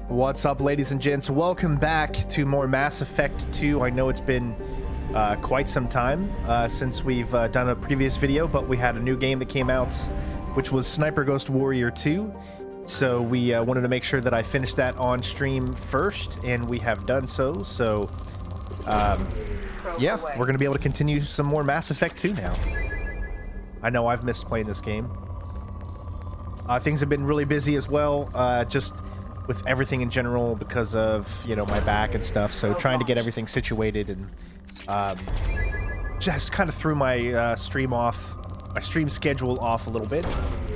What's up, ladies and gents? Welcome back to more Mass Effect 2. I know it's been quite some time since we've done a previous video, but we had a new game that came out, which was Sniper Ghost Warrior 2. So we wanted to make sure that I finished that on stream first, and we have done so. So, yeah, we're going to be able to continue some more Mass Effect 2 now. I know I've missed playing this game. Things have been really busy as well, just with everything in general because of, you know, my back and stuff. So trying to get everything situated and just kind of threw my stream schedule off a little bit.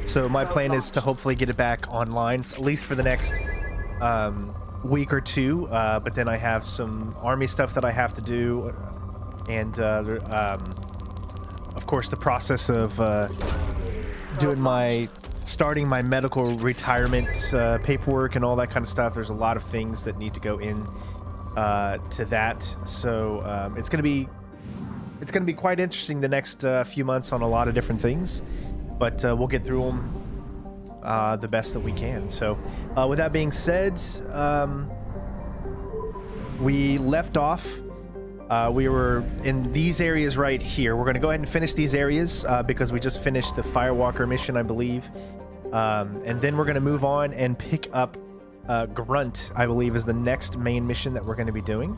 So my plan is to hopefully get it back online, at least for the next week or two. But then I have some army stuff that I have to do. And of course, the process of starting my medical retirement paperwork and all that kind of stuff. There's a lot of things that need to go in to that. So it's gonna be quite interesting the next few months on a lot of different things, but we'll get through them the best that we can. So with that being said, we left off. We were in these areas right here. We're going to go ahead and finish these areas because we just finished the Firewalker mission, I believe. And then we're going to move on and pick up Grunt, I believe, is the next main mission that we're going to be doing.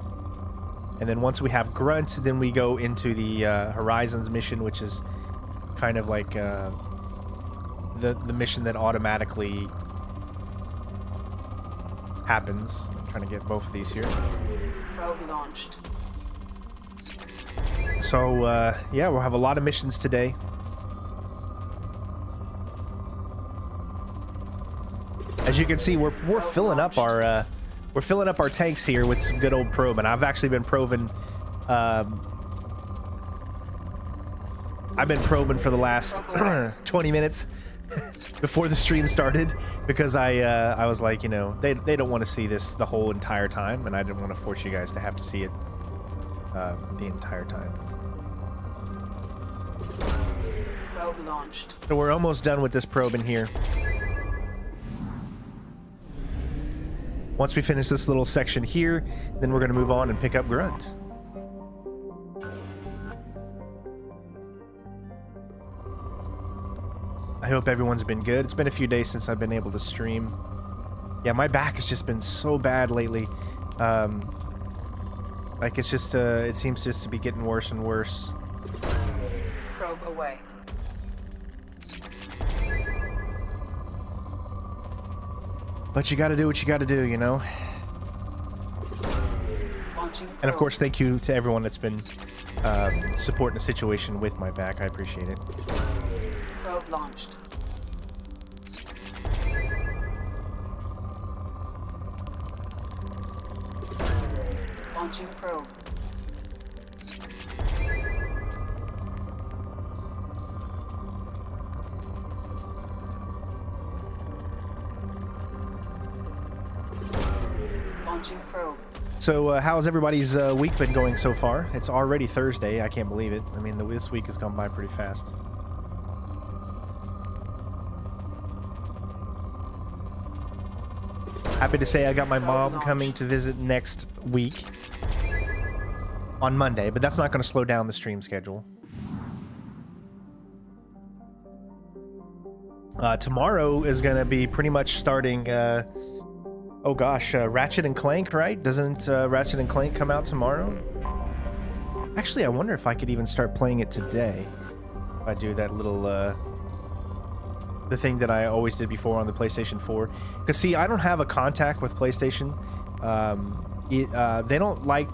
And then once we have Grunt, then we go into the Horizons mission, which is kind of like the mission that automatically happens. I'm trying to get both of these here. Probe launched. So, yeah, we'll have a lot of missions today. As you can see, we're filling up our tanks here with some good old probe, and I've actually been probing. I've been probing for the last 20 minutes before the stream started because I was like, you know, they don't want to see this the whole entire time, and I didn't want to force you guys to have to see it the entire time. Probe launched. So we're almost done with this probe in here. Once we finish this little section here, then we're going to move on and pick up Grunt. I hope everyone's been good. It's been a few days since I've been able to stream. Yeah, my back has just been so bad lately. Like it's just, it seems just to be getting worse and worse. Probe away. But you gotta do what you gotta do, you know? And of course, thank you to everyone that's been supporting the situation with my back. I appreciate it. Probe launched. Launching probe. Launching probe. So how's everybody's week been going so far? It's already Thursday. I can't believe it. I mean, this week has gone by pretty fast. Happy to say I got my mom coming to visit next week on Monday, but that's not going to slow down the stream schedule. Tomorrow is going to be pretty much starting, oh gosh, Ratchet and Clank, right? Doesn't Ratchet and Clank come out tomorrow? Actually, I wonder if I could even start playing it today. If I do that little, the thing that I always did before on the PlayStation 4. Because, see, I don't have a contact with PlayStation. They don't like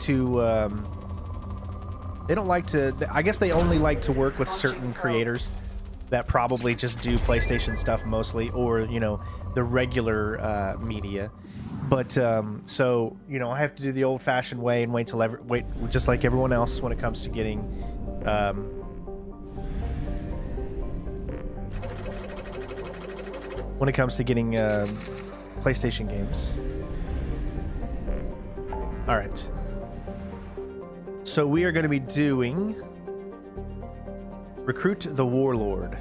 to, I guess they only like to work with certain creators that probably just do PlayStation stuff mostly, or, you know, the regular media. But so, you know, I have to do the old-fashioned way and wait just like everyone else when it comes to getting PlayStation games. All right. So we are going to be doing Recruit the Warlord.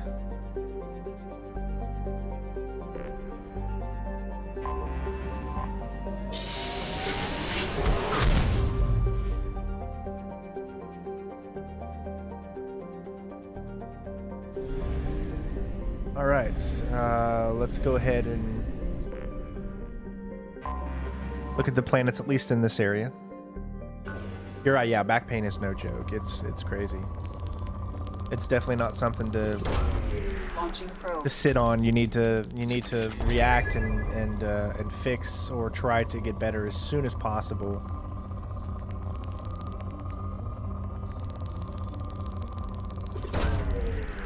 All right, let's go ahead and look at the planets, at least in this area. You're right, yeah, back pain is no joke. It's crazy. It's definitely not something to sit on. You need to react and fix or try to get better as soon as possible.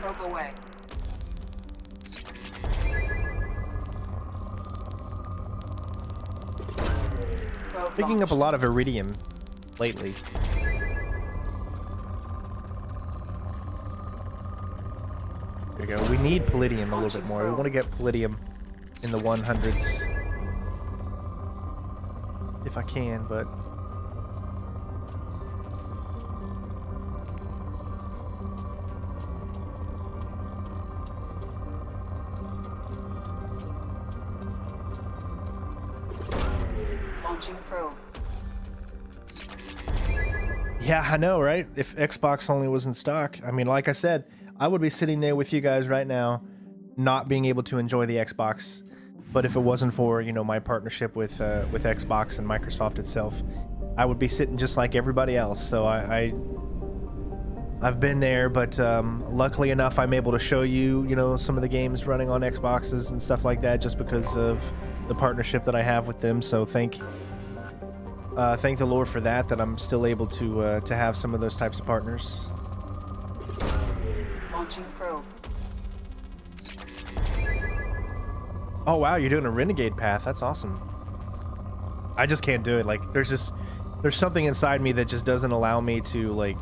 Probe away. Probe Picking up a lot of iridium lately. There you go. We need palladium a little bit more. We want to get palladium in the 100s if I can, but launching probe. yeah, I know, right? If Xbox only was in stock. I mean, like I said, I would be sitting there with you guys right now, not being able to enjoy the Xbox. But if it wasn't for, you know, my partnership with Xbox and Microsoft itself, I would be sitting just like everybody else. So I've been there, but luckily enough, I'm able to show you, you know, some of the games running on Xboxes and stuff like that, just because of the partnership that I have with them. So thank the Lord for that I'm still able to have some of those types of partners. Launching probe. Oh wow, you're doing a renegade path. That's awesome. I just can't do it. Like there's something inside me that just doesn't allow me to, like,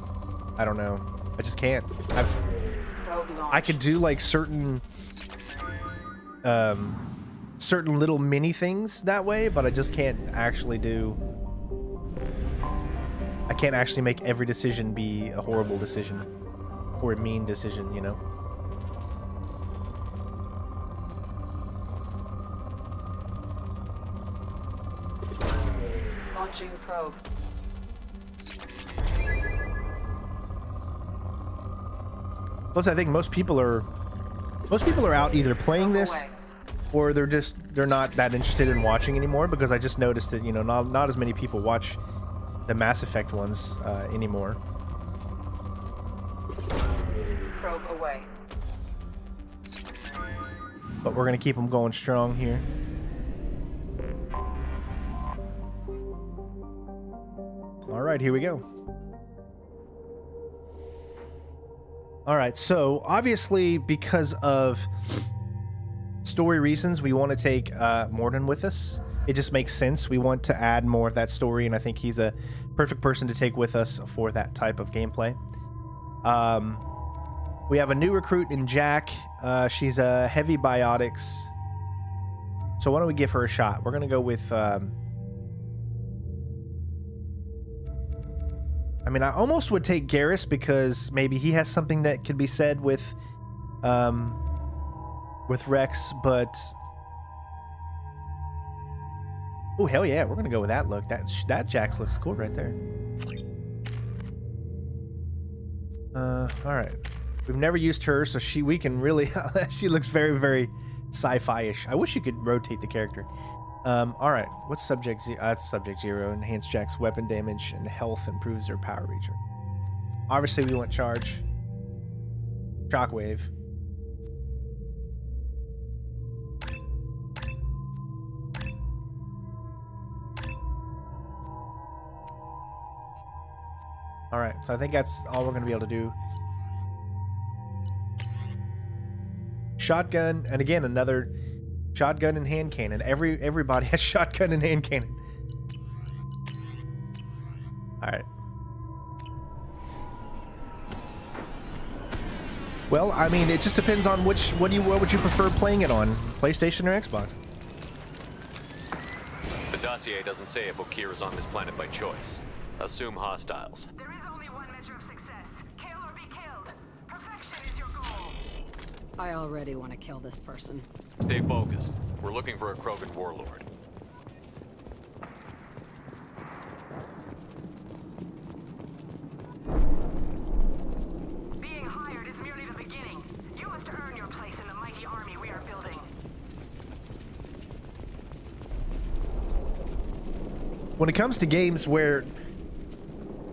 I don't know. I just can't. I could do like certain little mini things that way, but I just can't actually do. I can't actually make every decision be a horrible decision or a mean decision, you know. Launching probe. Plus, I think most people are out either playing this or they're not that interested in watching anymore, because I just noticed that, you know, not as many people watch the Mass Effect ones anymore. Probe away. But we're gonna keep them going strong here. All right, here we go. All right, so obviously because of story reasons, we want to take Morden with us. It just makes sense. We want to add more of that story, and I think he's a perfect person to take with us for that type of gameplay. We have a new recruit in Jack. She's a heavy biotics. So why don't we give her a shot? We're going to go with... I mean, I almost would take Garrus because maybe he has something that could be said with Rex, but... Oh, hell yeah, we're going to go with that look. That Jax looks cool right there. All right. We've never used her, so we can really... she looks very, very sci-fi-ish. I wish you could rotate the character. All right. What's subject zero? That's subject 0. Enhance Jack's weapon damage and health, improves her power reacher. Obviously, we want charge. Shockwave. All right. So I think that's all we're going to be able to do. Shotgun, and again, another shotgun and hand cannon. Everybody has shotgun and hand cannon. All right. Well, I mean, it just depends on what would you prefer playing it on, PlayStation or Xbox? The dossier doesn't say if Okir is on this planet by choice. Assume hostiles. There is only one measure of success. Kill or be killed. Perfection is your goal. I already want to kill this person. Stay focused. We're looking for a Krogan warlord. Being hired is merely the beginning. You must earn your place in the mighty army when it comes to games where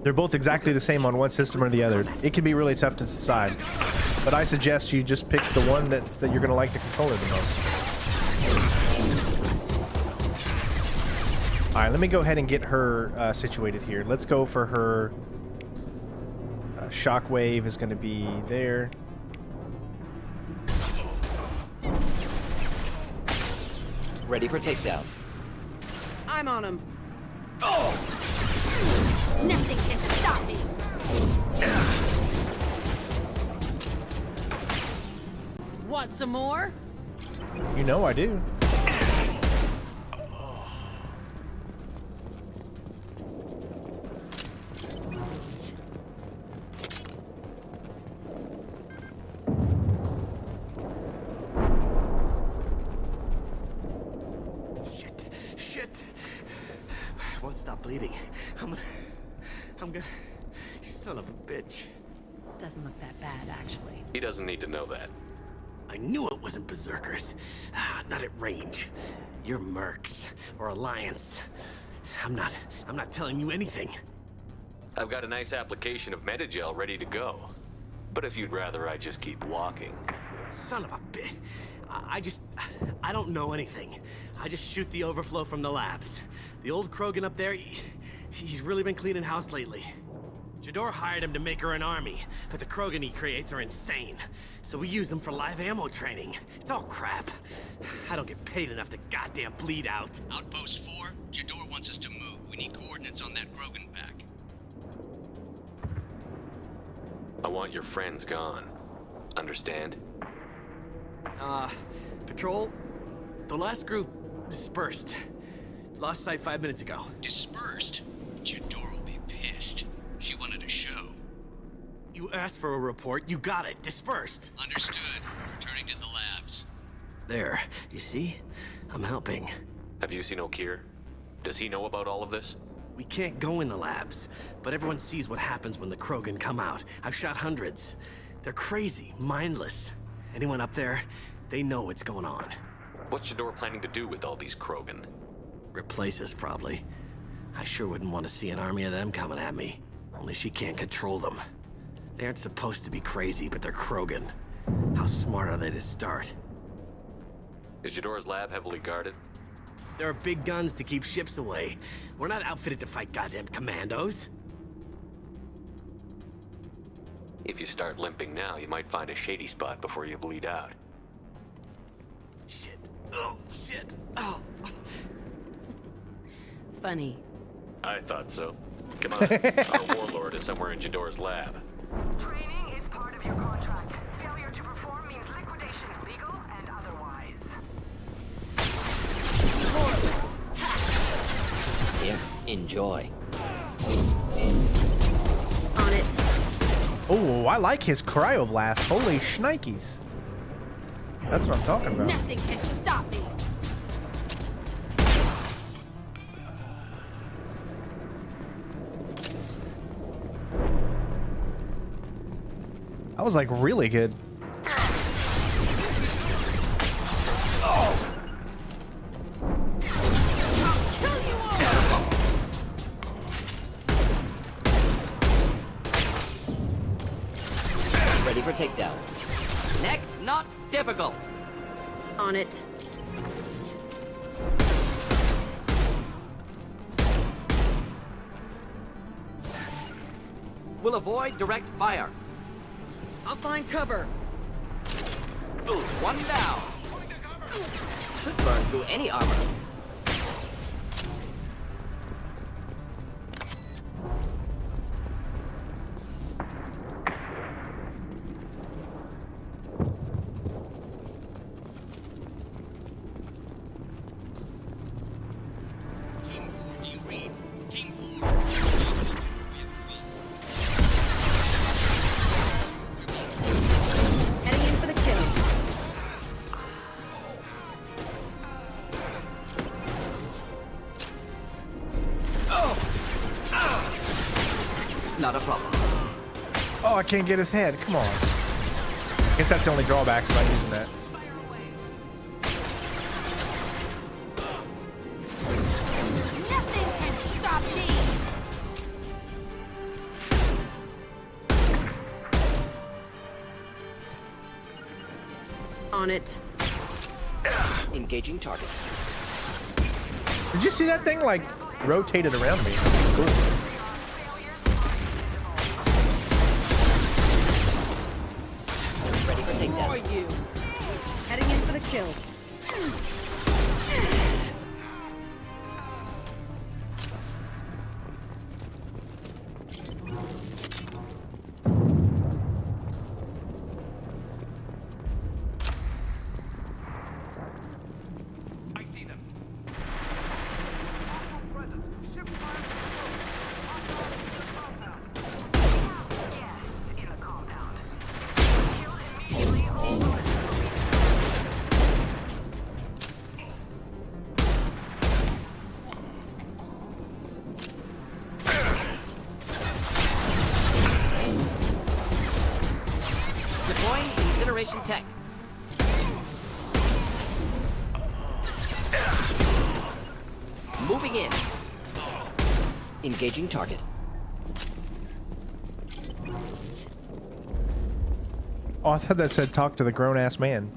they're both exactly the same on one system or the other, it can be really tough to decide. But I suggest you just pick the one that you're going to like the controller the most. All right, let me go ahead and get her situated here. Let's go for her. Shockwave is going to be there. Ready for takedown. I'm on him. Nothing can stop me. Want some more? You know I do. Shit. I won't stop bleeding. I'm gonna... You son of a bitch. Doesn't look that bad, actually. He doesn't need to know that. I knew it wasn't berserkers. Not at range. You're mercs or Alliance. I'm not telling you anything. I've got a nice application of Metagel ready to go. But if you'd rather I just keep walking. Son of a bitch. I don't know anything. I just shoot the overflow from the labs. The old Krogan up there, he's really been cleaning house lately. Jador hired him to make her an army, but the Krogan he creates are insane. So we use them for live ammo training. It's all crap. I don't get paid enough to goddamn bleed out. Outpost 4, Jador wants us to move. We need coordinates on that Krogan pack. I want your friends gone. Understand? Patrol, the last group dispersed. Lost sight 5 minutes ago. Dispersed? Jador will be pissed. She wanted a show. You asked for a report, you got it. Dispersed. Understood. Returning to the labs. There, you see? I'm helping. Have you seen O'Keir? Does he know about all of this? We can't go in the labs, but everyone sees what happens when the Krogan come out. I've shot hundreds. They're crazy, mindless. Anyone up there, they know what's going on. What's Jador planning to do with all these Krogan? Replace us, probably. I sure wouldn't want to see an army of them coming at me. Only she can't control them. They aren't supposed to be crazy, but they're Krogan. How smart are they to start? Is Jador's lab heavily guarded? There are big guns to keep ships away. We're not outfitted to fight goddamn commandos. If you start limping now, you might find a shady spot before you bleed out. Shit. Oh, shit. Oh. Funny. I thought so. Come on, our warlord is somewhere in Jador's lab. Training is part of your contract. Failure to perform means liquidation, legal and otherwise. Here, enjoy. On it. Oh, I like his cryoblast. Holy shnikes. That's what I'm talking about. Nothing can stop me. That was like really good. Ready for takedown. Next, not difficult. On it. We'll avoid direct fire. I'll find cover. Ooh, one down. Could burn through any armor. Team 4, do you read? Team 4. Heading in for the kill. Not a problem. Oh, I can't get his head. Come on. I guess that's the only drawback about using that. Nothing can On it. Engaging target. Did you see that thing like rotated around me? Cool. Ready for takedown. Who are you? Heading in for the kill. Yes, in the compound. Kill immediately all the Deploying incineration tech. Moving in. Engaging target. Oh, I thought that said talk to the grown-ass man.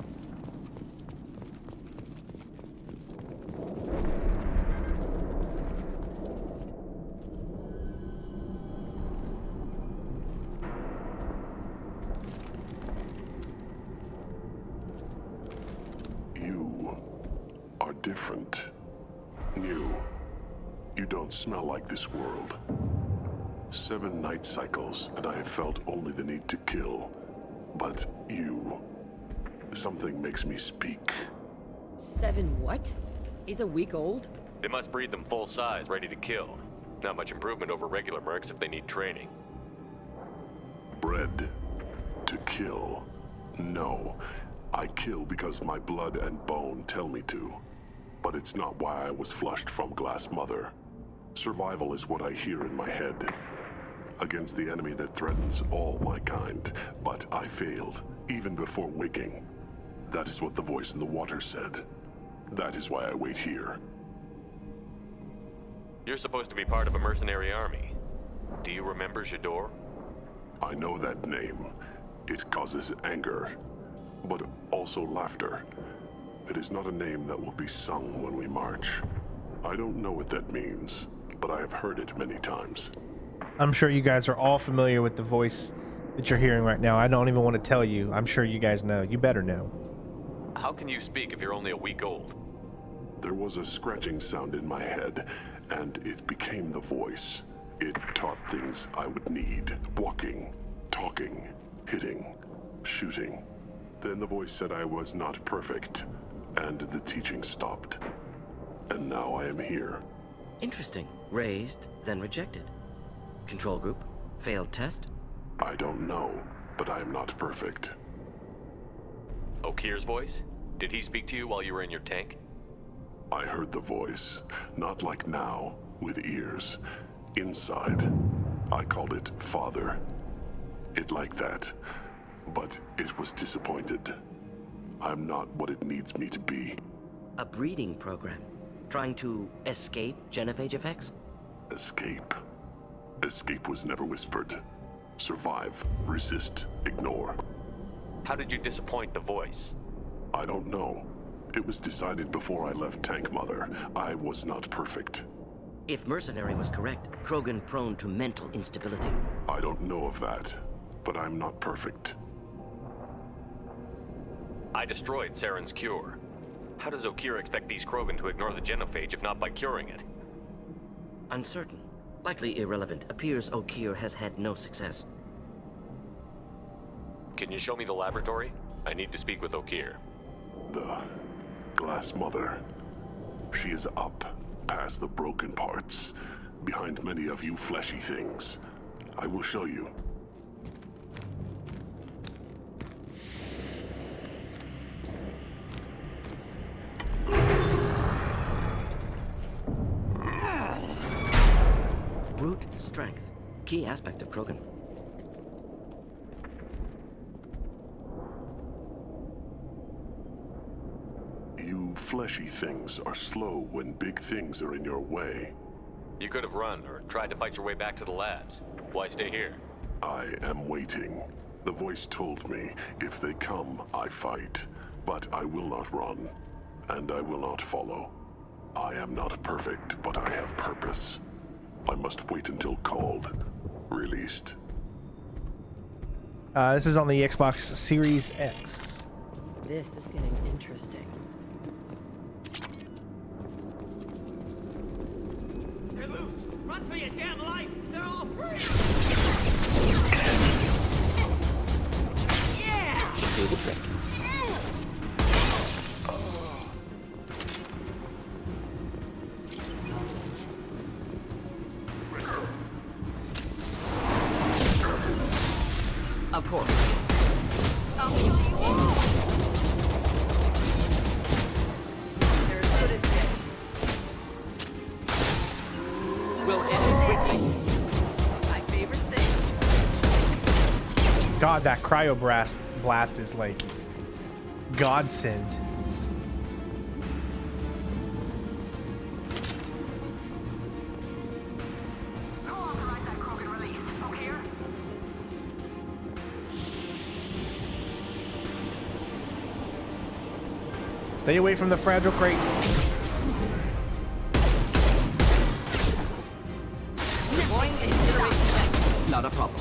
You are different. New. You don't smell like this world. 7 night cycles, and I have felt only the need to kill. But you... something makes me speak. 7 what? He's a week old? They must breed them full size, ready to kill. Not much improvement over regular mercs if they need training. Bred to kill. No. I kill because my blood and bone tell me to. But it's not why I was flushed from Glass Mother. Survival is what I hear in my head. Against the enemy that threatens all my kind. But I failed, even before waking. That is what the voice in the water said. That is why I wait here. You're supposed to be part of a mercenary army. Do you remember Jador? I know that name. It causes anger, but also laughter. It is not a name that will be sung when we march. I don't know what that means, but I have heard it many times. I'm sure you guys are all familiar with the voice that you're hearing right now. I don't even want to tell you. I'm sure you guys know. You better know. How can you speak if you're only a week old? There was a scratching sound in my head, and it became the voice. It taught things I would need. Walking, talking, hitting, shooting. Then the voice said I was not perfect, and the teaching stopped. And now I am here. Interesting. Raised, then rejected. Control group. Failed test. I don't know, but I am not perfect. Okir's voice? Did he speak to you while you were in your tank? I heard the voice, not like now, with ears. Inside. I called it Father. It like that, but it was disappointed. I'm not what it needs me to be. A breeding program. Trying to escape genophage effects? Escape. Escape was never whispered. Survive, resist, ignore. How did you disappoint the voice? I don't know. It was decided before I left Tank Mother. I was not perfect. If Mercenary was correct, Krogan prone to mental instability. I don't know of that, but I'm not perfect. I destroyed Saren's cure. How does Okir expect these Krogan to ignore the genophage if not by curing it? Uncertain. Likely irrelevant. Appears Okir has had no success. Can you show me the laboratory? I need to speak with Okir. The Glass Mother. She is up, past the broken parts, behind many of you fleshy things. I will show you. Brute strength. Key aspect of Krogan. You fleshy things are slow when big things are in your way. You could have run or tried to fight your way back to the labs. Why stay here? I am waiting. The voice told me, if they come, I fight. But I will not run, and I will not follow. I am not perfect, but I have purpose. I must wait until called, released. This is on the Xbox Series X. This is getting interesting. They're loose! Run for your damn life! They're all free! Yeah! Should do the trick. Of course. I'll kill you all! They're as good as dead. We'll end it quickly. My favorite thing. God, that cryo blast is like godsend. I'll authorize that krogan release. Okay? Stay away from the fragile crate. Deploying incineration tank. Not a problem.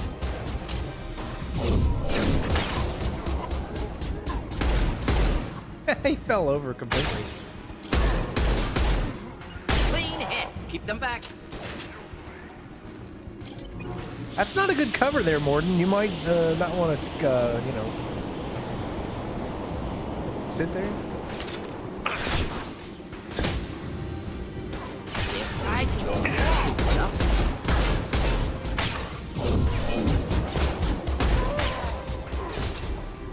He fell over completely. Clean hit. Keep them back. That's not a good cover there, Morden. You might not want to, you know, sit there. Right.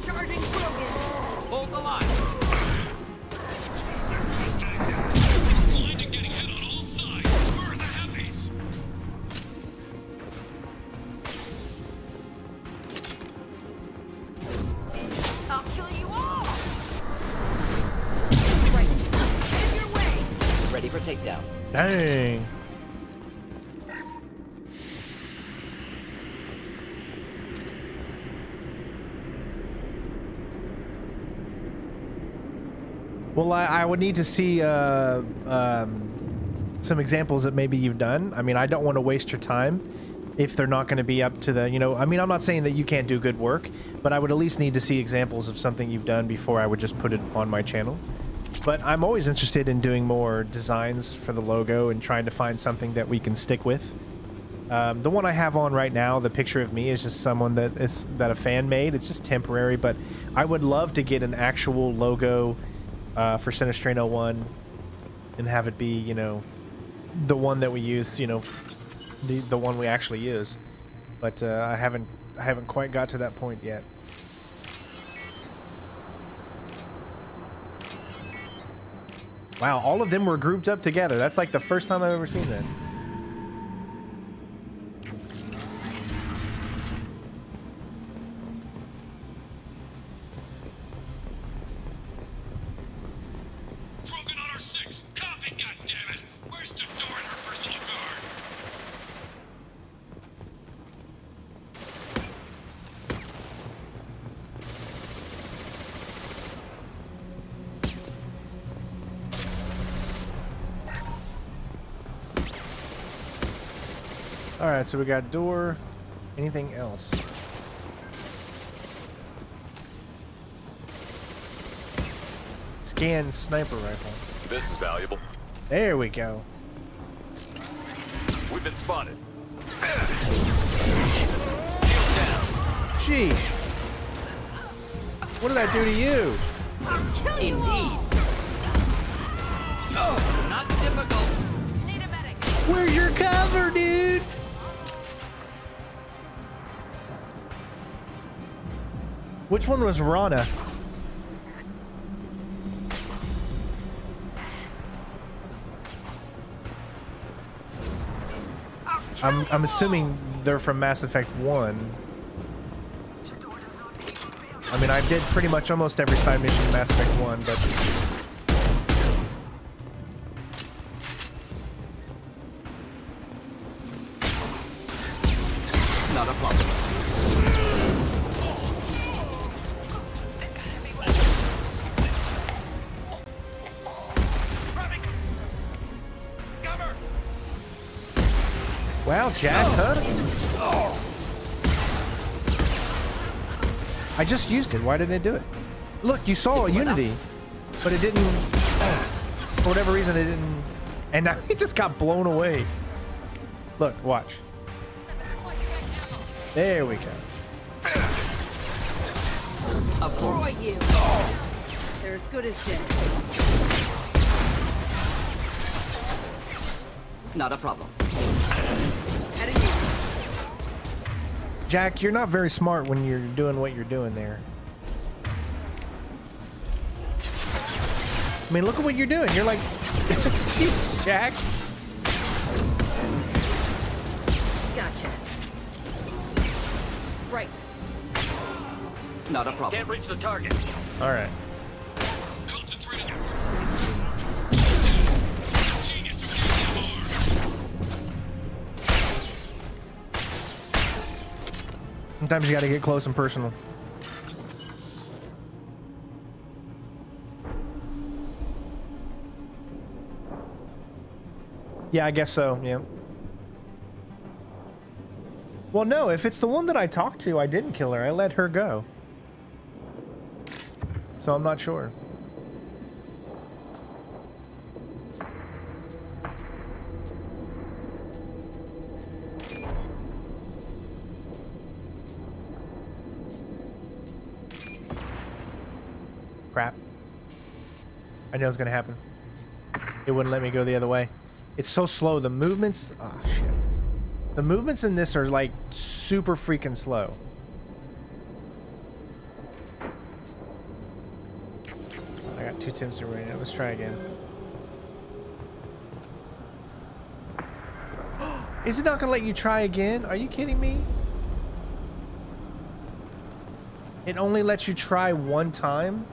Charging krogan! Hold the line. Blinding getting hit on all sides. Where are the heavies? I'll kill you all! Right. Get your way! Ready for takedown. Dang. Well, I would need to see some examples that maybe you've done. I mean, I don't want to waste your time if they're not going to be up to the, you know, I mean, I'm not saying that you can't do good work, but I would at least need to see examples of something you've done before I would just put it on my channel. But I'm always interested in doing more designs for the logo and trying to find something that we can stick with. The one I have on right now, the picture of me, is just someone that a fan made. It's just temporary, but I would love to get an actual logo for Sinistrain 01 and have it be, you know, the one that we use, you know, the one we actually use. But I haven't quite got to that point yet. Wow, all of them were grouped up together. That's like the first time I've ever seen that. Krogan on our 6. Copy, goddammit. Where's Dialog and her personal guard? All right, so we got door. Anything else? Scan sniper rifle. This is valuable. There we go. We've been spotted. Sheesh. What did I do to you? Indeed. Oh, not difficult. Need a medic! Where's your cover, dude? Which one was Rana? I'm assuming they're from Mass Effect 1. I mean, I did pretty much almost every side mission in Mass Effect 1, but... Not a problem. Wow, Jack, huh? I just used it. Why didn't it do it? Look, you saw a Unity, but it didn't. For whatever reason, it didn't. And now it just got blown away. Look, watch. There we go. Destroy you. They're as good as dead. Not a problem. Jack, you're not very smart when you're doing what you're doing there. I mean, look at what you're doing. You're like, jeez, Jack. Gotcha. Right. Not a problem. Can't reach the target. All right. Concentrated. Sometimes you got to get close and personal. Yeah, I guess so. Yeah. Well, no, if it's the one that I talked to, I didn't kill her. I let her go. So I'm not sure. Crap. I knew it was gonna happen. It wouldn't let me go the other way. It's so slow. The movements... Oh, shit. The movements in this are, like, super freaking slow. I got 2 attempts right now. Let's try again. Is it not gonna let you try again? Are you kidding me? It only lets you try one time?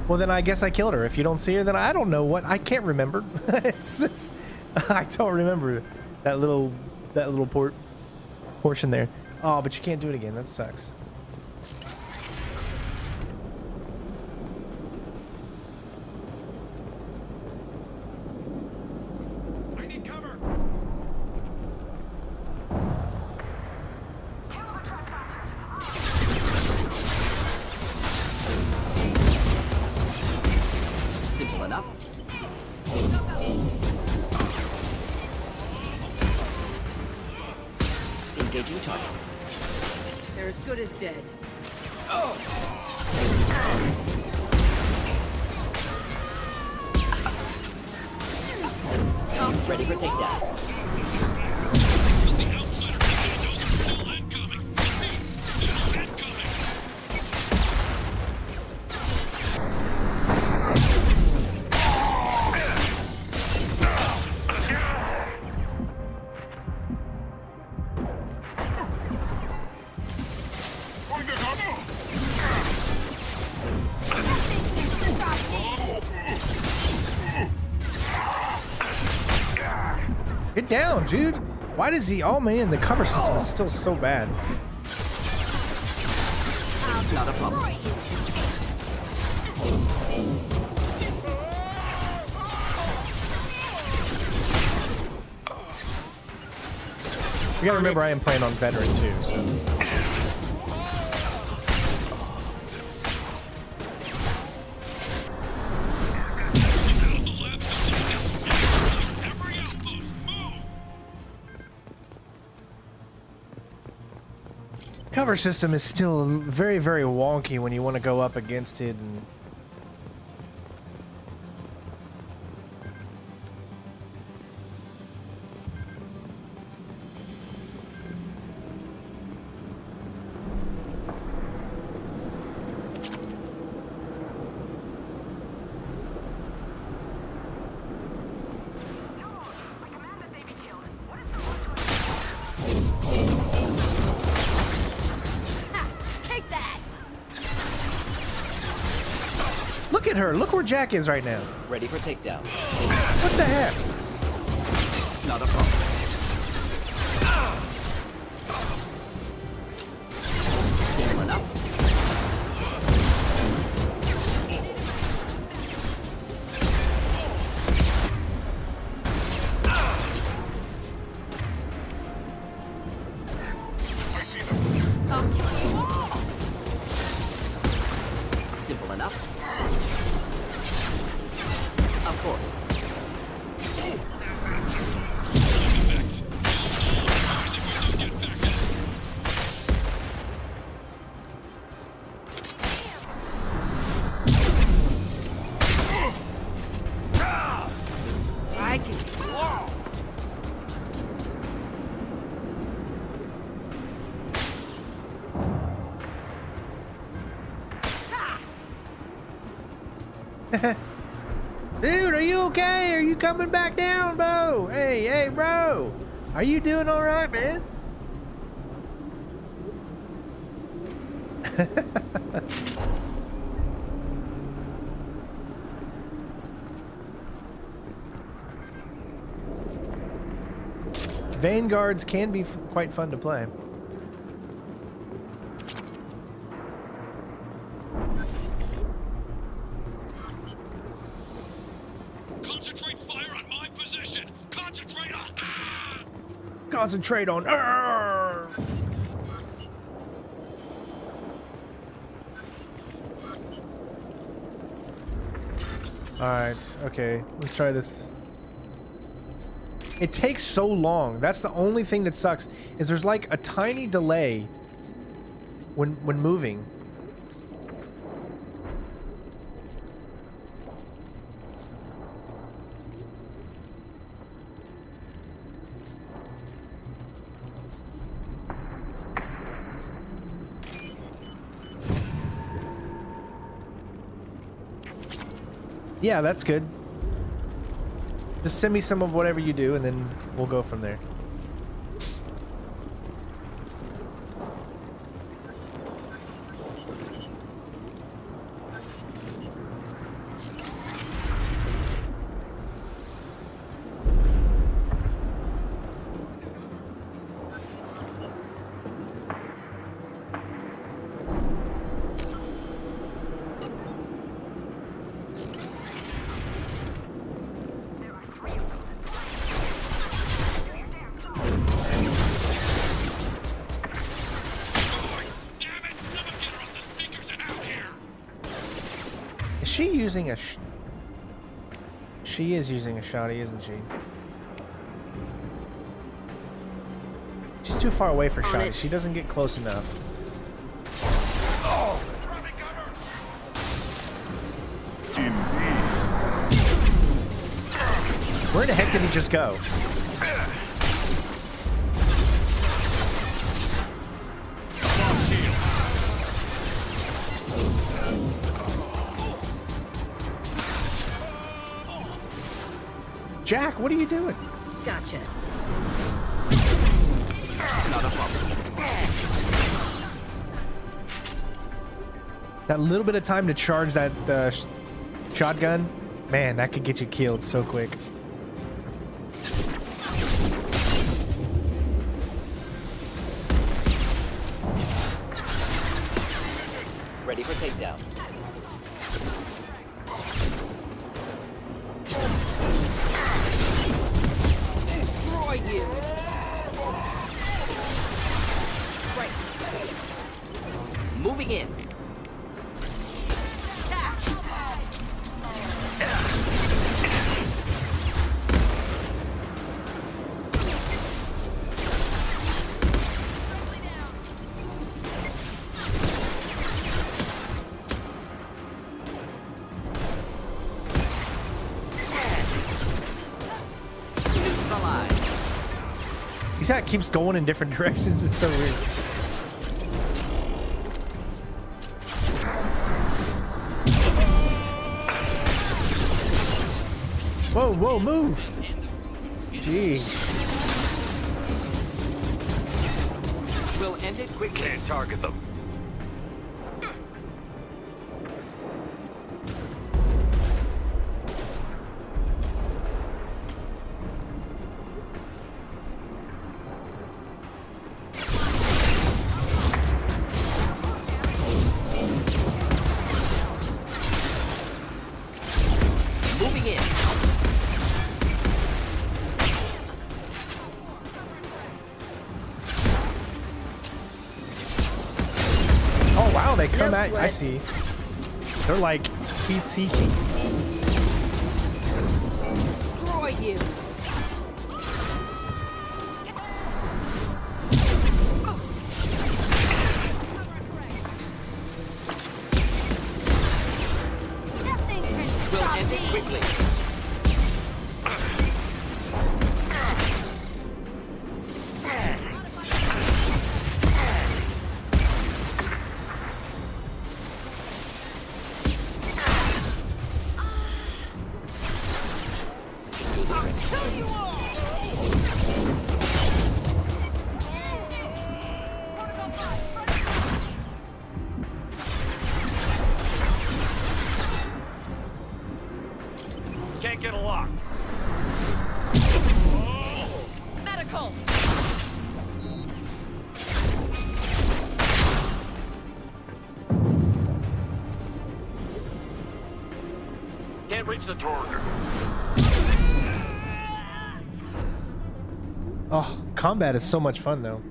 Well, then I guess I killed her. If you don't see her, then I don't know what. I can't remember. I don't remember that little portion there. Oh, but you can't do it again. That sucks. I need cover. Kill the trespassers. Simple enough. Engaging target. They're as good as dead. Ready for takedown. The outsider still incoming. Still incoming. Get down, dude. Why does he... Oh, man, the cover system is still so bad. Not a problem. You gotta remember I am playing on veteran, too, so... Cover system is still very, very wonky when you want to go up against it and... Take that! Look at her! Look where Jack is right now! Ready for takedown. What the heck? Not a problem. Simple enough. Dude, are you okay? Are you coming back down, bro? Hey, bro. Are you doing all right, man? Vanguards can be quite fun to play. Concentrate fire on my position. Concentrate on. Concentrate on. Alright, okay. Let's try this. It takes so long. That's the only thing that sucks, is there's like a tiny delay when moving. Yeah, that's good. Just send me some of whatever you do, and then we'll go from there. She using a she is using a shotty, isn't she? She's too far away for shotty. She doesn't get close enough. Oh. Where the heck did he just go? Jack, what are you doing? Gotcha. That little bit of time to charge that shotgun, man, that could get you killed so quick. Ready for takedown. You. Right. Moving in. He's that keeps going in different directions. It's so weird. Whoa, whoa, move! Gee. We'll end it quickly. Can't target them. They come at, I see. They're like heat seeking. Destroy you. We'll end it quickly. can't reach the target. Oh, combat is so much fun though.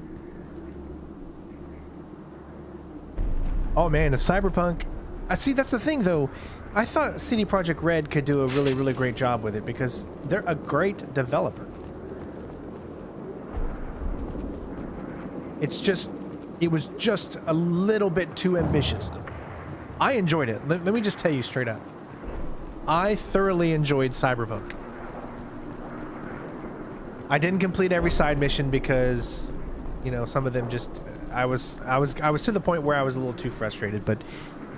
Oh man, if Cyberpunk... I see, that's the thing though. I thought CD Projekt Red could do a really, really great job with it because they're a great developer. It's just... It was just a little bit too ambitious. I enjoyed it. Let me just tell you straight up. I thoroughly enjoyed Cyberpunk. I didn't complete every side mission because, you know, some of them just... I was to the point where I was a little too frustrated, but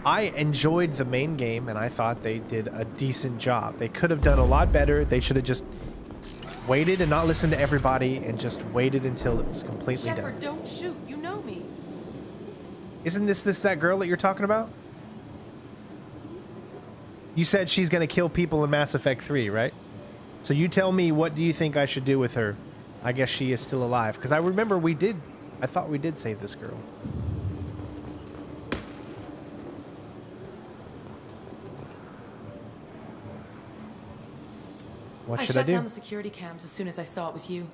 I enjoyed the main game and I thought they did a decent job. They could have done a lot better. They should have just waited and not listened to everybody and just waited until it was completely Shepard, done. don't shoot. You know me. Isn't this that girl that you're talking about? You said she's gonna kill people in Mass Effect 3, right? So you tell me, what do you think I should do with her? I guess she is still alive. Because I remember I thought we did save this girl. What should I shut do? down the security cams as soon as I saw it was you.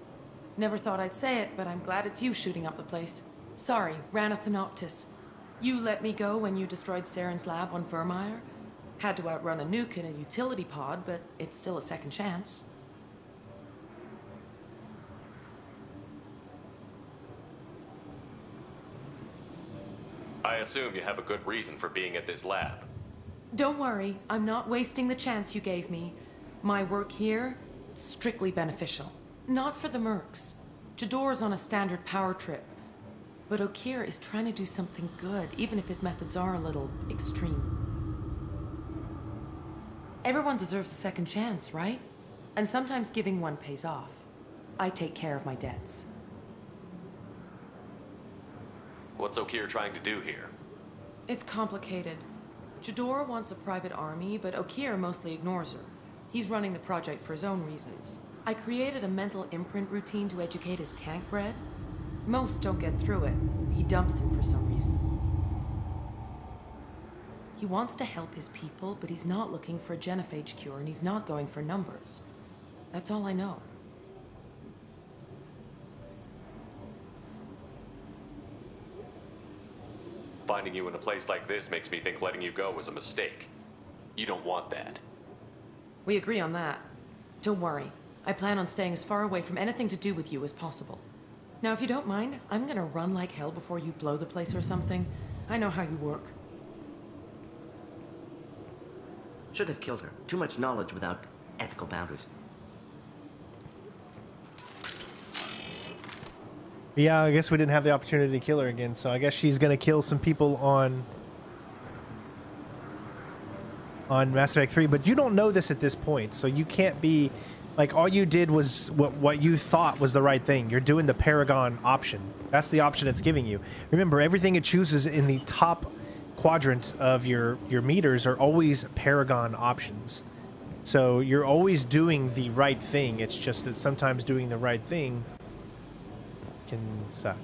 Never thought I'd say it, but I'm glad it's you shooting up the place. Sorry, ran a Thanoptis. You let me go when you destroyed Saren's lab on Vermeer. Had to outrun a nuke in a utility pod, but it's still a second chance. I assume you have a good reason for being at this lab. Don't worry, I'm not wasting the chance you gave me. My work here, strictly beneficial. Not for the mercs. Jador's on a standard power trip. But Okir is trying to do something good, even if his methods are a little extreme. Everyone deserves a second chance, right? And sometimes giving one pays off. I take care of my debts. What's Okir trying to do here? It's complicated. Jador wants a private army, but Okir mostly ignores her. He's running the project for his own reasons. I created a mental imprint routine to educate his tank-bred. Most don't get through it. He dumps them for some reason. He wants to help his people, but he's not looking for a genophage cure, and he's not going for numbers. That's all I know. Finding you in a place like this makes me think letting you go was a mistake. You don't want that. We agree on that. Don't worry. I plan on staying as far away from anything to do with you as possible. Now, if you don't mind, I'm gonna run like hell before you blow the place or something. I know how you work. Should have killed her. Too much knowledge without ethical boundaries. Yeah, I guess we didn't have the opportunity to kill her again, so I guess she's gonna kill some people on Mass Effect 3, but you don't know this at this point, so you can't be like, all you did was what you thought was the right thing. You're doing the Paragon option. That's the option it's giving you. Remember, everything it chooses in the top quadrant of your meters are always Paragon options. So you're always doing the right thing. It's just that sometimes doing the right thing can suck.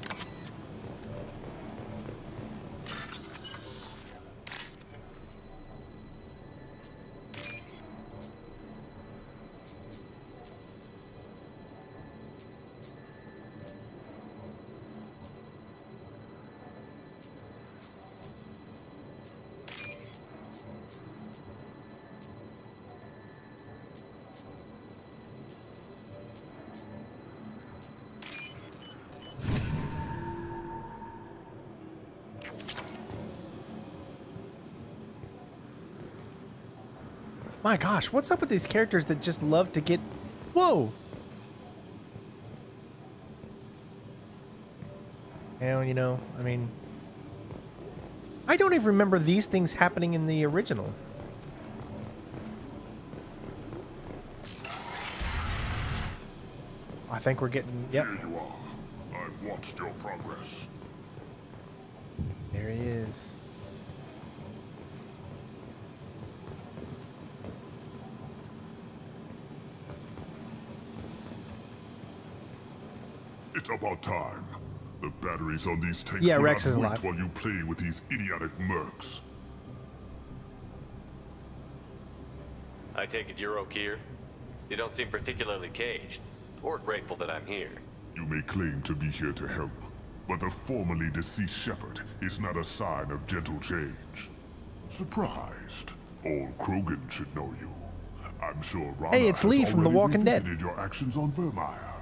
My gosh, what's up with these characters that just love to get... Whoa! And, you know, I mean... I don't even remember these things happening in the original. I think we're getting... Yep. Here you are. I've watched your progress. There he is. It's about time. The batteries on these tanks Yeah, will Rex not is wait alive. while you play with these idiotic mercs. I take it you're Okier? You don't seem particularly caged, or grateful that I'm here. You may claim to be here to help, but the formerly deceased shepherd is not a sign of gentle change. Surprised? Old Krogan should know you. I'm sure Rana Hey, it's Lee has from The already Walking Dead. revisited your actions on Vermeer.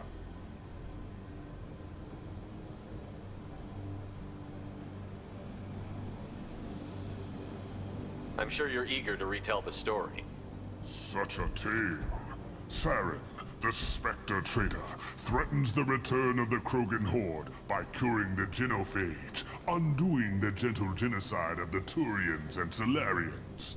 I'm sure you're eager to retell the story. Such a tale. Saren, the Spectre traitor, threatens the return of the Krogan horde by curing the genophage, undoing the gentle genocide of the Turians and Solarians.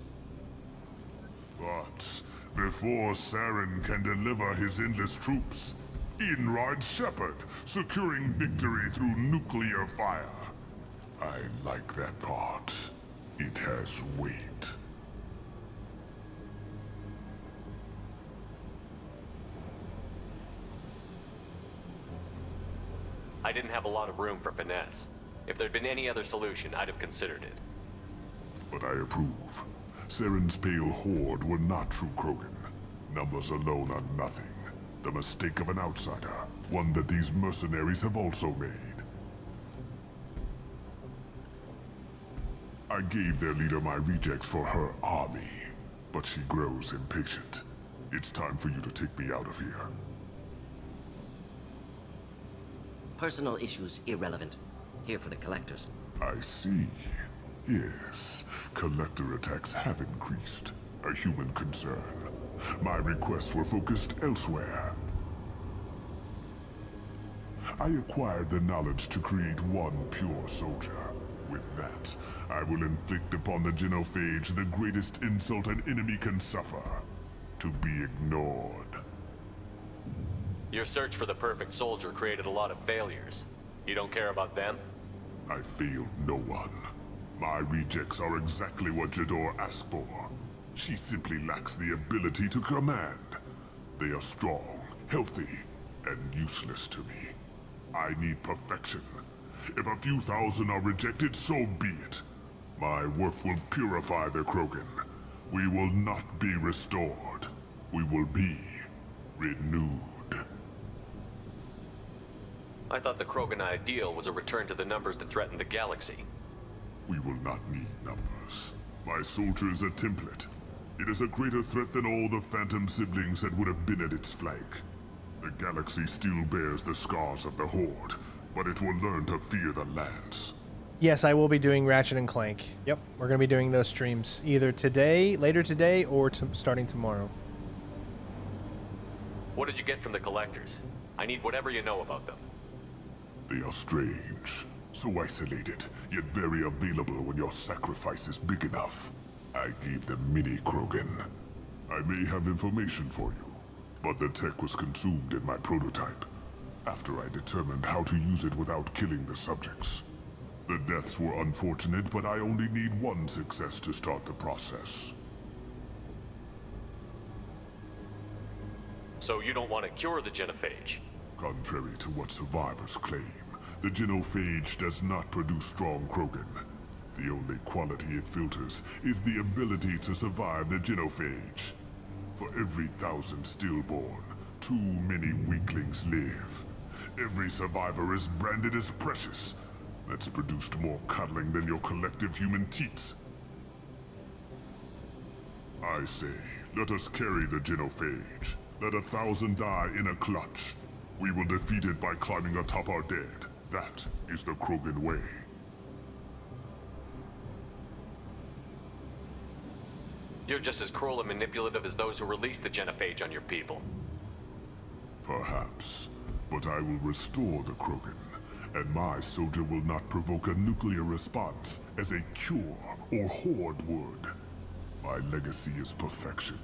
But before Saren can deliver his endless troops, in rides Shepard, securing victory through nuclear fire. I like that part. It has weight. I didn't have a lot of room for finesse. If there'd been any other solution, I'd have considered it. But I approve. Saren's pale horde were not true Krogan. Numbers alone are nothing. The mistake of an outsider, one that these mercenaries have also made. I gave their leader my rejects for her army, but she grows impatient. It's time for you to take me out of here. Personal issues irrelevant. Here for the collectors. I see. Yes, collector attacks have increased. A human concern. My requests were focused elsewhere. I acquired the knowledge to create one pure soldier. With that, I will inflict upon the genophage the greatest insult an enemy can suffer. To be ignored. Your search for the perfect soldier created a lot of failures. You don't care about them? I failed no one. My rejects are exactly what Jador asked for. She simply lacks the ability to command. They are strong, healthy, and useless to me. I need perfection. If a few thousand are rejected, so be it. My work will purify the Krogan. We will not be restored. We will be renewed. I thought the Krogan ideal was a return to the numbers that threatened the galaxy. We will not need numbers. My soldier is a template. It is a greater threat than all the Phantom siblings that would have been at its flank. The galaxy still bears the scars of the Horde, but it will learn to fear the Lance. Yes, I will be doing Ratchet and Clank. Yep, we're going to be doing those streams either today, later today, or starting tomorrow. What did you get from the collectors? I need whatever you know about them. They are strange, so isolated, yet very available when your sacrifice is big enough. I gave them mini Krogan. I may have information for you, but the tech was consumed in my prototype, after I determined how to use it without killing the subjects. The deaths were unfortunate, but I only need one success to start the process. So you don't want to cure the genophage? Contrary to what survivors claim, the genophage does not produce strong Krogan. The only quality it filters is the ability to survive the genophage. For every 1,000 stillborn, too many weaklings live. Every survivor is branded as precious. That's produced more cuddling than your collective human teats. I say, let us carry the genophage. Let 1,000 die in a clutch. We will defeat it by climbing atop our dead. That is the Krogan way. You're just as cruel and manipulative as those who released the genophage on your people. Perhaps, but I will restore the Krogan, and my soldier will not provoke a nuclear response as a cure or horde would. My legacy is perfection,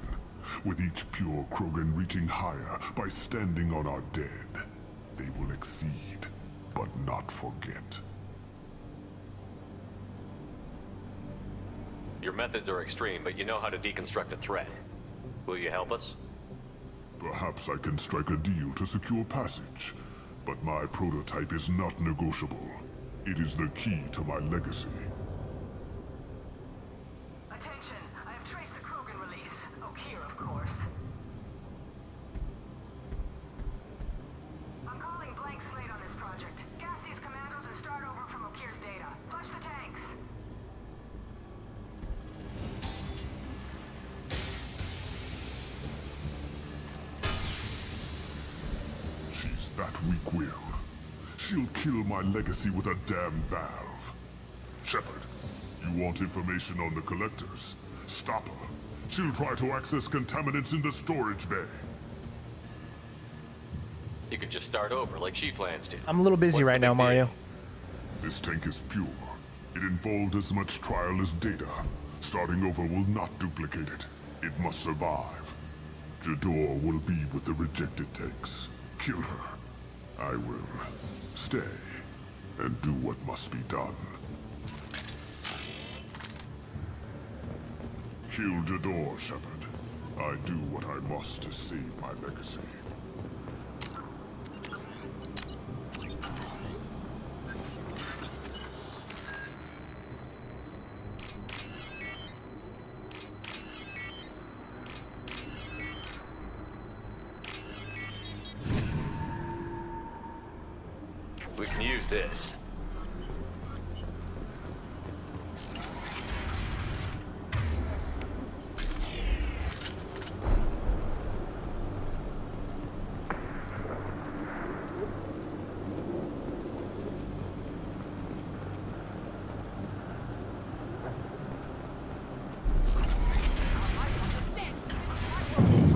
with each pure Krogan reaching higher by standing on our dead. They will exceed, but not forget. Your methods are extreme, but you know how to deconstruct a threat. Will you help us? Perhaps I can strike a deal to secure passage, but my prototype is not negotiable. It is the key to my legacy. Attention, I have traced the Krogan release. Okier, of course. that weak will. She'll kill my legacy with a damn valve. Shepard, you want information on the collectors? Stop her. She'll try to access contaminants in the storage bay. You could just start over like she plans to. I'm a little busy What's right the now, big deal? Mario. This tank is pure. It involved as much trial as data. Starting over will not duplicate it. It must survive. Jador will be with the rejected tanks. Kill her. I will stay and do what must be done. Kill Jador, Shepard. I do what I must to save my legacy. We can use this.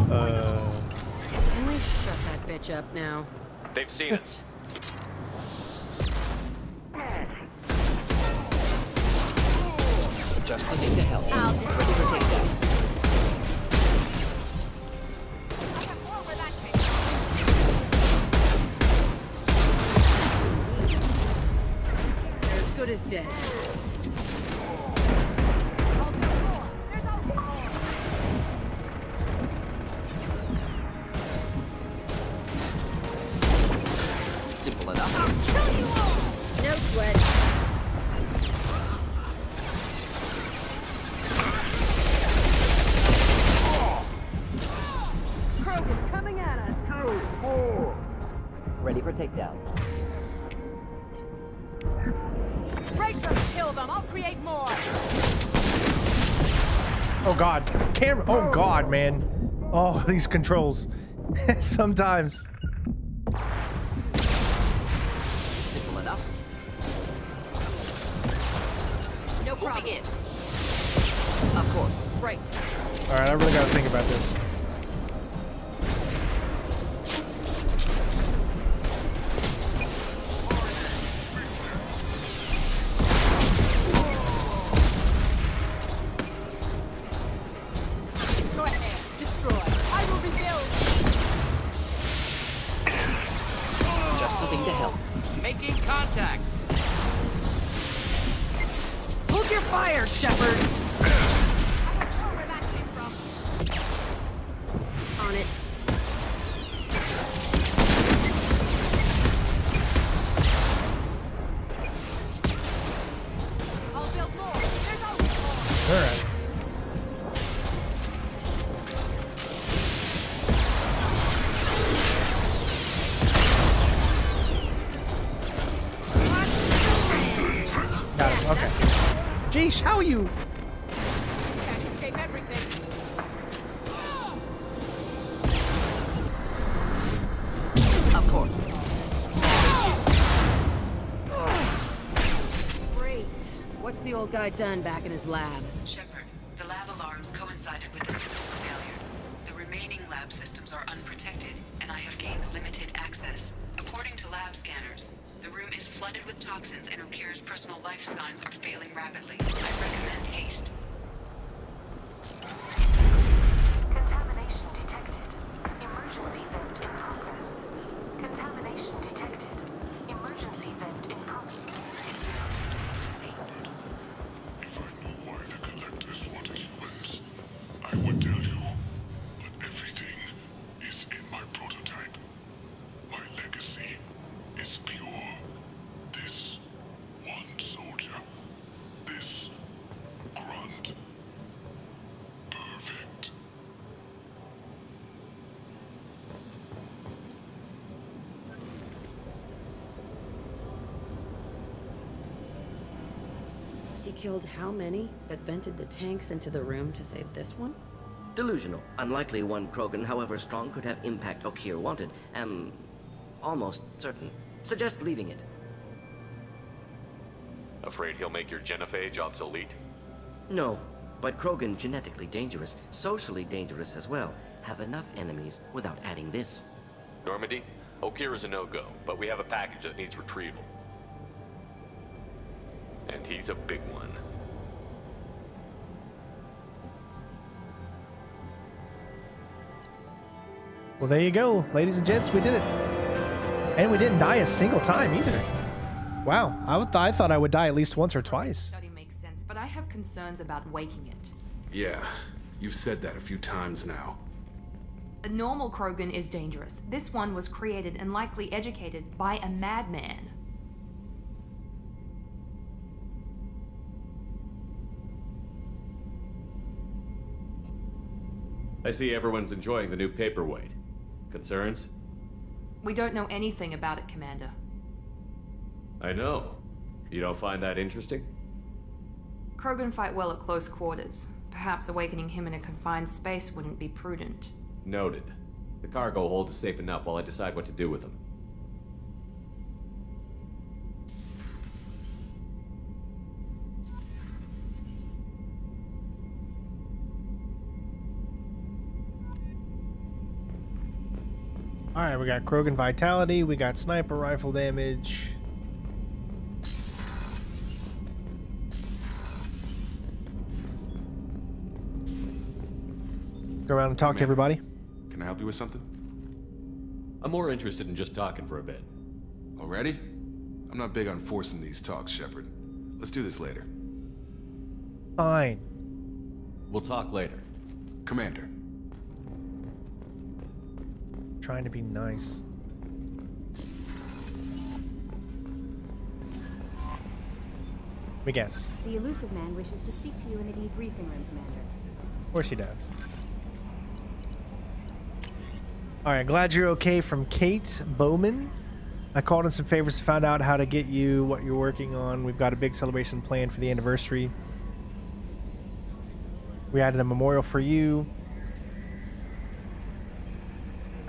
Can we shut that bitch up now? They've seen us. Just the thing to help. I'll Ready for takedown. They're as good as dead. Simple enough. No sweat. Krogan coming at us. Ready for takedown. Break them, kill them. I'll create more. Oh god. Camera. Oh god, man. Oh, these controls. Sometimes. Simple enough. No problem. Moving in. Of course. Right. Alright, I really gotta think about this. Go ahead. Destroy. I will rebuild. Just the thing to help. Making contact. Hold your fire, Shepard. I don't know where that came from. On it. I'll build more. There's always more. Alright. Got him. Okay. Jeez, how you? Can't escape everything. Of course. Great. What's the old guy done back in his lab? Shepard, the lab alarms coincided with the system's failure. The remaining lab systems are unprotected, and I have gained limited access. According to lab scanners, the room is flooded with toxins and Okir's personal life signs are failing rapidly. I recommend haste. Contamination detected. Emergency vent in progress. Contamination detected. Emergency vent in progress. If I knew why the collectors wanted humans, I would tell you. But everything is in my prototype. My legacy is pure. This one soldier. This grunt. Perfect. He killed how many, but vented the tanks into the room to save this one? Delusional. Unlikely one Krogan, however strong, could have impact Okir wanted. Almost certain. Suggest leaving it. Afraid he'll make your genophage obsolete? No, but krogan genetically dangerous, socially dangerous as well. Have enough enemies without adding this. Normandy, Okira's a no-go, but we have a package that needs retrieval. And he's a big one. Well, there you go, ladies and gents, we did it. And we didn't die a single time either. Wow, I thought I would die at least once or twice. Study makes sense, but I have concerns about waking it. Yeah, you've said that a few times now. A normal krogan is dangerous. This one was created and likely educated by a madman. I see everyone's enjoying the new paperweight. Concerns? We don't know anything about it, Commander. I know. You don't find that interesting? Krogan fight well at close quarters. Perhaps awakening him in a confined space wouldn't be prudent. Noted. The cargo hold is safe enough while I decide what to do with them. Alright, we got Krogan Vitality, we got Sniper Rifle damage. Go around and talk to everybody. Can I help you with something? I'm more interested in just talking for a bit. Already? I'm not big on forcing these talks, Shepard. Let's do this later. Fine. We'll talk later. Commander. Trying to be nice. Let me guess. The elusive man wishes to speak to you in the debriefing room, Commander. Of course he does. Alright, glad you're okay from Kate Bowman. I called in some favors to find out how to get you what you're working on. We've got a big celebration planned for the anniversary. We added a memorial for you.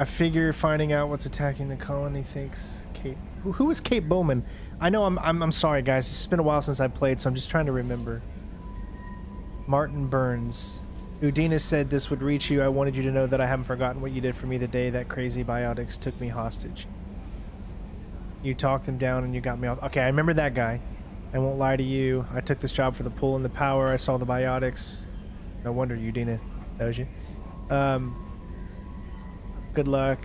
I figure finding out what's attacking the colony thinks Kate. Who is Kate Bowman? I know I'm sorry guys. It's been a while since I played, so I'm just trying to remember. Martin Burns. Udina said this would reach you. I wanted you to know that I haven't forgotten what you did for me the day that crazy biotics took me hostage. You talked them down and you got me off. Okay, I remember that guy. I won't lie to you. I took this job for the pull and the power. I saw the biotics. No wonder Udina knows you. Good luck.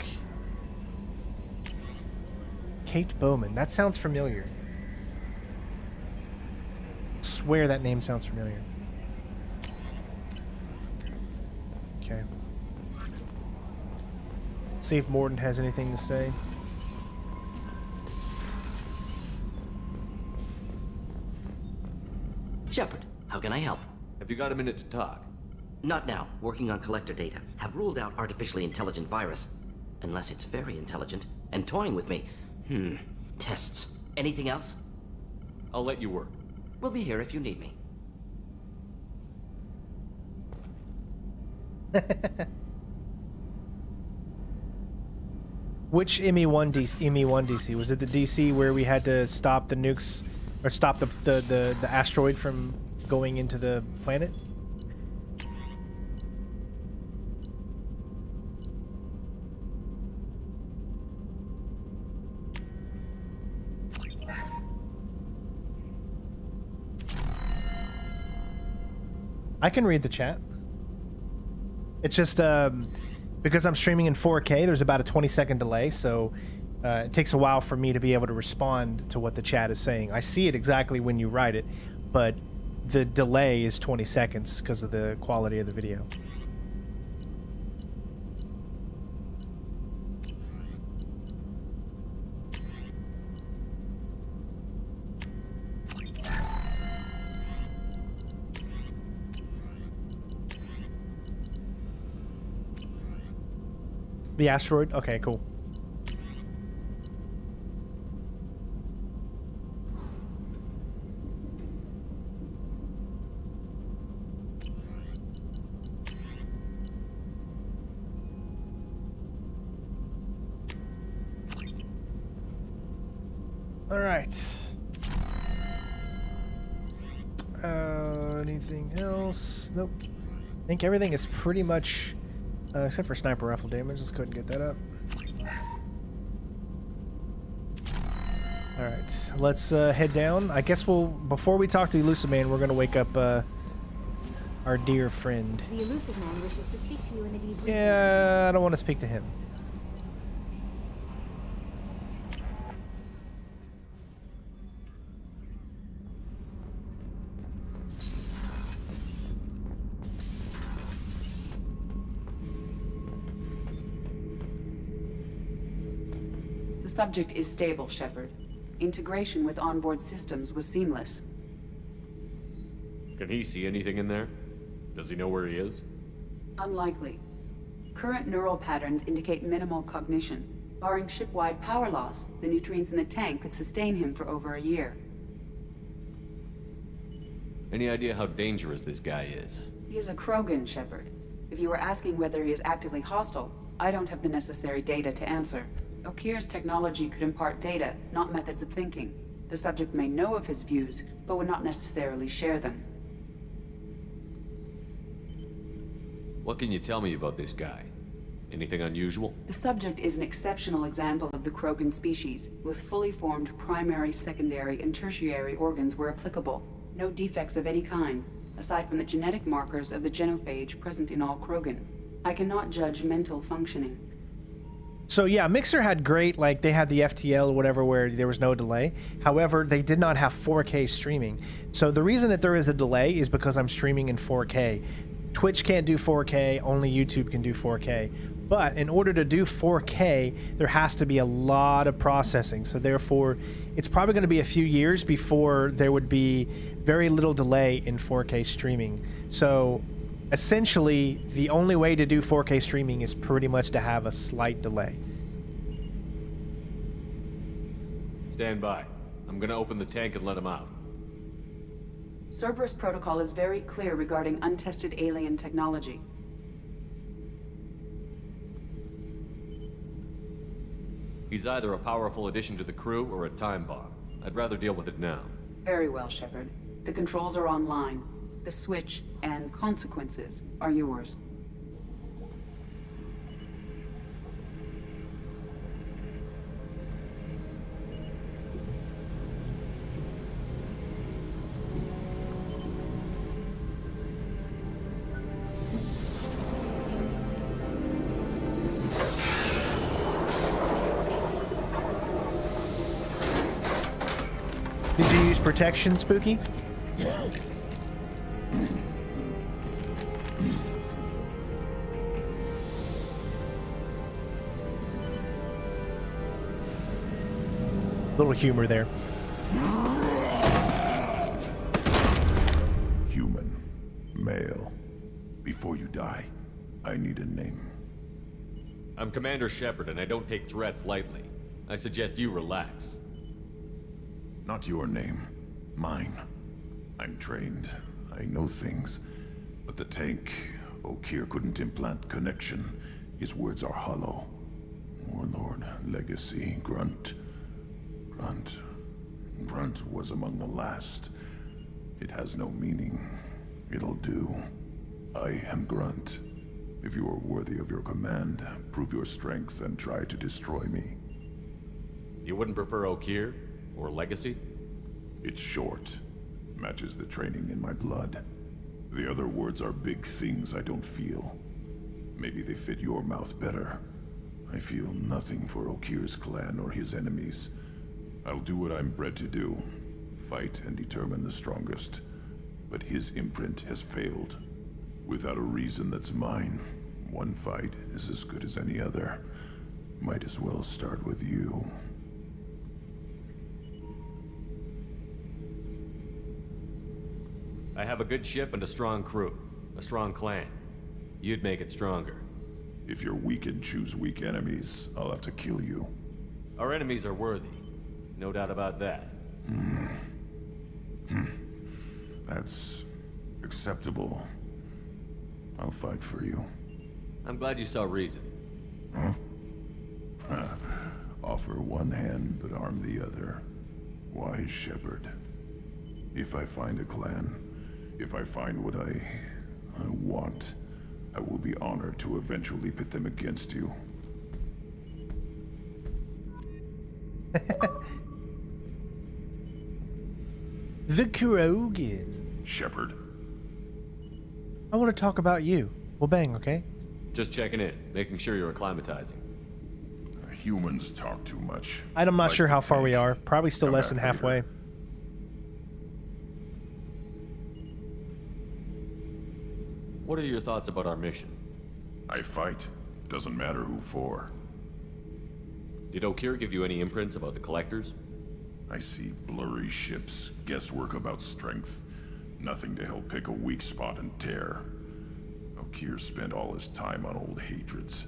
Kate Bowman. That sounds familiar. Swear that name sounds familiar. Okay. Let's see if Morden has anything to say. Shepard, how can I help? Have you got a minute to talk? Not now. Working on collector data. Have ruled out artificially intelligent virus. Unless it's very intelligent and toying with me. Tests. Anything else? I'll let you work. We'll be here if you need me. Which ME1 DC? Was it the DC where we had to stop the nukes or stop the asteroid from going into the planet? I can read the chat. It's just because I'm streaming in 4K, there's about a 20-second delay, so it takes a while for me to be able to respond to what the chat is saying. I see it exactly when you write it, but the delay is 20 seconds because of the quality of the video. The asteroid? Okay, cool. All right. Anything else? Nope. I think everything is pretty much, except for sniper rifle damage. Let's go ahead and get that up. All right, let's head down. I guess before we talk to the Elusive Man, we're gonna wake up our dear friend. The Elusive Man wishes to speak to you in the debriefing. Yeah, I don't want to speak to him. The subject is stable, Shepard. Integration with onboard systems was seamless. Can he see anything in there? Does he know where he is? Unlikely. Current neural patterns indicate minimal cognition. Barring ship-wide power loss, the nutrients in the tank could sustain him for over a year. Any idea how dangerous this guy is? He is a Krogan, Shepard. If you were asking whether he is actively hostile, I don't have the necessary data to answer. Okeer's technology could impart data, not methods of thinking. The subject may know of his views, but would not necessarily share them. What can you tell me about this guy? Anything unusual? The subject is an exceptional example of the Krogan species, with fully formed primary, secondary, and tertiary organs where applicable. No defects of any kind, aside from the genetic markers of the genophage present in all Krogan. I cannot judge mental functioning. So yeah, Mixer had great, like they had the FTL or whatever where there was no delay. However, they did not have 4K streaming. So the reason that there is a delay is because I'm streaming in 4K. Twitch can't do 4K, only YouTube can do 4K. But in order to do 4K, there has to be a lot of processing. So therefore, it's probably going to be a few years before there would be very little delay in 4K streaming. So essentially, the only way to do 4K streaming is pretty much to have a slight delay. Stand by. I'm gonna open the tank and let him out. Cerberus protocol is very clear regarding untested alien technology. He's either a powerful addition to the crew or a time bomb. I'd rather deal with it now. Very well, Shepard. The controls are online. The switch and consequences are yours. Did you use protection, Spooky? Little humor there. Human. Male. Before you die, I need a name. I'm Commander Shepard, and I don't take threats lightly. I suggest you relax. Not your name. Mine. I'm trained. I know things. But the tank, Okeer couldn't implant connection. His words are hollow. Warlord, legacy, Grunt. Grunt was among the last. It has no meaning. It'll do. I am Grunt. If you are worthy of your command, prove your strength and try to destroy me. You wouldn't prefer Okeer? Or legacy? It's short. Matches the training in my blood. The other words are big things I don't feel. Maybe they fit your mouth better. I feel nothing for Okeer's clan or his enemies. I'll do what I'm bred to do. Fight and determine the strongest. But his imprint has failed. Without a reason that's mine, one fight is as good as any other. Might as well start with you. I have a good ship and a strong crew. A strong clan. You'd make it stronger. If you're weak and choose weak enemies, I'll have to kill you. Our enemies are worthy. No doubt about that. That's acceptable. I'll fight for you. I'm glad you saw reason. Huh? Offer one hand, but arm the other. wise, Shepard. If I find a clan, if I find what I want, I will be honored to eventually pit them against you. The krogan. Shepard. I want to talk about you. Well, bang, okay? Just checking in, making sure you're acclimatizing. Humans talk too much. I'm not Like sure how the far we tank. are. Probably still Come less back than halfway. later. What are your thoughts about our mission? I fight. Doesn't matter who for. Did Okir give you any imprints about the Collectors? I see blurry ships, guesswork about strength. Nothing to help pick a weak spot and tear. Okir spent all his time on old hatreds.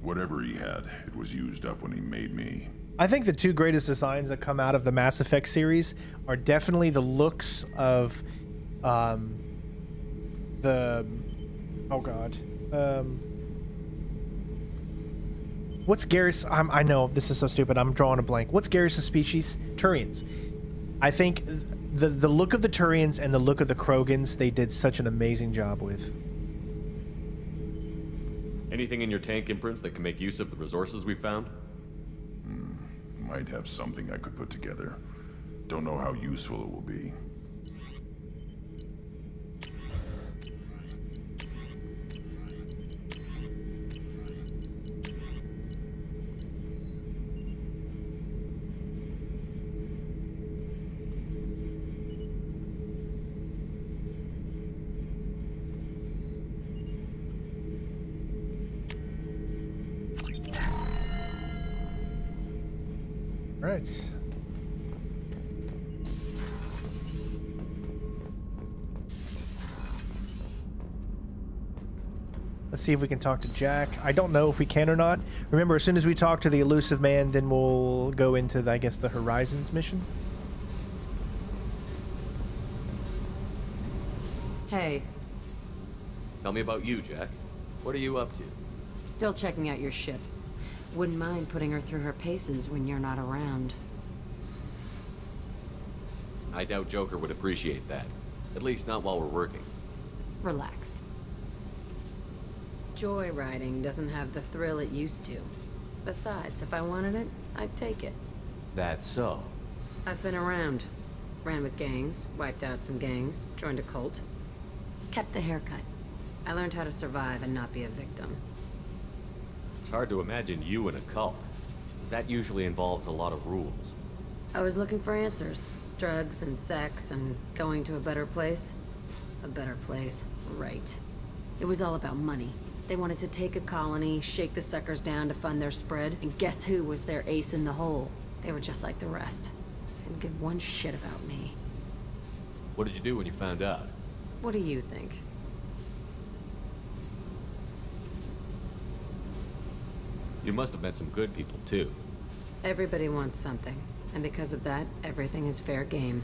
Whatever he had, it was used up when he made me. I think the two greatest designs that come out of the Mass Effect series are definitely the looks of the... Oh, God. What's Garrus? I know, this is so stupid. I'm drawing a blank. What's Garrus' species? Turians. I think the look of the Turians and the look of the Krogans, they did such an amazing job with. Anything in your tank imprints that can make use of the resources we found? Might have something I could put together. Don't know how useful it will be. Right. Let's see if we can talk to Jack. I don't know if we can or not. Remember, as soon as we talk to the elusive man, then we'll go into, I guess, the Horizons mission. Hey, Tell me about you, Jack. What are you up to? still checking out your ship. Wouldn't mind putting her through her paces when you're not around. I doubt Joker would appreciate that. At least not while we're working. Relax. Joyriding doesn't have the thrill it used to. Besides, if I wanted it, I'd take it. That's so. I've been around. Ran with gangs, wiped out some gangs, joined a cult. Kept the haircut. I learned how to survive and not be a victim. It's hard to imagine you in a cult. That usually involves a lot of rules. I was looking for answers. Drugs and sex and going to a better place. A better place, right. It was all about money. They wanted to take a colony, shake the suckers down to fund their spread, and guess who was their ace in the hole? They were just like the rest. Didn't give one shit about me. What did you do when you found out? What do you think? You must have met some good people, too. Everybody wants something, and because of that, everything is fair game.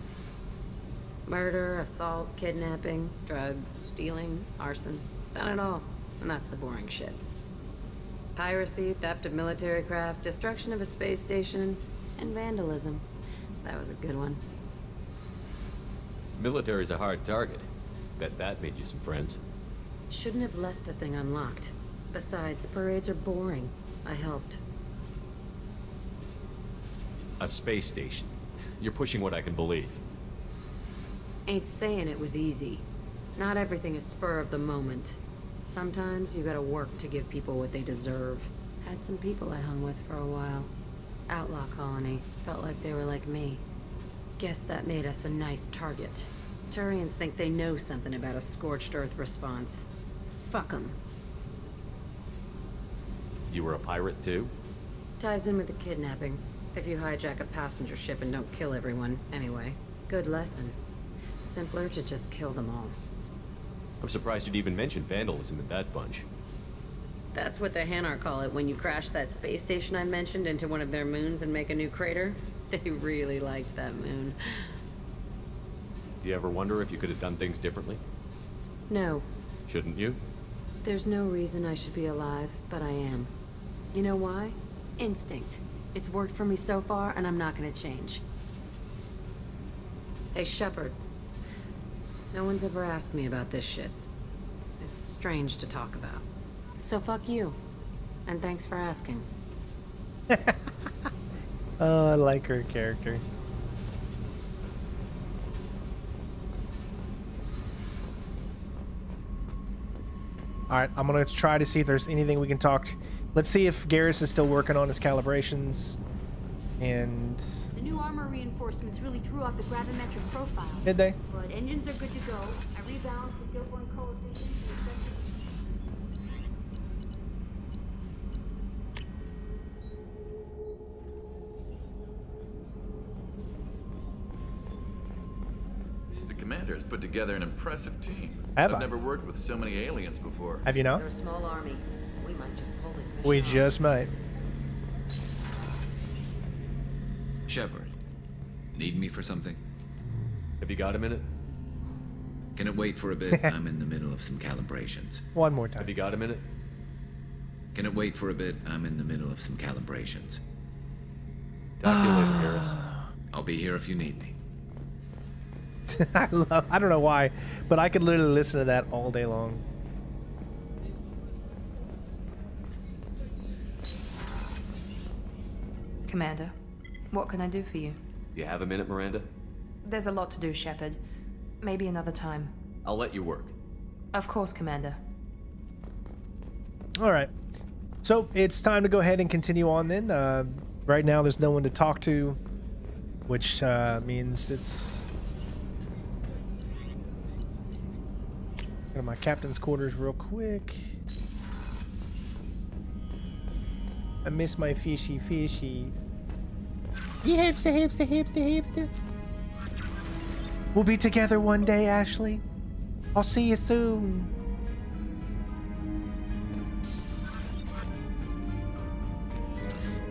Murder, assault, kidnapping, drugs, stealing, arson. Done it all. And that's the boring shit. Piracy, theft of military craft, destruction of a space station, and vandalism. That was a good one. Military's a hard target. Bet that made you some friends. Shouldn't have left the thing unlocked. Besides, parades are boring. I helped. A space station. You're pushing what I can believe. Ain't saying it was easy. Not everything is spur of the moment. Sometimes you gotta work to give people what they deserve. Had some people I hung with for a while. Outlaw colony. Felt like they were like me. Guess that made us a nice target. Turians think they know something about a scorched earth response. Fuck 'em. You were a pirate, too? Ties in with the kidnapping. If you hijack a passenger ship and don't kill everyone, anyway. Good lesson. Simpler to just kill them all. I'm surprised you'd even mention vandalism in that bunch. That's what the Hanar call it when you crash that space station I mentioned into one of their moons and make a new crater. They really liked that moon. Do you ever wonder if you could have done things differently? No. Shouldn't you? There's no reason I should be alive, but I am. You know why? Instinct. It's worked for me so far, and I'm not gonna change. Hey, Shepard. No one's ever asked me about this shit. It's strange to talk about. So fuck you. And thanks for asking. Oh, I like her character. Alright, I'm gonna try to see if there's anything we can talk. Let's see if Garrus is still working on his calibrations. And... The new armor reinforcements really threw off the gravimetric profile. Did they? But engines are good to go. I rebalanced the Gilborn coefficient. The commander has put together an impressive team. Have I? I've never worked with so many aliens before. Have you not? They're a small army. We might just pull this mission We off. just might. Shepard, need me for something? Have you got a minute? Can it wait for a bit? I'm in the middle of some calibrations. One more time. Have you got a minute? Can it wait for a bit? I'm in the middle of some calibrations. Talk to you later, Garrus. I'll be here if you need me. I don't know why, but I could literally listen to that all day long. Commander, what can I do for you? You have a minute, Miranda? There's a lot to do, Shepard. Maybe another time. I'll let you work. Of course, Commander. Alright. So, it's time to go ahead and continue on then. Right now, there's no one to talk to, which means it's... Go to my captain's quarters real quick. I miss my fishies. Hipster. We'll be together one day, Ashley. I'll see you soon.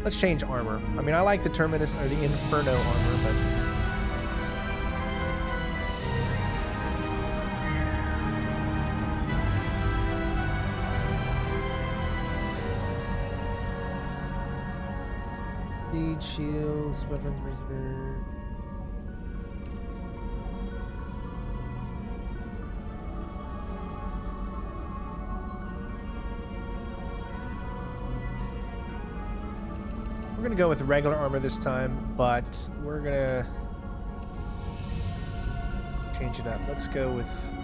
Let's change armor. I mean, I like the Terminus or the Inferno armor, but... Speed, shields, weapons reserve. We're gonna go with regular armor this time, but we're gonna change it up. Let's go with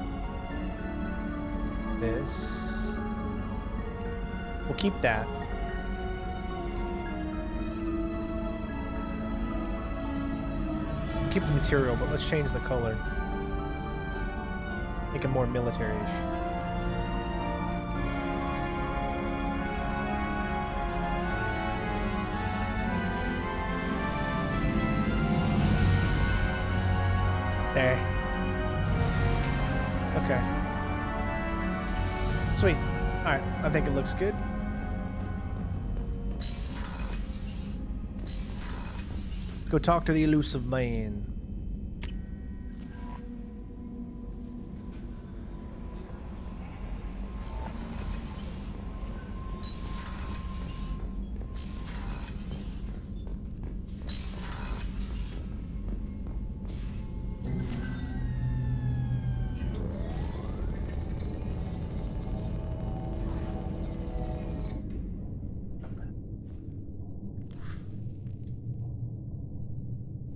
this. We'll keep that. Keep the material, but let's change the color. Make it more military-ish. There. Okay. Sweet. Alright, I think it looks good. Go talk to the elusive man.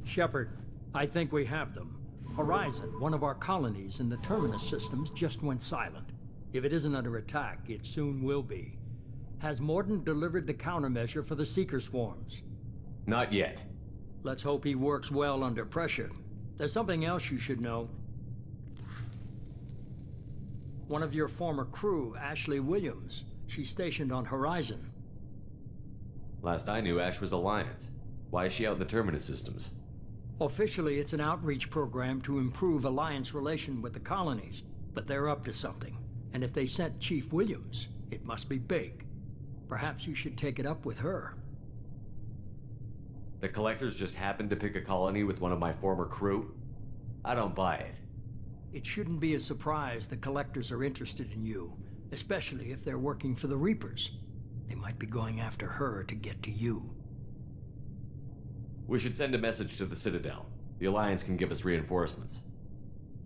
Shepard, I think we have them. Horizon, one of our colonies in the Terminus systems, just went silent. If it isn't under attack, it soon will be. Has Mordin delivered the countermeasure for the Seeker swarms? Not yet. Let's hope he works well under pressure. There's something else you should know. One of your former crew, Ashley Williams, she's stationed on Horizon. Last I knew, Ash was Alliance. Why is she out in the Terminus systems? Officially, it's an outreach program to improve Alliance relation with the colonies, but they're up to something. And if they sent Chief Williams, it must be big. Perhaps you should take it up with her. The Collectors just happened to pick a colony with one of my former crew? I don't buy it. It shouldn't be a surprise the Collectors are interested in you, especially if they're working for the Reapers. They might be going after her to get to you. We should send a message to the Citadel. The Alliance can give us reinforcements.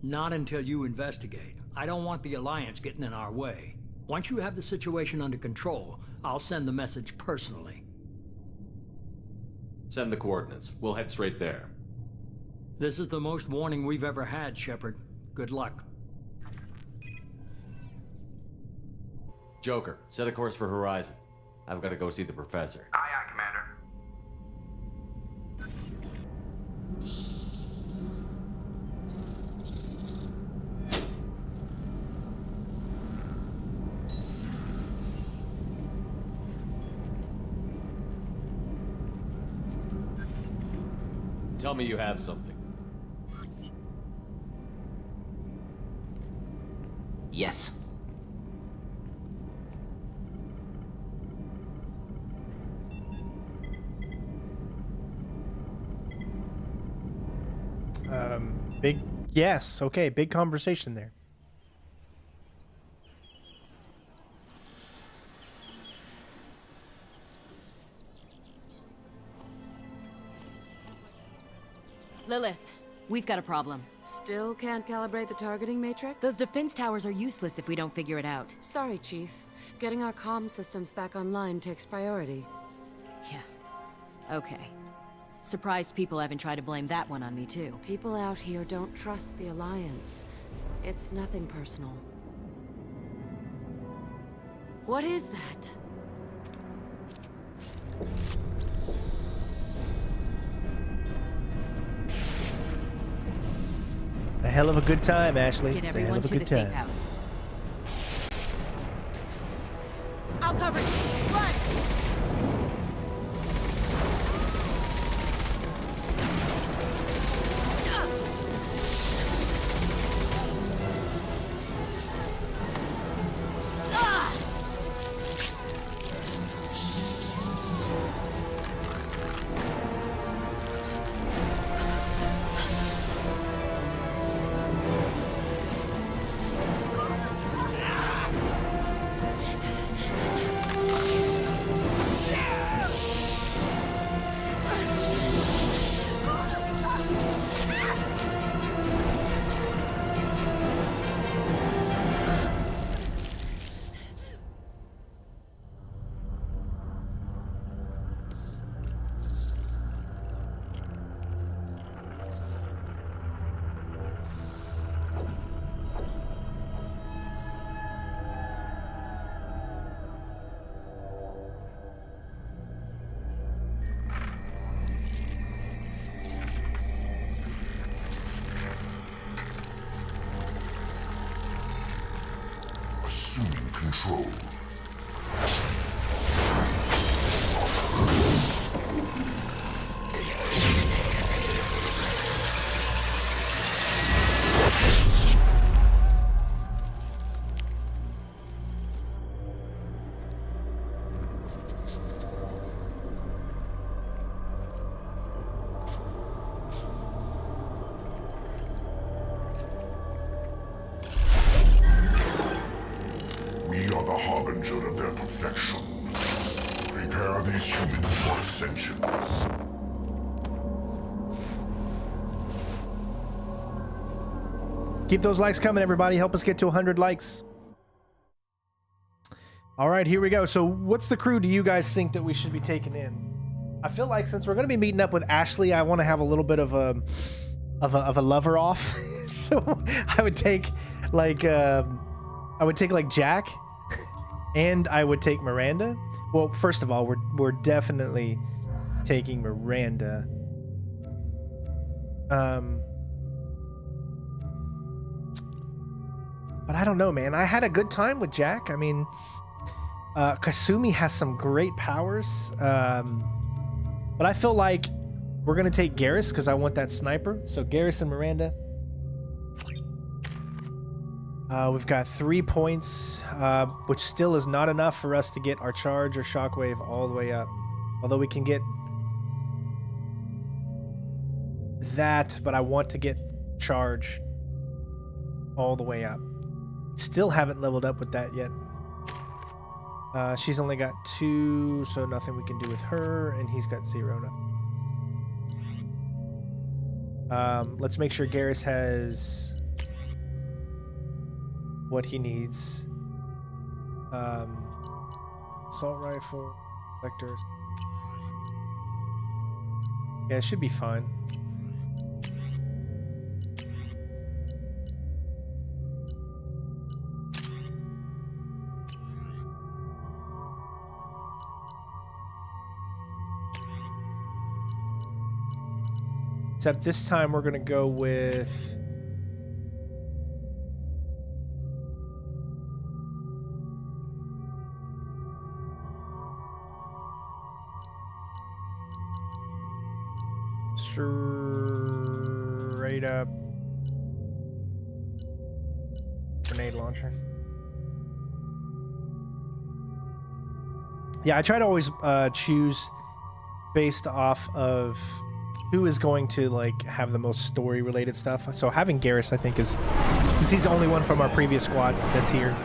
Not until you investigate. I don't want the Alliance getting in our way. Once you have the situation under control, I'll send the message personally. Send the coordinates. We'll head straight there. This is the most warning we've ever had, Shepard. Good luck. Joker, set a course for Horizon. I've got to go see the professor. Aye, aye, Commander. Tell me you have something. Yes. Big yes. Okay, big conversation there. Lilith, we've got a problem. Still can't calibrate the targeting matrix? Those defense towers are useless if we don't figure it out. Sorry, Chief. Getting our comm systems back online takes priority. Yeah. Okay. Surprised people haven't tried to blame that one on me, too. People out here don't trust the Alliance. It's nothing personal. What is that? A hell of a good time, Ashley. Get It's a hell everyone of a to good the safe time. house. I'll cover you. Run! Assuming control. We are the harbinger of their perfection. Prepare these humans for ascension. Keep those likes coming, everybody. Help us get to 100 likes. All right, here we go. So what's the crew do you guys think that we should be taking in? I feel like since we're going to be meeting up with Ashley, I want to have a little bit of a lover off. So I would take like Jack and I would take Miranda. Well, first of all, we're definitely taking Miranda. But I don't know, man. I had a good time with Jack. I mean, Kasumi has some great powers. But I feel like we're going to take Garrus because I want that sniper. So Garrus and Miranda. We've got 3 points, which still is not enough for us to get our charge or shockwave all the way up. Although we can get that, but I want to get charge all the way up. Still haven't leveled up with that yet. She's only got 2, so nothing we can do with her, and he's got 0, nothing. Let's make sure Garrus has what he needs. Assault rifle, vectors. Yeah, it should be fine. Except this time we're gonna go with straight up grenade launcher. Yeah, I try to always choose based off of who is going to like have the most story related stuff. So having Garrus, I think, is because he's the only one from our previous squad that's here.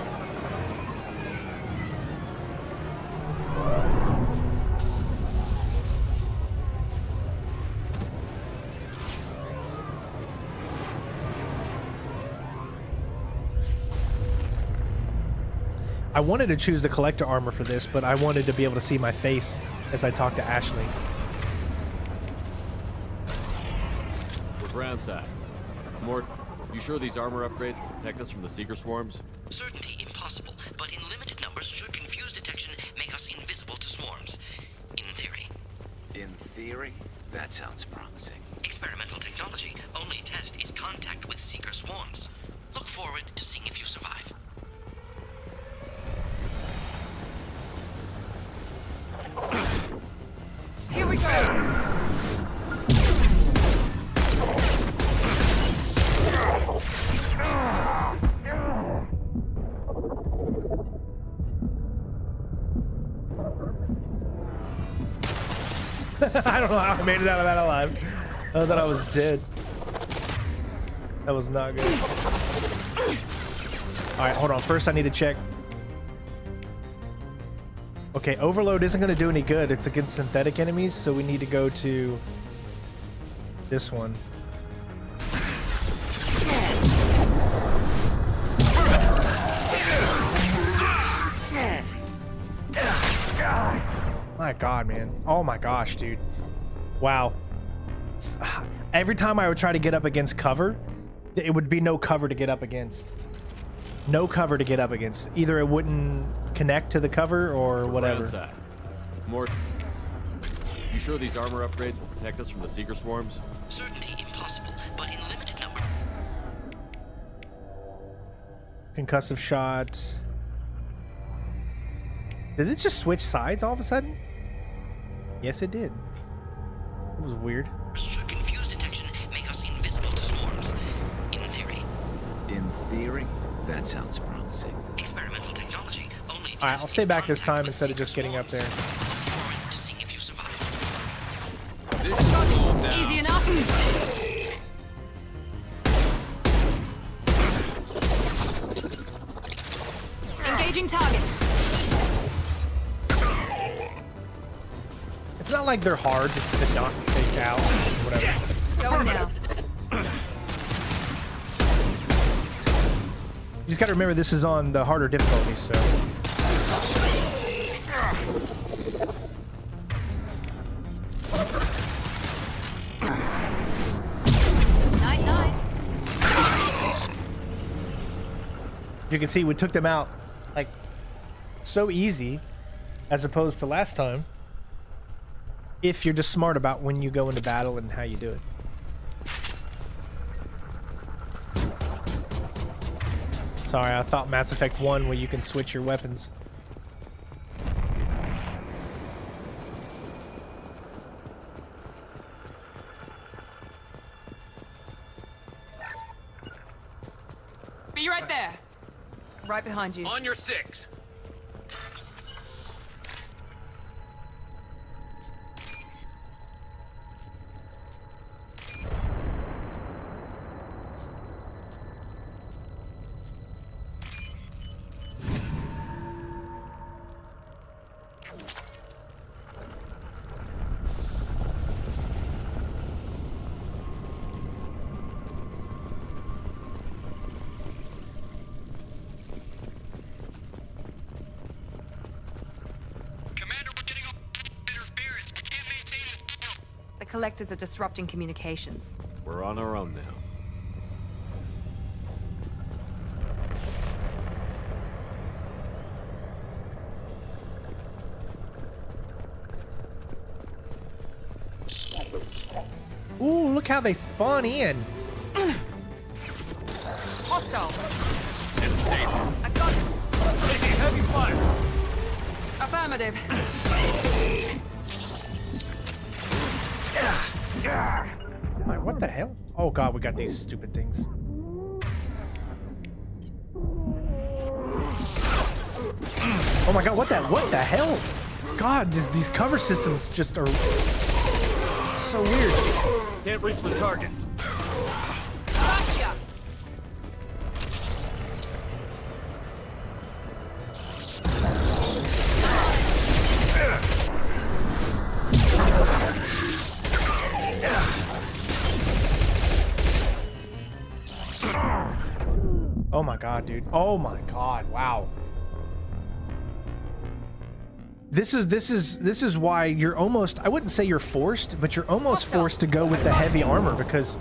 I wanted to choose the collector armor for this, but I wanted to be able to see my face as I talk to Ashley. Groundside. Mort, you sure these armor upgrades will protect us from the seeker swarms? Certainty impossible, but in limited numbers should confuse detection, make us invisible to swarms. In theory. In theory? That sounds promising. Experimental technology. Only test is contact with seeker swarms. Look forward to seeing if you survive. Here we go! I don't know how I made it out of that alive. I thought I was dead. That was not good. Alright, hold on. First I need to check. Okay, overload isn't going to do any good. It's against synthetic enemies, so we need to go to this one. My God, man. Oh my gosh, dude. Wow. Every time I would try to get up against cover, it would be no cover to get up against. No cover to get up against. Either it wouldn't connect to the cover or whatever. Mort, you sure these armor upgrades will protect us from the seeker swarms? Certainty impossible, but in limited number. Concussive shot. Did it just switch sides all of a sudden? Yes, it did. It was weird. Should confuse detection, make us invisible to swarms. In theory. In theory? That sounds promising. Experimental technology. Only test Alright, I'll stay is back this contact time with instead of seeker just getting up there. swarms. Look forward to seeing if you survive. This is all down. Easy enough. Engaging target. It's not like they're hard to not take out or whatever. Going now. You just gotta remember this is on the harder difficulty, so. Night. You can see we took them out like so easy as opposed to last time. If you're just smart about when you go into battle and how you do it. Sorry, I thought Mass Effect 1 where you can switch your weapons. Be right there. Right behind you. On your 6. collectors are disrupting communications. We're on our own now. Ooh, look how they spawn in. Hostile. It's stable. I got it. Taking heavy fire. Affirmative. What the hell? Oh god, we got these stupid things. Oh my god, what the hell? God, these cover systems just are so weird. Can't reach the target. Gotcha. Oh my god, dude. Oh my god, wow. This is why you're almost, I wouldn't say you're forced, but you're almost forced to go with the heavy armor, because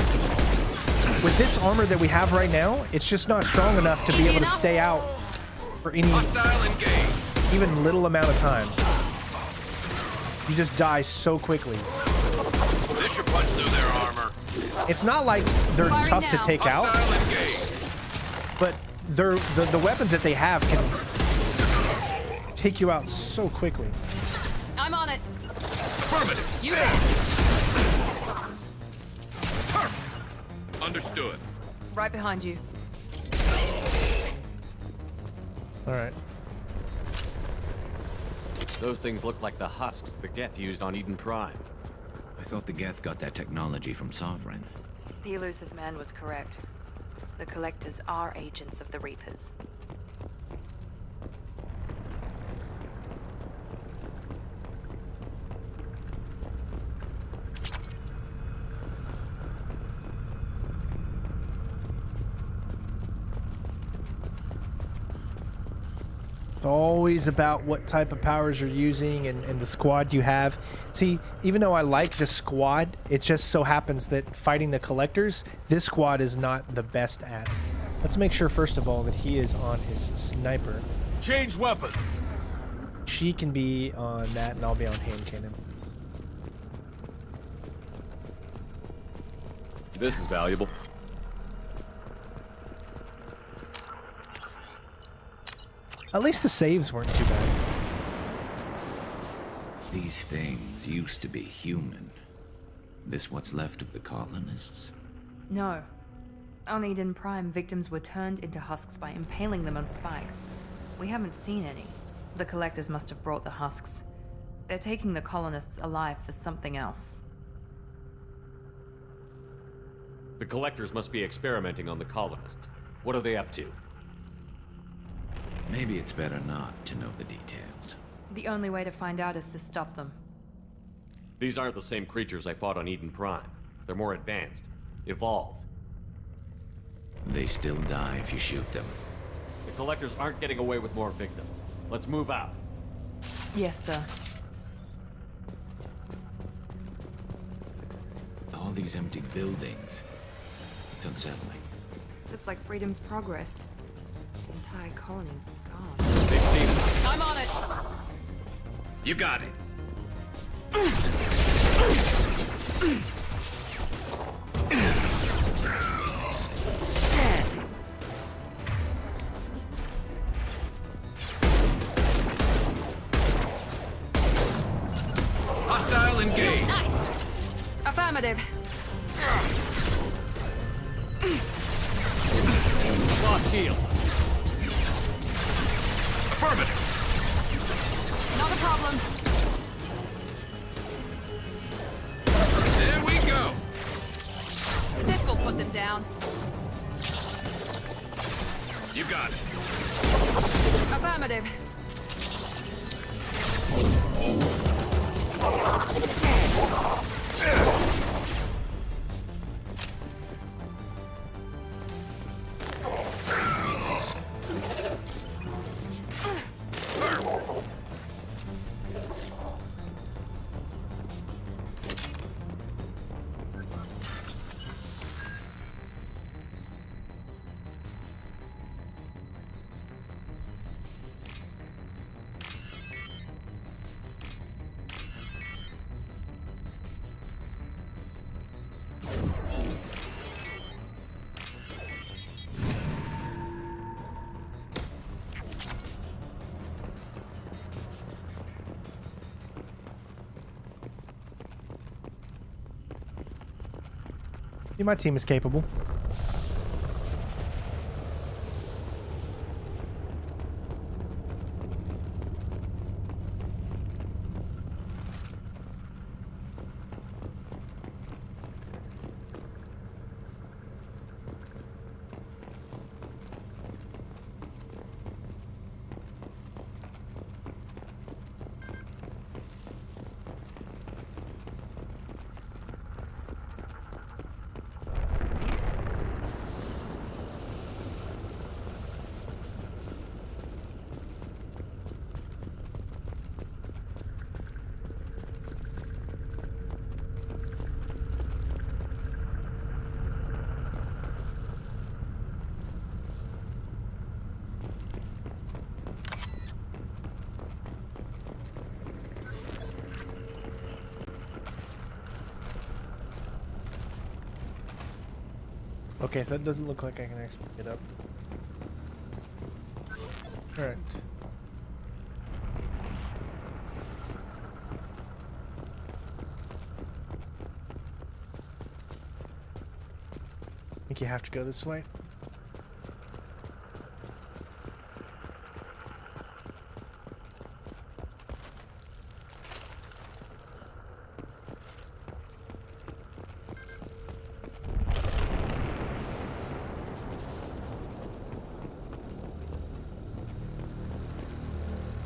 with this armor that we have right now, it's just not strong enough to be able to stay out for any even little amount of time. You just die so quickly. This should punch through their armor. It's not like they're tough to take out, but the weapons that they have can take you out so quickly. I'm on it. Affirmative. You bet. Understood. Right behind you. All right. Those things look like the husks the Geth used on Eden Prime. I thought the Geth got that technology from Sovereign. The elusive man was correct. The collectors are agents of the Reapers. It's always about what type of powers you're using and the squad you have. See, even though I like the squad, it just so happens that fighting the collectors, this squad is not the best at. Let's make sure, first of all, that he is on his sniper. Change weapon. She can be on that, and I'll be on hand cannon. This is valuable. At least the saves weren't too bad. These things used to be human. This what's left of the colonists? No. On Eden Prime, victims were turned into husks by impaling them on spikes. We haven't seen any. The collectors must have brought the husks. They're taking the colonists alive for something else. The collectors must be experimenting on the colonists. What are they up to? Maybe it's better not to know the details. The only way to find out is to stop them. These aren't the same creatures I fought on Eden Prime. They're more advanced, evolved. They still die if you shoot them. The collectors aren't getting away with more victims. Let's move out. Yes, sir. All these empty buildings. It's unsettling. Just like Freedom's Progress. The entire colony gone. They've seen it. I'm on it! You got it. Hostile engaged. Nice! Affirmative. Lost shield. Affirmative. Not a problem. There we go. This will put them down. You got it. Affirmative. My team is capable. Okay, so it doesn't look like I can actually get up. Alright. I think you have to go this way.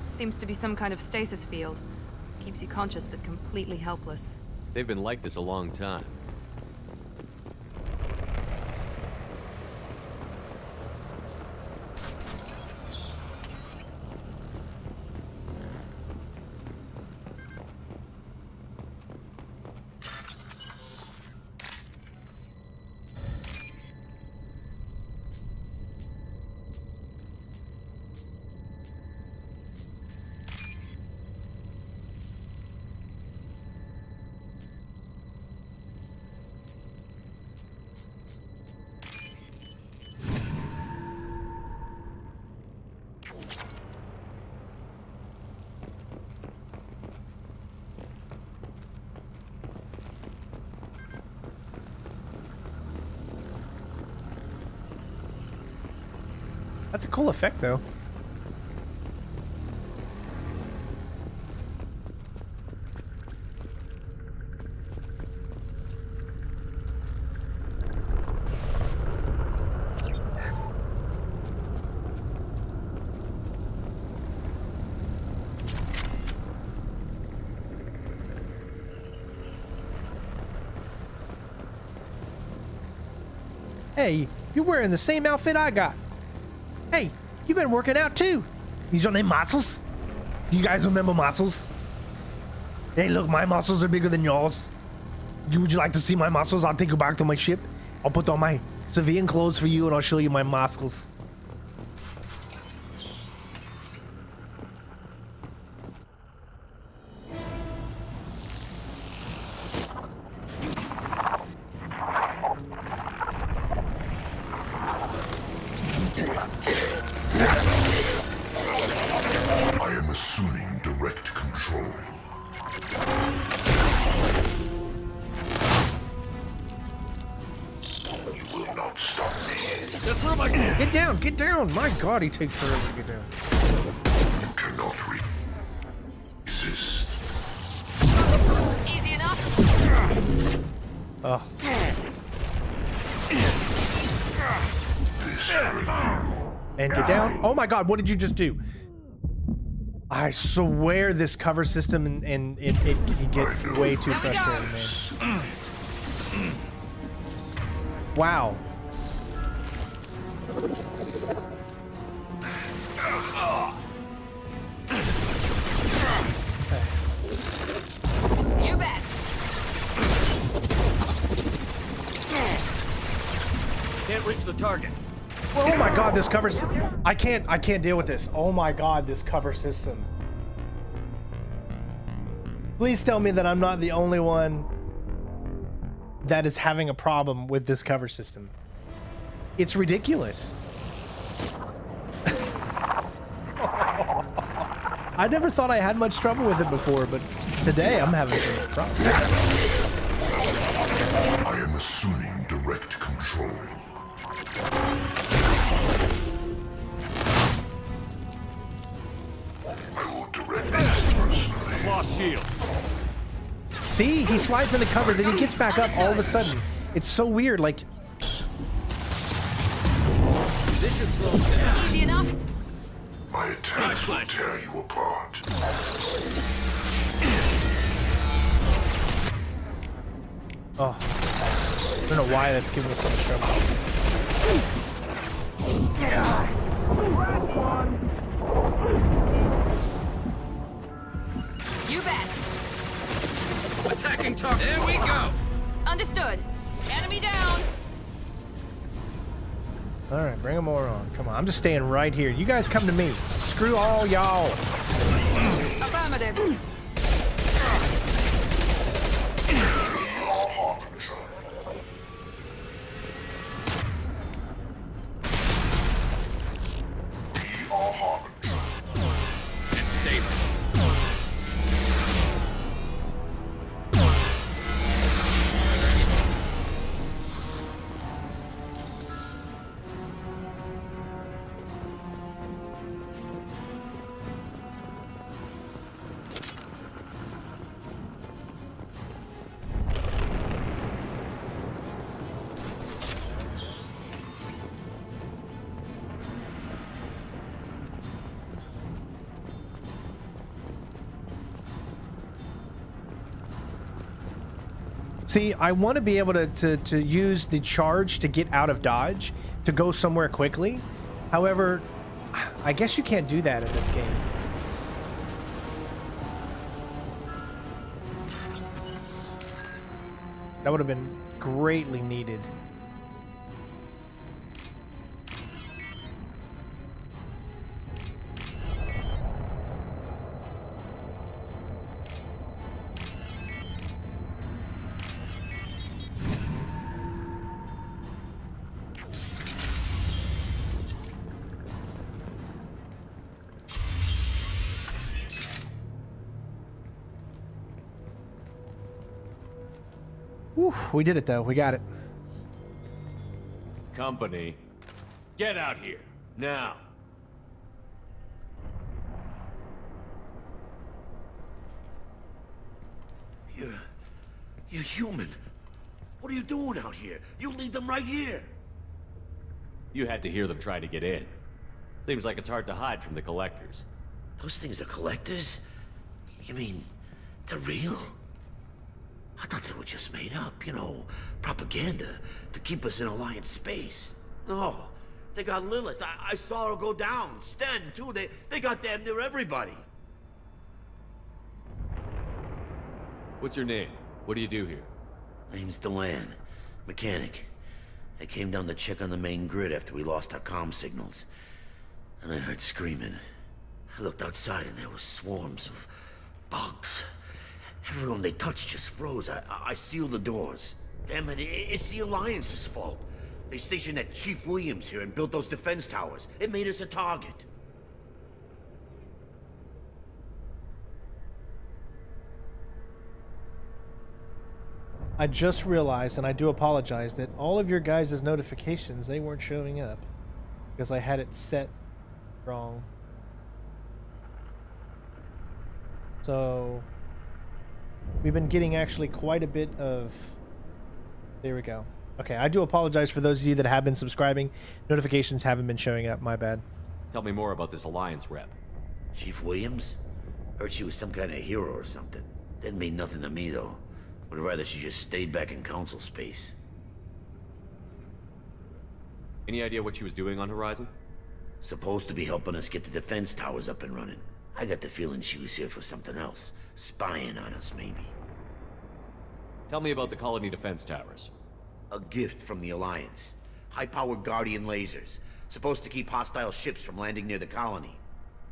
Seems to be some kind of stasis field. Keeps you conscious but completely helpless. They've been like this a long time. That's a cool effect, though. Hey, you're wearing the same outfit I got. Hey, you've been working out too. Is your name Muscles? Do you guys remember Muscles? Hey, look, my muscles are bigger than yours. Would you like to see my muscles? I'll take you back to my ship. I'll put on my civilian clothes for you and I'll show you my muscles. Get down! My God, he takes forever to get down. You cannot resist. Easy enough. Oh. And get down. Oh my God, what did you just do? I swear this cover system and it can get way too frustrating, man. Wow. You bet. Can't reach the target. Oh my God, this cover I can't deal with this. Oh my God, this cover system. Please tell me that I'm not the only one that is having a problem with this cover system. It's ridiculous. I never thought I had much trouble with it before, but today I'm having some problems. I am assuming direct control. I will direct this personally. Lost shield. See, he slides into cover, then he gets back up all of a sudden. It's so weird, like... This should slow him down. Easy enough? My attacks will tear you apart. Oh. I don't know why that's giving me so much trouble. You bet. Attacking target. There we go. Understood. Enemy down. All right, bring them more on. Come on, I'm just staying right here. You guys come to me. Screw all y'all. Affirmative. See, I want to be able to use the charge to get out of dodge, to go somewhere quickly. However, I guess you can't do that in this game. That would have been greatly needed. Whew, we did it though. We got it. Company, get out here now. You're human. What are you doing out here? You lead them right here. You had to hear them trying to get in. Seems like it's hard to hide from the collectors. Those things are collectors? You mean, they're real? I thought they were just made up, you know, propaganda to keep us in Alliance space. No, they got Lilith. I saw her go down. Sten, too. They got damn near everybody. What's your name? What do you do here? Name's Delan. Mechanic. I came down to check on the main grid after we lost our comm signals. And I heard screaming. I looked outside and there were swarms of bugs. Everyone they touched just froze. I sealed the doors. Damn it, it's the Alliance's fault. They stationed that Chief Williams here and built those defense towers. It made us a target. I just realized, and I do apologize, that all of your guys' notifications, they weren't showing up. Because I had it set wrong. So... we've been getting actually quite a bit of... There we go. Okay, I do apologize for those of you that have been subscribing. Notifications haven't been showing up, my bad. Tell me more about this Alliance rep. Chief Williams? Heard she was some kind of hero or something. Didn't mean nothing to me, though. Would rather she just stayed back in Council space. Any idea what she was doing on Horizon? Supposed to be helping us get the defense towers up and running. I got the feeling she was here for something else. Spying on us, maybe. Tell me about the colony defense towers. A gift from the Alliance. High-powered Guardian lasers. Supposed to keep hostile ships from landing near the colony.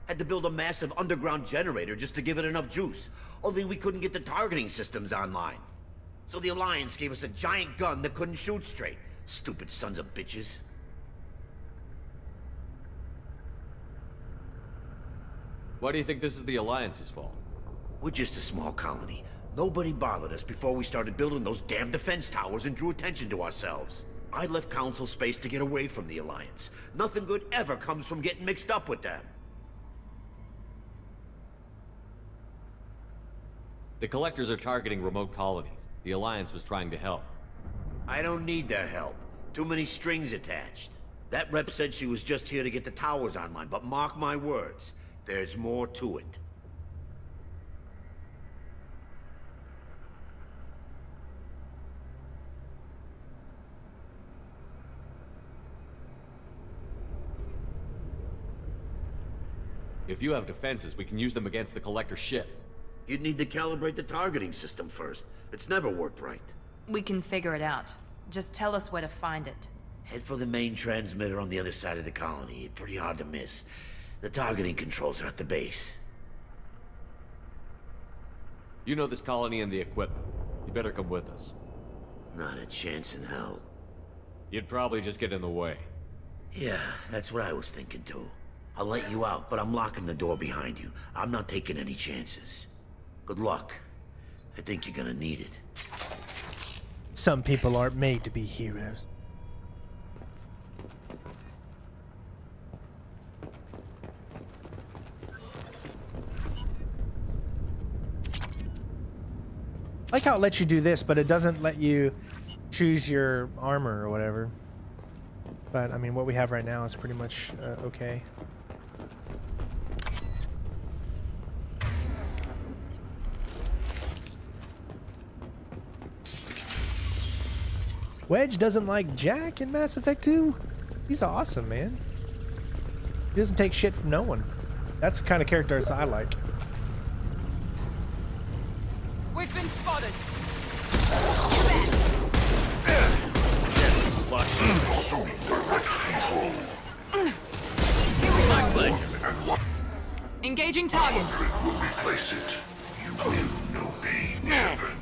Had to build a massive underground generator just to give it enough juice. Only we couldn't get the targeting systems online. So the Alliance gave us a giant gun that couldn't shoot straight. Stupid sons of bitches. Why do you think this is the Alliance's fault? We're just a small colony. Nobody bothered us before we started building those damn defense towers and drew attention to ourselves. I left Council space to get away from the Alliance. Nothing good ever comes from getting mixed up with them. The Collectors are targeting remote colonies. The Alliance was trying to help. I don't need their help. Too many strings attached. That rep said she was just here to get the towers online, but mark my words, there's more to it. If you have defenses, we can use them against the Collector ship. You'd need to calibrate the targeting system first. It's never worked right. We can figure it out. Just tell us where to find it. Head for the main transmitter on the other side of the colony. Pretty hard to miss. The targeting controls are at the base. You know this colony and the equipment. You better come with us. Not a chance in hell. You'd probably just get in the way. Yeah, that's what I was thinking too. I'll let you out, but I'm locking the door behind you. I'm not taking any chances. Good luck. I think you're gonna need it. Some people aren't made to be heroes. I like how it lets you do this, but it doesn't let you choose your armor or whatever. But I mean, what we have right now is pretty much okay. Wedge doesn't like Jack in Mass Effect 2. He's awesome, man. He doesn't take shit from no one. That's the kind of characters I like. We've been spotted. My pleasure. Engaging target. Will replace it. You will know pain, Shepard.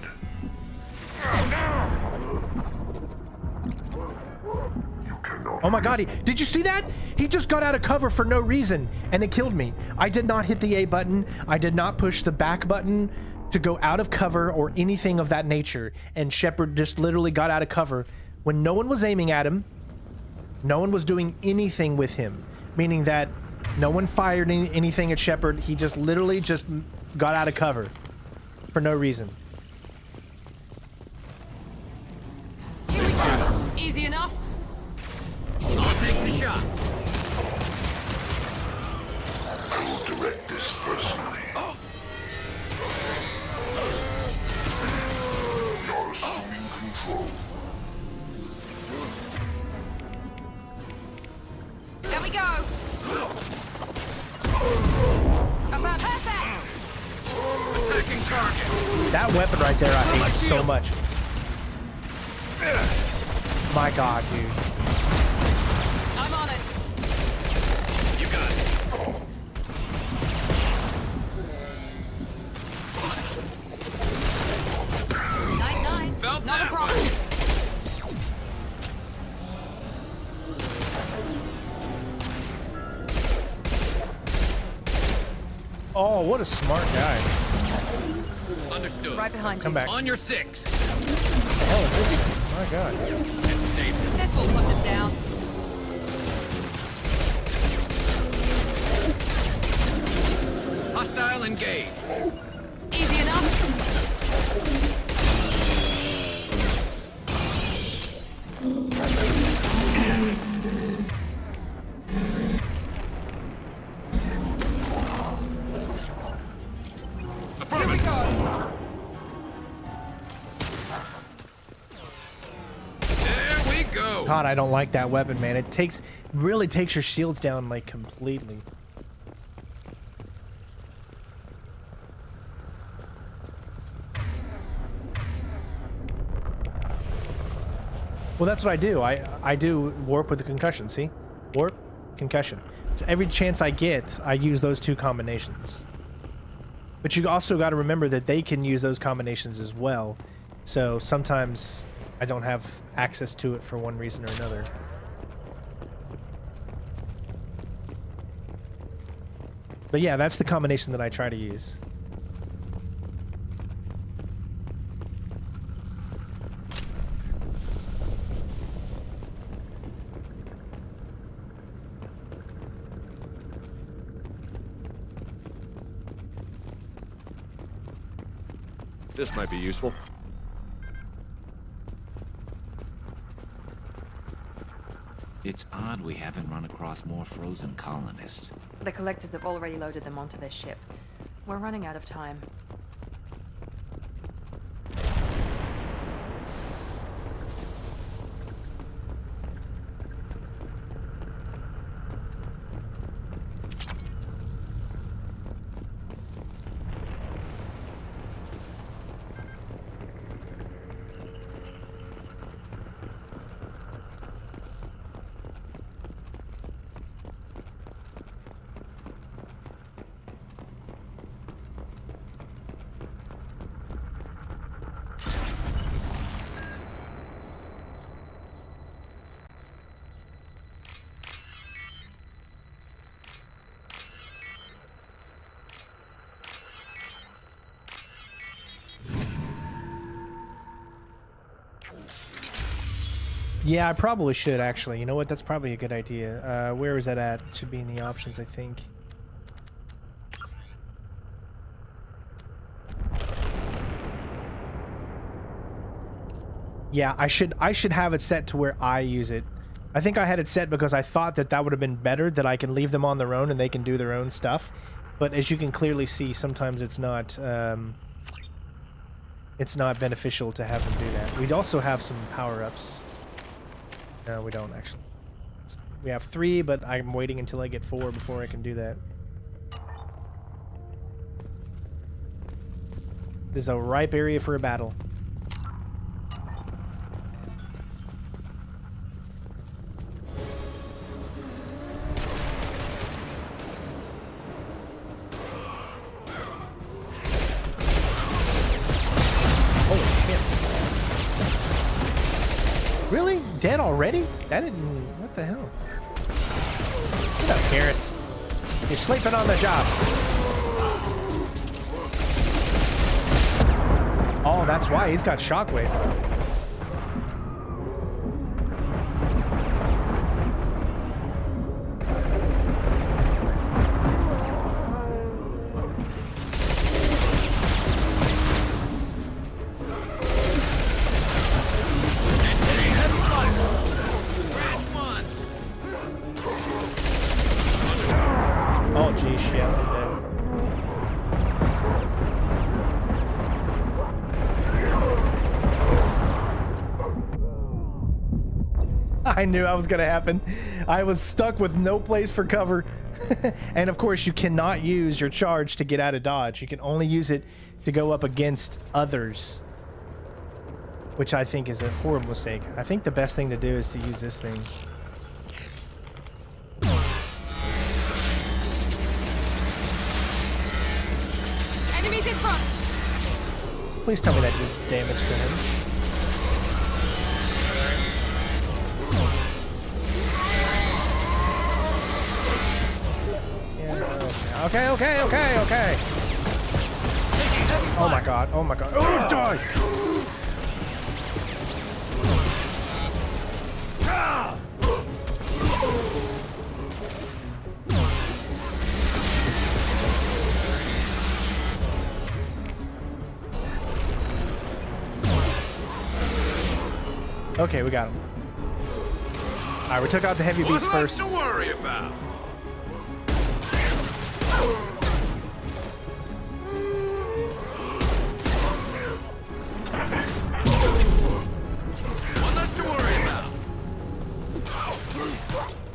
Oh my god, did you see that? He just got out of cover for no reason, and it killed me. I did not hit the A button. I did not push the back button to go out of cover or anything of that nature, and Shepard just literally got out of cover when no one was aiming at him. No one was doing anything with him, meaning that no one fired anything at Shepard. He just literally just got out of cover for no reason. Easy enough. I'll take the shot. I will direct this personally. You're assuming control. There we go. About perfect. Attacking target. That weapon right there, I hate so much. My god, dude. I'm on it. You got it. Night. Felt Not a that problem. one. Oh, what a smart guy. Understood. Right behind you. Come back. On your 6. Oh, is this? My god. It's safe. This will put them down. Hostile engaged. Easy enough. Here we go. There we go. God, I don't like that weapon, man. It really takes your shields down like completely. Well, that's what I do. I do warp with a concussion, see? Warp, concussion. So every chance I get, I use those two combinations. But you also got to remember that they can use those combinations as well. So sometimes I don't have access to it for one reason or another. But yeah, that's the combination that I try to use. This might be useful. It's odd we haven't run across more frozen colonists. The collectors have already loaded them onto their ship. We're running out of time. Yeah, I probably should, actually. You know what? That's probably a good idea. Where is that at? It should be in the options, I think. Yeah, I should have it set to where I use it. I think I had it set because I thought that that would have been better, that I can leave them on their own and they can do their own stuff. But as you can clearly see, sometimes it's not beneficial to have them do that. We also have some power-ups. No, we don't, actually. We have 3, but I'm waiting until I get 4 before I can do that. This is a ripe area for a battle. Really? Dead already? That didn't... What the hell? Get up, Garrus. You're sleeping on the job. Oh, that's why. He's got shockwave. I knew that was gonna happen. I was stuck with no place for cover. And of course, you cannot use your charge to get out of dodge. You can only use it to go up against others, which I think is a horrible mistake. I think the best thing to do is to use this thing. Enemies in front. Please tell me that did damage to him. Okay. Oh my god. Oh, die! Okay, we got him. Alright, we took out the heavy beast first. What's to worry about?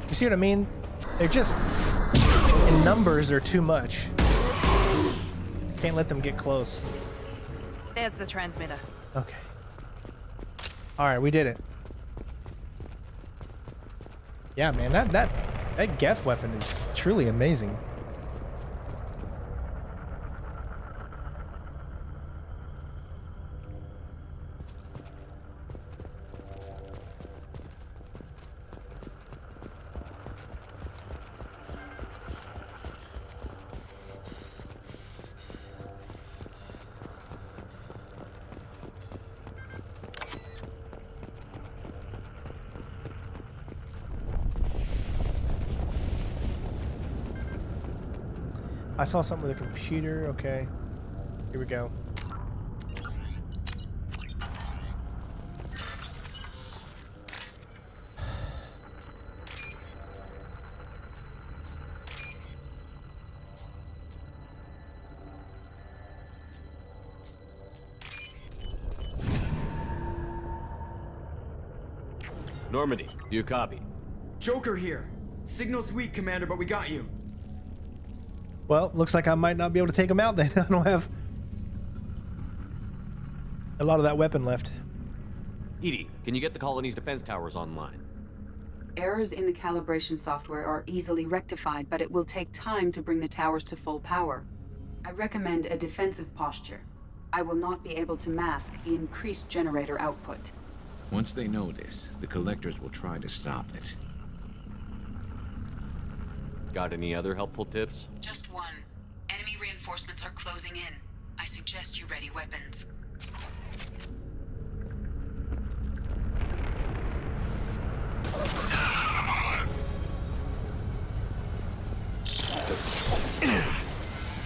You see what I mean? They're just, in numbers, they're too much. Can't let them get close. There's the transmitter. Okay. Alright, we did it. Yeah, man, that Geth weapon is truly amazing. I saw something with a computer. Okay. Here we go. Normandy, do you copy? Joker here. Signal's weak, Commander, but we got you. Well, looks like I might not be able to take him out then. I don't have a lot of that weapon left. EDI, can you get the colony's defense towers online? Errors in the calibration software are easily rectified, but it will take time to bring the towers to full power. I recommend a defensive posture. I will not be able to mask the increased generator output. Once they know this, the collectors will try to stop it. Got any other helpful tips? Just one. Enemy reinforcements are closing in. I suggest you ready weapons.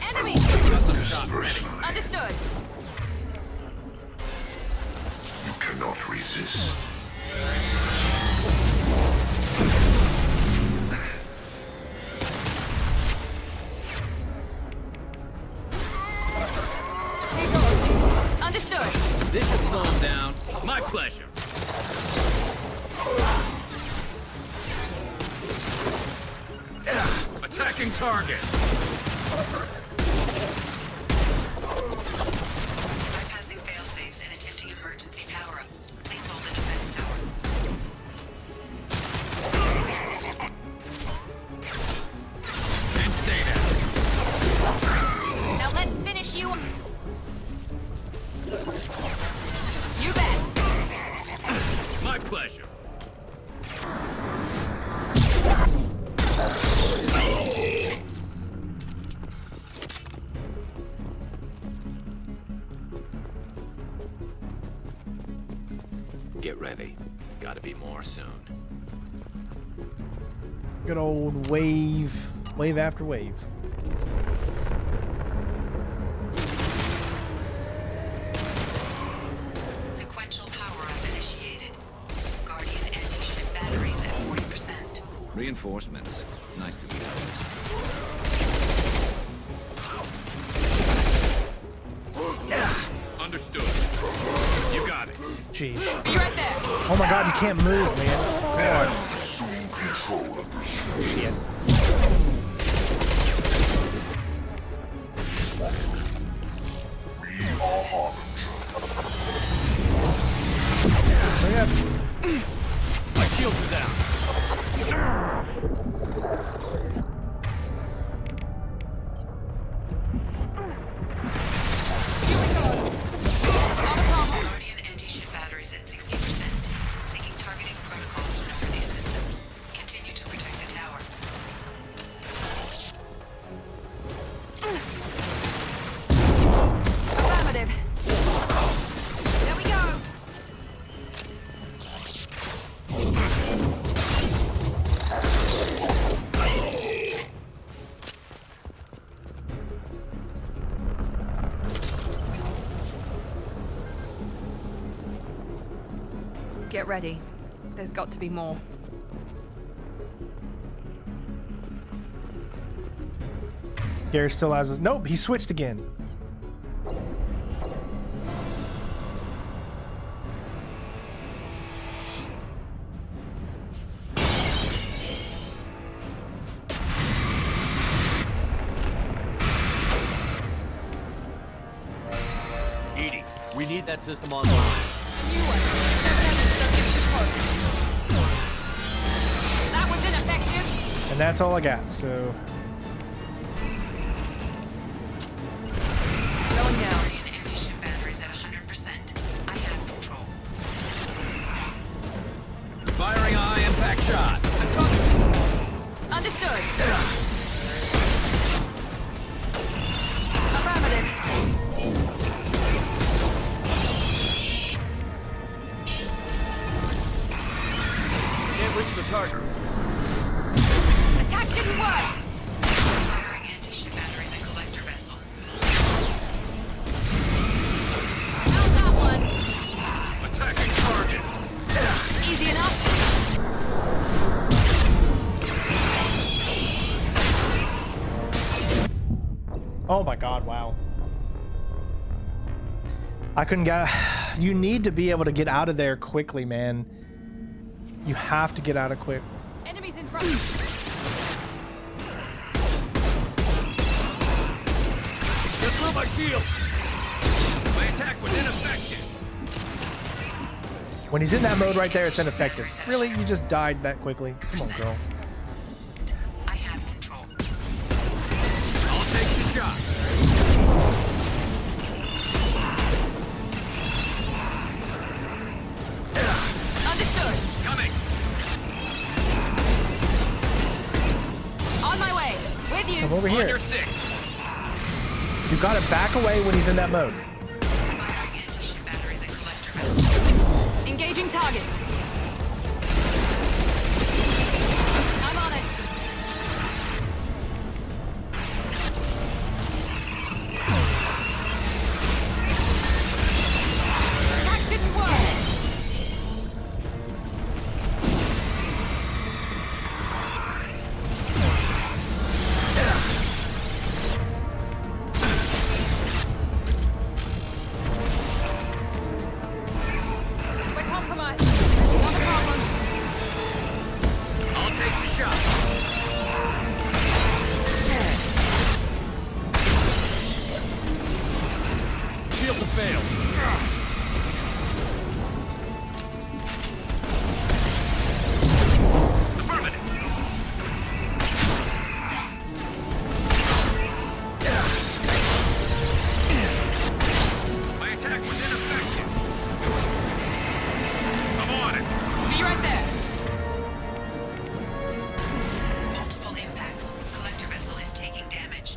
Enemy! Understood. You cannot resist. Understood. This should slow him down. My pleasure. Attacking target. Bypassing failsafes and attempting emergency power-up. Please hold the defense tower. And stay down. Now let's finish you. You bet. My pleasure. Get ready. Gotta be more soon. Good old wave. Wave after wave. Sequential power-up initiated. Guardian anti-ship batteries at 40%. Reinforcements. It's nice to be honest. Understood. You got it. Jeez. Be right there. Oh my god, you can't move, man. God. Assume control of the Shit. We are Harbinger. Hurry up. My shields are down. Guardian anti-ship batteries at 60%. Syncing targeting protocols to Normandy systems. Continue to protect the tower. Affirmative. There we go. Get ready. There's got to be more. Gary still has his. Nope, he switched again. EDI, we need that system online. That was ineffective. And that's all I got, so. Going down. Guardian anti-ship batteries at 100%. I have control. Firing a high impact shot. Understood. Affirmative. Can't reach the target. Attack didn't work. Firing anti-ship batteries at collector vessel. How's that one? Attacking target. Easy enough. Oh my god, wow. I couldn't get. You need to be able to get out of there quickly, man. You have to get out of quick. Enemies in front. Just through my shield. My attack was ineffective. When he's in that mode right there, it's ineffective. Really? You just died that quickly? Come on, girl. I have control. I'll take the shot. Understood. Coming. On my way. With you. Come over On here. your six. You gotta back away when he's in that mode. Engaging target. I'm on it. That didn't work. We're compromised. Not a problem. I'll take the shot. Shield to fail. My attack was ineffective. I'm on it. Be right there. Multiple impacts. Collector vessel is taking damage.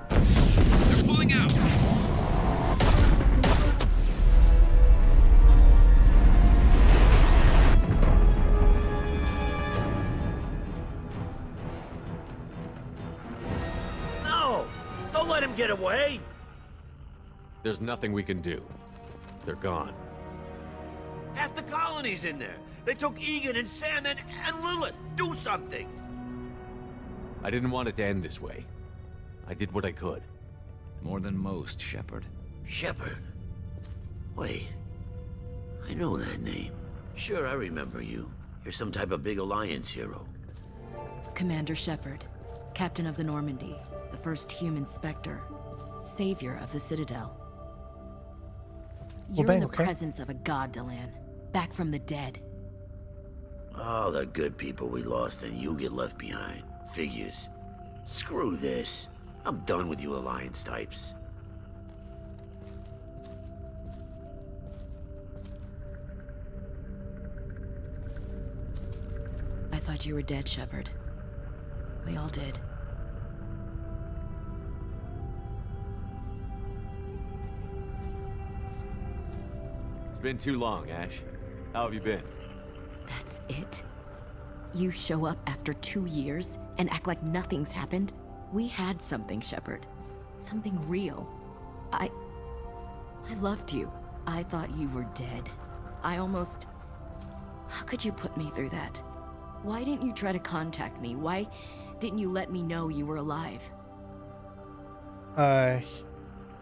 They're pulling out. No! Don't let him get away! There's nothing we can do. They're gone. Half the colony's in there. They took Egan and Sam and Lilith. Do something! I didn't want it to end this way. I did what I could. More than most, Shepard. Shepard? Wait. I know that name. Sure, I remember you. You're some type of big Alliance hero. Commander Shepard, Captain of the Normandy, the first human Spectre, savior of the Citadel. You're in the presence of a god, Delan, back from the dead. All the good people we lost and you get left behind. Figures. Screw this. I'm done with you Alliance types. I thought you were dead, Shepard. We all did. It's been too long, Ash. How have you been? That's it? You show up after 2 years and act like nothing's happened? We had something, Shepard. Something real. I loved you. I thought you were dead. I almost... How could you put me through that? Why didn't you try to contact me? Why didn't you let me know you were alive? I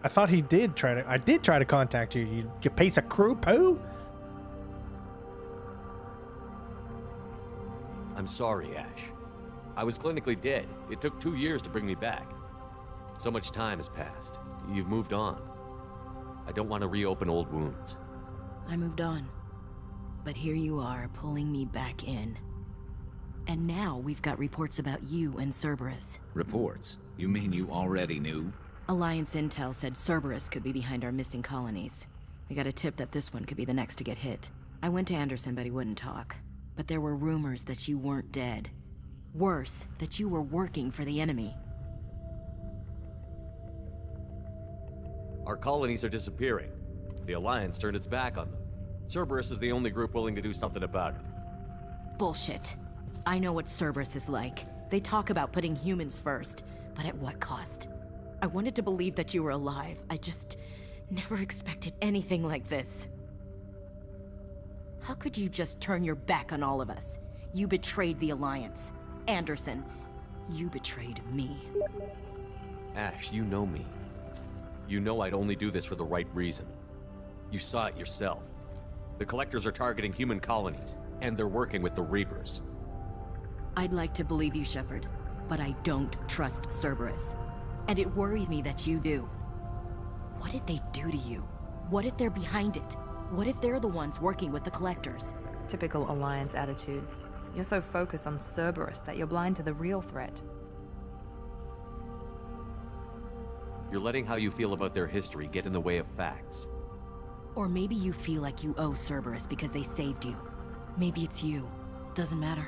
thought he did try to... I did try to contact you, you piece of crew poo! I'm sorry, Ash. I was clinically dead. It took 2 years to bring me back. So much time has passed. You've moved on. I don't want to reopen old wounds. I moved on. But here you are, pulling me back in. And now we've got reports about you and Cerberus. Reports? You mean you already knew? Alliance intel said Cerberus could be behind our missing colonies. We got a tip that this one could be the next to get hit. I went to Anderson, but he wouldn't talk. But there were rumors that you weren't dead. Worse, that you were working for the enemy. Our colonies are disappearing. The Alliance turned its back on them. Cerberus is the only group willing to do something about it. Bullshit. I know what Cerberus is like. They talk about putting humans first, but at what cost? I wanted to believe that you were alive. I just never expected anything like this. How could you just turn your back on all of us? You betrayed the Alliance. Anderson, you betrayed me. Ash, you know me. You know I'd only do this for the right reason. You saw it yourself. The Collectors are targeting human colonies, and they're working with the Reapers. I'd like to believe you, Shepard, but I don't trust Cerberus. And it worries me that you do. What did they do to you? What if they're behind it? What if they're the ones working with the Collectors? Typical Alliance attitude. You're so focused on Cerberus that you're blind to the real threat. You're letting how you feel about their history get in the way of facts. Or maybe you feel like you owe Cerberus because they saved you. Maybe it's you. Doesn't matter.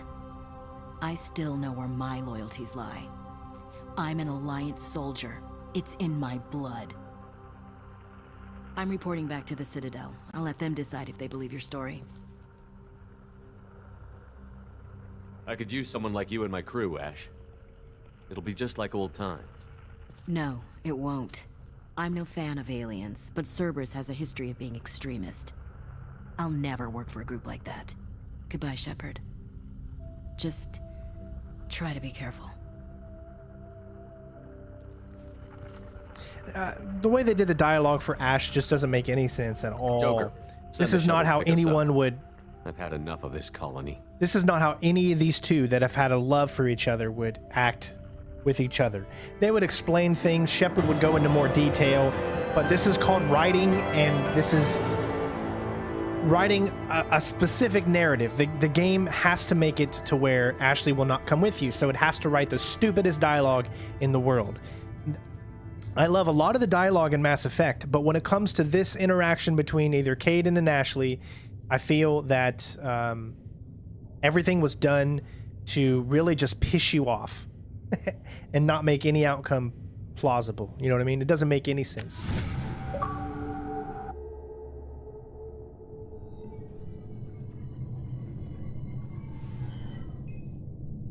I still know where my loyalties lie. I'm an Alliance soldier. It's in my blood. I'm reporting back to the Citadel. I'll let them decide if they believe your story. I could use someone like you in my crew, Ash. It'll be just like old times. No, it won't. I'm no fan of aliens, but Cerberus has a history of being extremist. I'll never work for a group like that. Goodbye, Shepard. Just try to be careful. The way they did the dialogue for Ash just doesn't make any sense at all. Joker, this is not how anyone would... I've had enough of this colony. This is not how any of these two that have had a love for each other would act with each other. They would explain things, Shepard would go into more detail, but this is called writing, and this is writing a specific narrative. The game has to make it to where Ashley will not come with you, so it has to write the stupidest dialogue in the world. I love a lot of the dialogue in Mass Effect, but when it comes to this interaction between either Kaidan and Ashley, I feel that everything was done to really just piss you off and not make any outcome plausible. You know what I mean? It doesn't make any sense.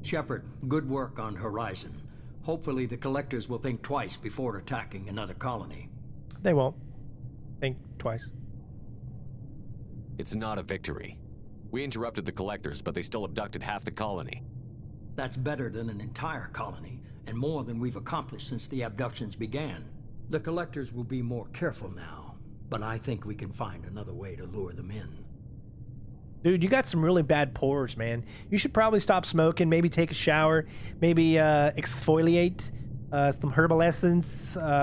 Shepard, good work on Horizon. Hopefully the Collectors will think twice before attacking another colony. They won't think twice. It's not a victory. We interrupted the Collectors, but they still abducted half the colony. That's better than an entire colony, and more than we've accomplished since the abductions began. The Collectors will be more careful now, but I think we can find another way to lure them in. Dude, you got some really bad pores, man. You should probably stop smoking, maybe take a shower, maybe exfoliate, some herbal essence,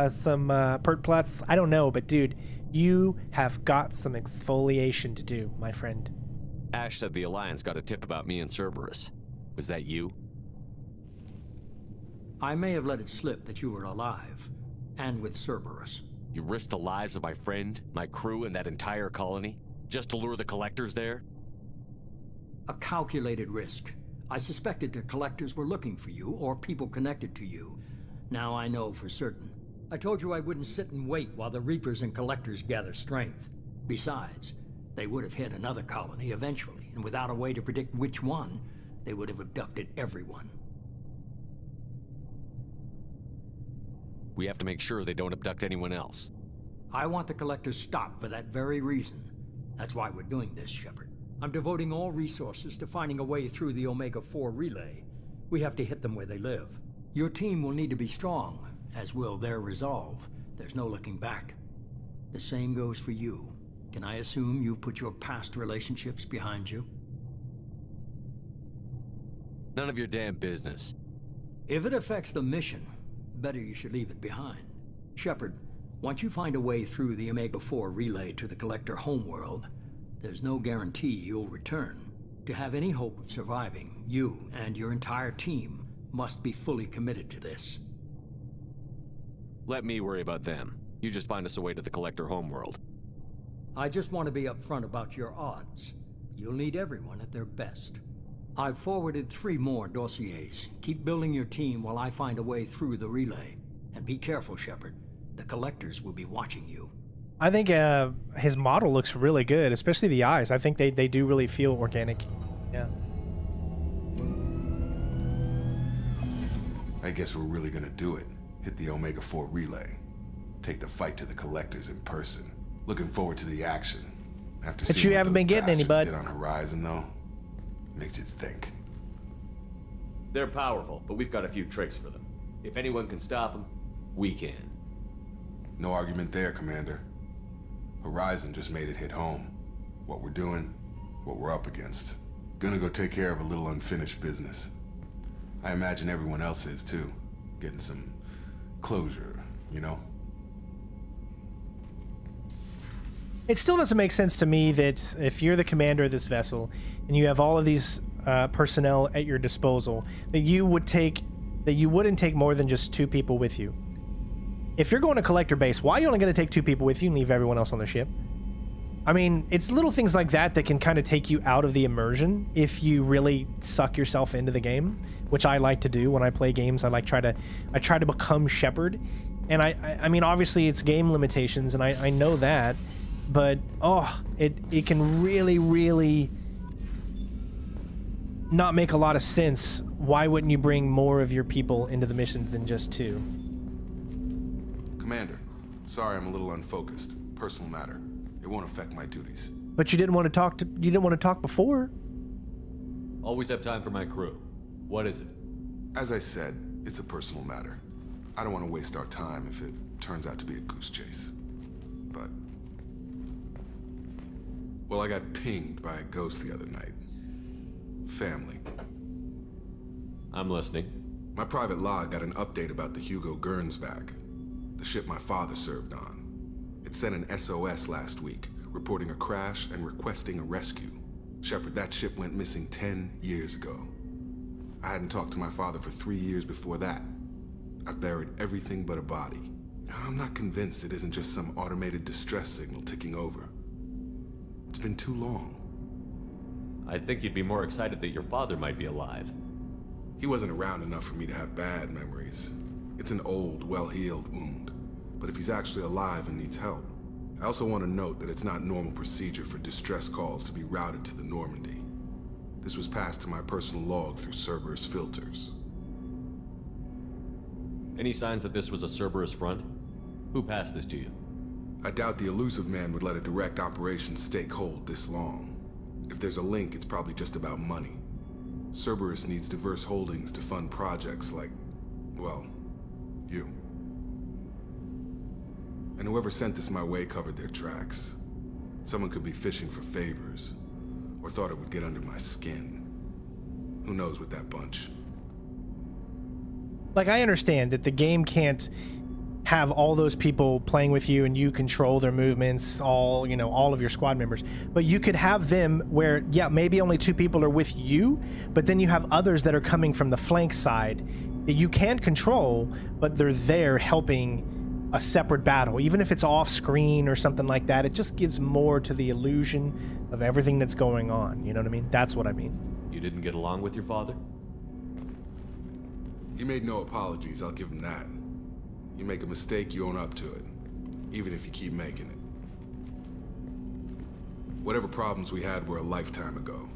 some Pert Plus. I don't know, but dude, you have got some exfoliation to do, my friend. Ash said the Alliance got a tip about me and Cerberus. Was that you? I may have let it slip that you were alive, and with Cerberus. You risked the lives of my friend, my crew, and that entire colony, just to lure the Collectors there? A calculated risk. I suspected the Collectors were looking for you, or people connected to you. Now I know for certain. I told you I wouldn't sit and wait while the Reapers and Collectors gather strength. Besides, they would have hit another colony eventually, and without a way to predict which one, they would have abducted everyone. We have to make sure they don't abduct anyone else. I want the Collectors stopped for that very reason. That's why we're doing this, Shepard. I'm devoting all resources to finding a way through the Omega-4 relay. We have to hit them where they live. Your team will need to be strong, as will their resolve. There's no looking back. The same goes for you. Can I assume you've put your past relationships behind you? None of your damn business. If it affects the mission, better you should leave it behind. Shepard, once you find a way through the Omega-4 relay to the Collector homeworld, there's no guarantee you'll return. To have any hope of surviving, you and your entire team must be fully committed to this. Let me worry about them. You just find us a way to the Collector homeworld. I just want to be upfront about your odds. You'll need everyone at their best. I've forwarded 3 more dossiers. Keep building your team while I find a way through the relay. And be careful, Shepard. The Collectors will be watching you. I think his model looks really good, especially the eyes. I think they do really feel organic. Yeah. I guess we're really gonna do it. Hit the Omega-4 relay. Take the fight to the Collectors in person. Looking forward to the action. After But seeing you what haven't those been getting any, bastards bud. did on Horizon, though, makes you think. They're powerful, but we've got a few tricks for them. If anyone can stop them, we can. No argument there, Commander. Horizon just made it hit home. What we're doing, what we're up against. Gonna go take care of a little unfinished business. I imagine everyone else is too. Getting some closure, you know? It still doesn't make sense to me that if you're the commander of this vessel and you have all of these personnel at your disposal, that you wouldn't take more than just 2 people with you. If you're going to collector base, why are you only going to take 2 people with you and leave everyone else on the ship? I mean, it's little things like that that can kind of take you out of the immersion if you really suck yourself into the game, which I like to do when I play games. I try to become Shepard, and I mean, obviously it's game limitations, and I know that, but it can really not make a lot of sense. Why wouldn't you bring more of your people into the mission than just 2? Commander, sorry I'm a little unfocused. Personal matter. It won't affect my duties. But you didn't want to talk before. Always have time for my crew. What is it? As I said, it's a personal matter. I don't want to waste our time if it turns out to be a goose chase. But... well, I got pinged by a ghost the other night. Family. I'm listening. My private log got an update about the Hugo Gernsback, the ship my father served on. It sent an SOS last week, reporting a crash and requesting a rescue. Shepard, that ship went missing 10 years ago. I hadn't talked to my father for 3 years before that. I've buried everything but a body. I'm not convinced it isn't just some automated distress signal ticking over. It's been too long. I think you'd be more excited that your father might be alive. He wasn't around enough for me to have bad memories. It's an old, well-healed wound. But if he's actually alive and needs help, I also want to note that it's not normal procedure for distress calls to be routed to the Normandy. This was passed to my personal log through Cerberus filters. Any signs that this was a Cerberus front? Who passed this to you? I doubt the elusive man would let a direct operations stake hold this long. If there's a link, it's probably just about money. Cerberus needs diverse holdings to fund projects like, well, you. And whoever sent this my way covered their tracks. Someone could be fishing for favors, or thought it would get under my skin. Who knows with that bunch? Like, I understand that the game can't have all those people playing with you and you control their movements, all of your squad members. But you could have them where, yeah, maybe only 2 people are with you, but then you have others that are coming from the flank side that you can control, but they're there helping a separate battle. Even if it's off screen or something like that, it just gives more to the illusion of everything that's going on. You know what I mean? That's what I mean. You didn't get along with your father? He made no apologies, I'll give him that. You make a mistake, you own up to it. Even if you keep making it. Whatever problems we had were a lifetime ago.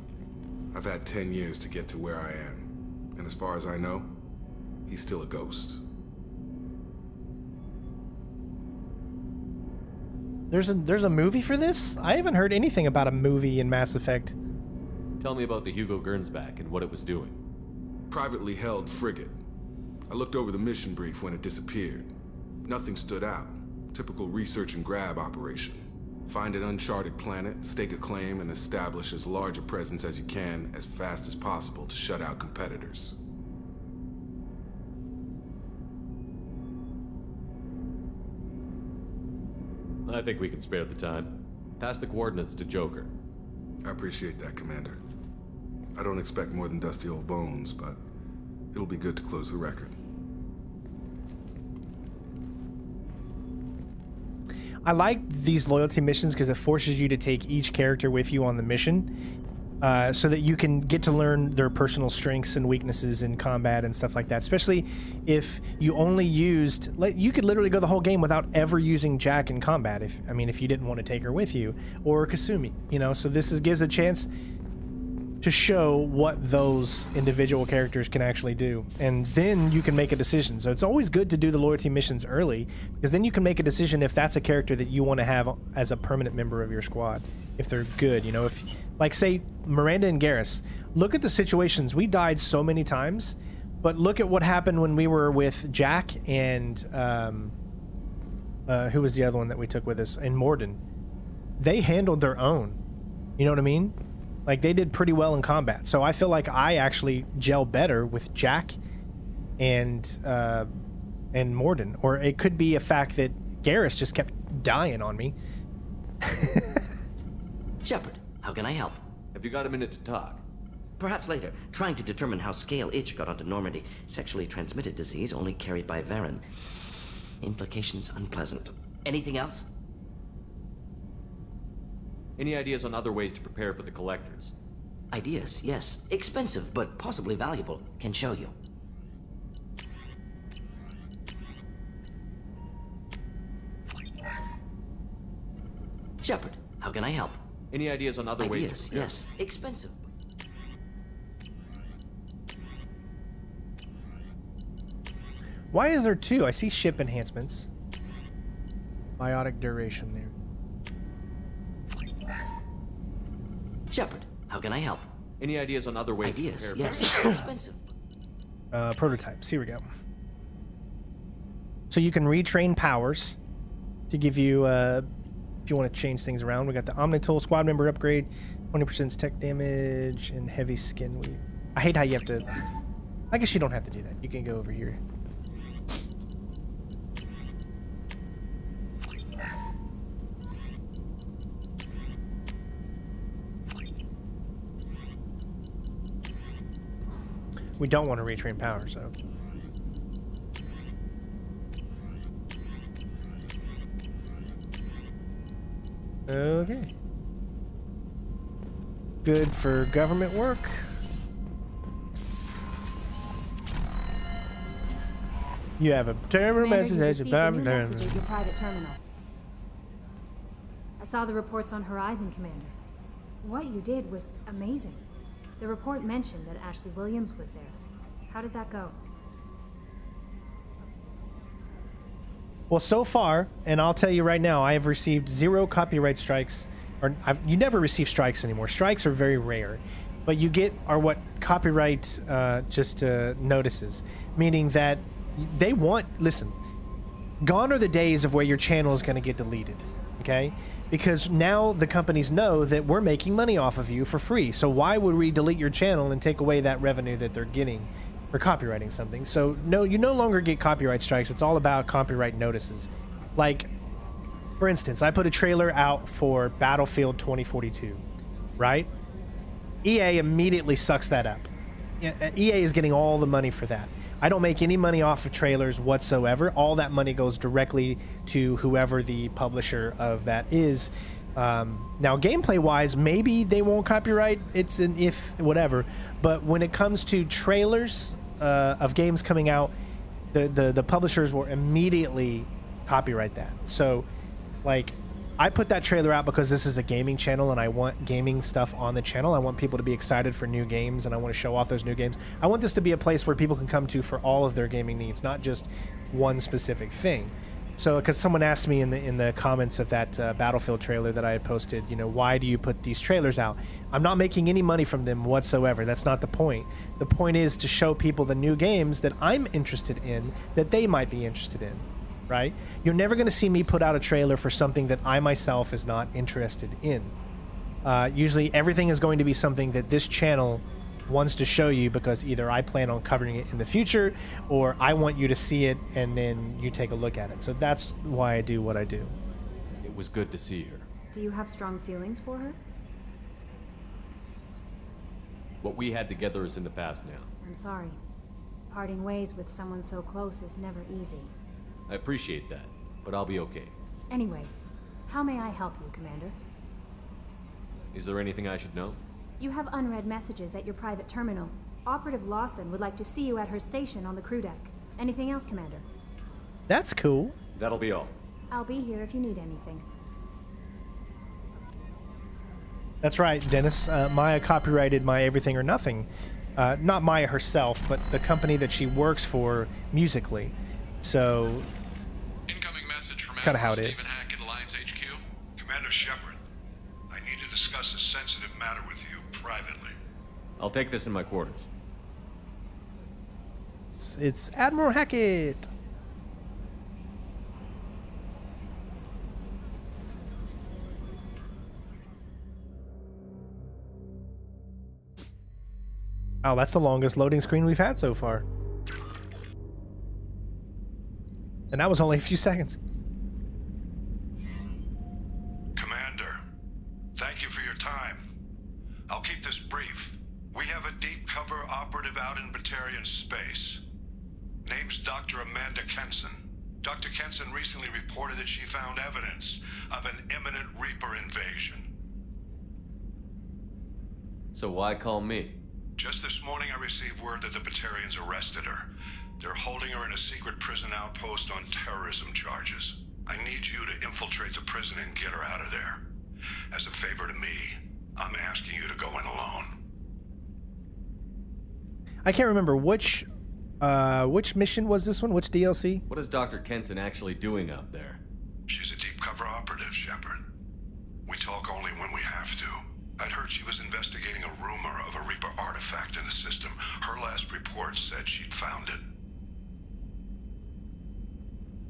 I've had 10 years to get to where I am. And as far as I know, he's still a ghost. There's a movie for this? I haven't heard anything about a movie in Mass Effect. Tell me about the Hugo Gernsback and what it was doing. Privately held frigate. I looked over the mission brief when it disappeared. Nothing stood out. Typical research and grab operation. Find an uncharted planet, stake a claim, and establish as large a presence as you can as fast as possible to shut out competitors. I think we can spare the time. Pass the coordinates to Joker. I appreciate that, Commander. I don't expect more than dusty old bones, but it'll be good to close the record. I like these loyalty missions because it forces you to take each character with you on the mission, so that you can get to learn their personal strengths and weaknesses in combat and stuff like that. Especially if you only used, you could literally go the whole game without ever using Jack in combat. If you didn't want to take her with you, or Kasumi, So this gives a chance to show what those individual characters can actually do, and then you can make a decision. So it's always good to do the loyalty missions early, because then you can make a decision if that's a character that you want to have as a permanent member of your squad, if they're good. If, like, say Miranda and Garrus, look at the situations. We died so many times, but look at what happened when we were with Jack and who was the other one that we took with us, and Morden. They handled their own. You know what I mean? Like, they did pretty well in combat. So I feel like I actually gel better with Jack and Morden. Or it could be a fact that Garrus just kept dying on me. Shepard, how can I help? Have you got a minute to talk? Perhaps later. Trying to determine how Scale Itch got onto Normandy. Sexually transmitted disease only carried by Varen. Implications unpleasant. Anything else? Any ideas on other ways to prepare for the Collectors? Ideas, yes. Expensive, but possibly valuable. Can show you. Shepard, how can I help? Any ideas on other ways to prepare? Yes. Expensive. Why is there 2? I see ship enhancements. Biotic duration there. Shepard, how can I help? Any ideas on other ways to prepare? Yes. Expensive. Prototypes. Here we go. So you can retrain powers to give you, if you want to change things around. We got the Omnitool squad member upgrade, 20% tech damage, and heavy skin weave. I hate how you have to... I guess you don't have to do that. You can go over here. We don't want to retrain power, so... Okay. Good for government work. You have a terminal message as your message at your private terminal. I saw the reports on Horizon, Commander. What you did was amazing. The report mentioned that Ashley Williams was there. How did that go? Well, so far, and I'll tell you right now, I have received 0 copyright strikes. You never receive strikes anymore. Strikes are very rare. But you get are what copyright notices, meaning that they want... Listen, gone are the days of where your channel is going to get deleted, okay? Because now the companies know that we're making money off of you for free. So why would we delete your channel and take away that revenue that they're getting for copywriting something? So no, you no longer get copyright strikes. It's all about copyright notices. Like, for instance, I put a trailer out for Battlefield 2042, right? EA immediately sucks that up. EA is getting all the money for that. I don't make any money off of trailers whatsoever. All that money goes directly to whoever the publisher of that is. Now, gameplay-wise, maybe they won't copyright. It's an if, whatever. But when it comes to trailers of games coming out, the publishers will immediately copyright that. So, like, I put that trailer out because this is a gaming channel and I want gaming stuff on the channel. I want people to be excited for new games and I want to show off those new games. I want this to be a place where people can come to for all of their gaming needs, not just one specific thing. So, because someone asked me in the comments of that Battlefield trailer that I had posted, you know, why do you put these trailers out? I'm not making any money from them whatsoever. That's not the point. The point is to show people the new games that I'm interested in, that they might be interested in. Right? You're never going to see me put out a trailer for something that I myself is not interested in. Usually everything is going to be something that this channel wants to show you because either I plan on covering it in the future or I want you to see it and then you take a look at it. So that's why I do what I do. It was good to see her. Do you have strong feelings for her? What we had together is in the past now. I'm sorry. Parting ways with someone so close is never easy. I appreciate that, but I'll be okay. Anyway, how may I help you, Commander? Is there anything I should know? You have unread messages at your private terminal. Operative Lawson would like to see you at her station on the crew deck. Anything else, Commander? That's cool. That'll be all. I'll be here if you need anything. That's right, Dennis. Maya copyrighted my Everything or Nothing. Not Maya herself, but the company that she works for musically. So, Incoming message from it's kind of how it is. Stephen Hackett, Alliance HQ. Commander Shepard, I need to discuss a sensitive matter with you privately. I'll take this in my quarters. It's Admiral Hackett. Oh, that's the longest loading screen we've had so far. And that was only a few seconds. Commander, thank you for your time. I'll keep this brief. We have a deep cover operative out in Batarian space. Name's Dr. Amanda Kenson. Dr. Kenson recently reported that she found evidence of an imminent Reaper invasion. So why call me? Just this morning I received word that the Batarians arrested her. They're holding her in a secret prison outpost on terrorism charges. I need you to infiltrate the prison and get her out of there. As a favor to me, I'm asking you to go in alone. I can't remember which mission was this one? Which DLC? What is Dr. Kenson actually doing out there? She's a deep cover operative, Shepard. We talk only when we have to. I'd heard she was investigating a rumor of a Reaper artifact in the system. Her last report said she'd found it.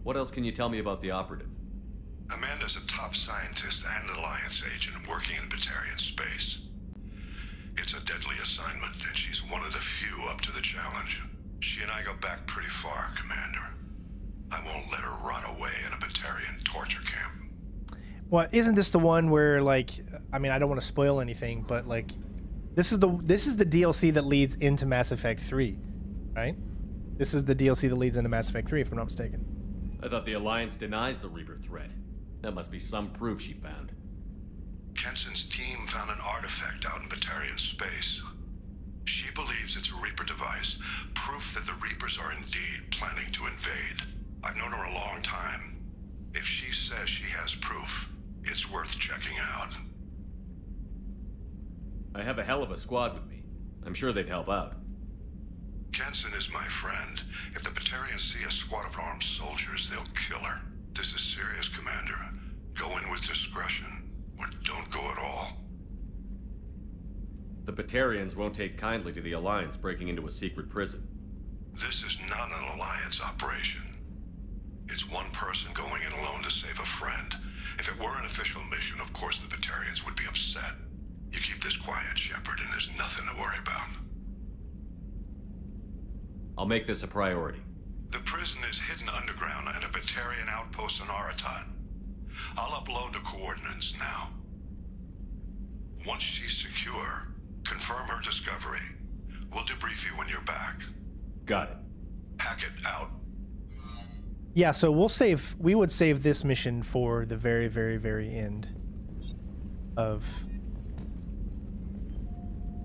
What else can you tell me about the operative? Amanda's a top scientist and Alliance agent working in Batarian space. It's a deadly assignment, and she's one of the few up to the challenge. She and I go back pretty far, Commander. I won't let her rot away in a Batarian torture camp. Well, isn't this the one where, like, I mean, I don't want to spoil anything, but like, this is the DLC that leads into Mass Effect 3, right? This is the DLC that leads into Mass Effect 3, if I'm not mistaken. I thought the Alliance denies the Reaper threat. That must be some proof she found. Kenson's team found an artifact out in Batarian space. She believes it's a Reaper device, proof that the Reapers are indeed planning to invade. I've known her a long time. If she says she has proof, it's worth checking out. I have a hell of a squad with me. I'm sure they'd help out. Kenson is my friend. If the Batarians see a squad of armed soldiers, they'll kill her. This is serious, Commander. Go in with discretion, or don't go at all. The Batarians won't take kindly to the Alliance breaking into a secret prison. This is not an Alliance operation. It's one person going in alone to save a friend. If it were an official mission, of course the Batarians would be upset. You keep this quiet, Shepard, and there's nothing to worry about. I'll make this a priority. The prison is hidden underground in a Batarian outpost on Aratat. I'll upload the coordinates now. Once she's secure, confirm her discovery. We'll debrief you when you're back. Got it. Hackett out. Yeah, so we would save this mission for the very, very, very end of...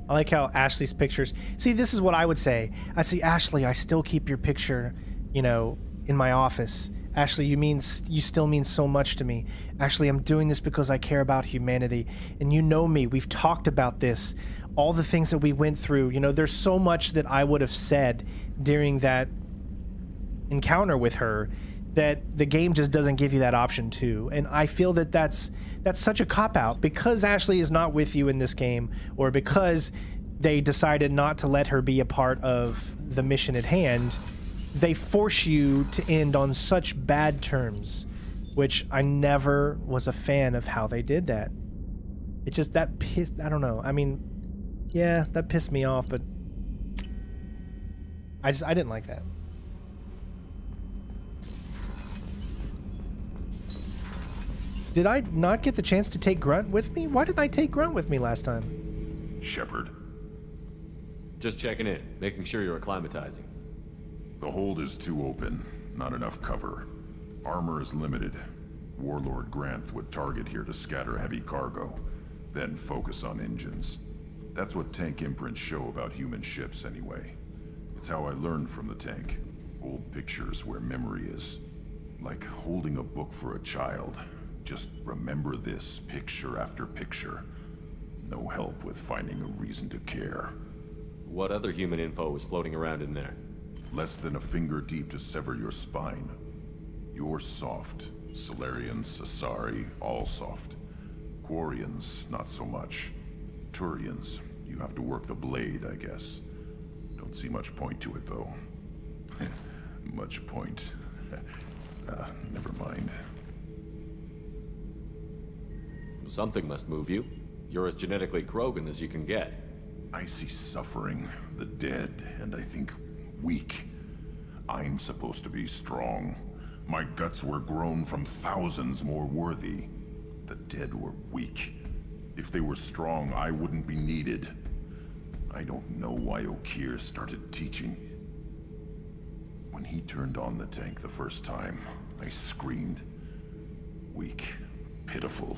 I like how Ashley's pictures... See, this is what I would say. I see, Ashley, I still keep your picture, you know, in my office. Ashley, you still mean so much to me. Ashley, I'm doing this because I care about humanity. And you know me. We've talked about this. All the things that we went through. You know, there's so much that I would have said during that encounter with her that the game just doesn't give you that option to. And I feel that that's such a cop-out. Because Ashley is not with you in this game, or because they decided not to let her be a part of the mission at hand, they force you to end on such bad terms, which I never was a fan of how they did that. It just, that pissed, I don't know. I mean, yeah, that pissed me off, but I didn't like that. Did I not get the chance to take Grunt with me? Why didn't I take Grunt with me last time? Shepard. Just checking in, making sure you're acclimatizing. The hold is too open, not enough cover. Armor is limited. Warlord Grant would target here to scatter heavy cargo, then focus on engines. That's what tank imprints show about human ships anyway. It's how I learned from the tank. Old pictures where memory is. Like holding a book for a child. Just remember this, picture after picture. No help with finding a reason to care. What other human info is floating around in there? Less than a finger deep to sever your spine. You're soft. Solarians, Asari, all soft. Quarians, not so much. Turians, you have to work the blade, I guess. Don't see much point to it, though. Much point. Never mind. Something must move you. You're as genetically Krogan as you can get. I see suffering, the dead, and I think weak. I'm supposed to be strong. My guts were grown from thousands more worthy. The dead were weak. If they were strong, I wouldn't be needed. I don't know why Okeer started teaching. When he turned on the tank the first time, I screamed. Weak, pitiful.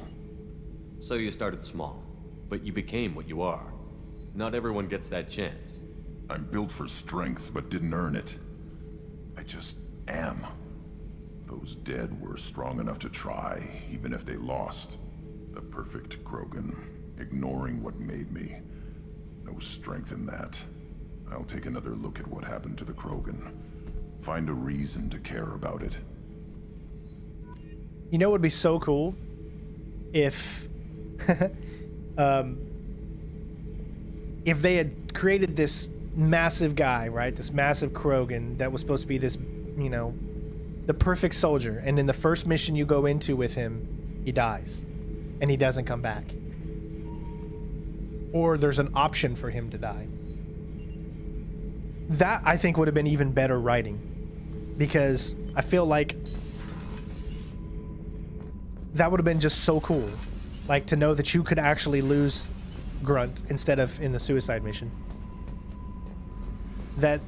So you started small, but you became what you are. Not everyone gets that chance. I'm built for strength, but didn't earn it. I just am. Those dead were strong enough to try, even if they lost. The perfect krogan, ignoring what made me. No strength in that. I'll take another look at what happened to the krogan. Find a reason to care about it. You know what would be so cool? If... if they had created this massive guy, right? This massive krogan that was supposed to be this, you know, the perfect soldier. And in the first mission you go into with him, he dies. And he doesn't come back. Or there's an option for him to die. That, I think, would have been even better writing. Because I feel like that would have been just so cool. Like, to know that you could actually lose Grunt instead of in the suicide mission. But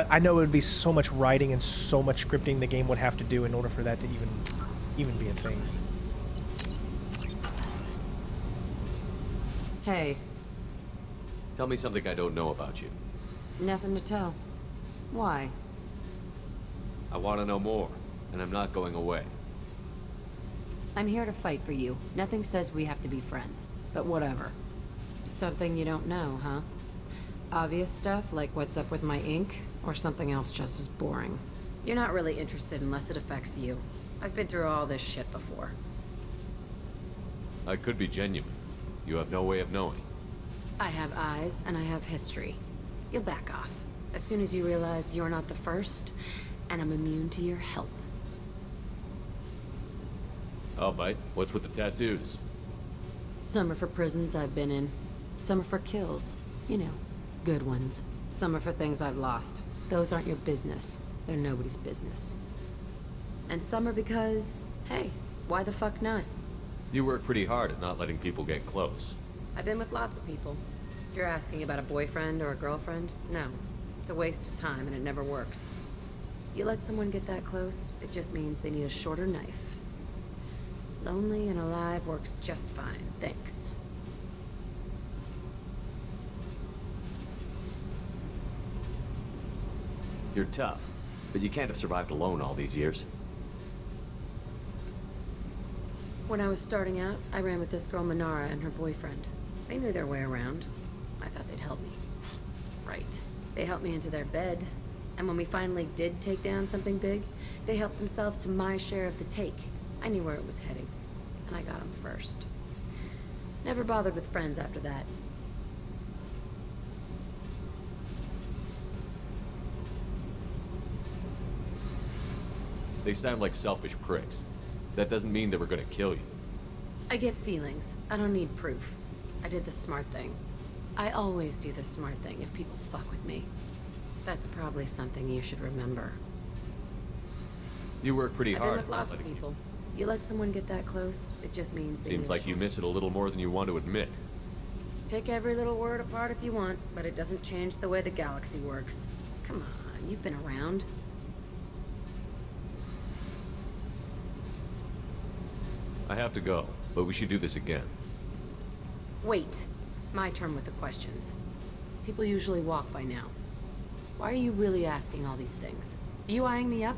I know it would be so much writing and so much scripting the game would have to do in order for that to even be a thing. Hey. Tell me something I don't know about you. Nothing to tell. Why? I want to know more, and I'm not going away. I'm here to fight for you. Nothing says we have to be friends, but whatever. Something you don't know, huh? Obvious stuff, like what's up with my ink, or something else just as boring. You're not really interested unless it affects you. I've been through all this shit before. I could be genuine. You have no way of knowing. I have eyes, and I have history. You'll back off. As soon as you realize you're not the first, and I'm immune to your help. I'll bite. What's with the tattoos? Some are for prisons I've been in. Some are for kills. You know, good ones. Some are for things I've lost. Those aren't your business. They're nobody's business. And some are because, hey, why the fuck not? You work pretty hard at not letting people get close. I've been with lots of people. If you're asking about a boyfriend or a girlfriend, no. It's a waste of time and it never works. You let someone get that close, it just means they need a shorter knife. Lonely and alive works just fine, thanks. You're tough, but you can't have survived alone all these years. When I was starting out, I ran with this girl Manara and her boyfriend. They knew their way around. I thought they'd help me. Right. They helped me into their bed. And when we finally did take down something big, they helped themselves to my share of the take. I knew where it was heading. And I got them first. Never bothered with friends after that. They sound like selfish pricks. That doesn't mean they were gonna kill you. I get feelings. I don't need proof. I did the smart thing. I always do the smart thing if people fuck with me. That's probably something you should remember. You work pretty I've hard. been with lots of people. You let someone get that close, it just means they Seems like you miss it a little more than you want to admit. Pick every little word apart if you want, but it doesn't change the way the galaxy works. Come on, you've been around. I have to go, but we should do this again. Wait. My turn with the questions. People usually walk by now. Why are you really asking all these things? Are you eyeing me up?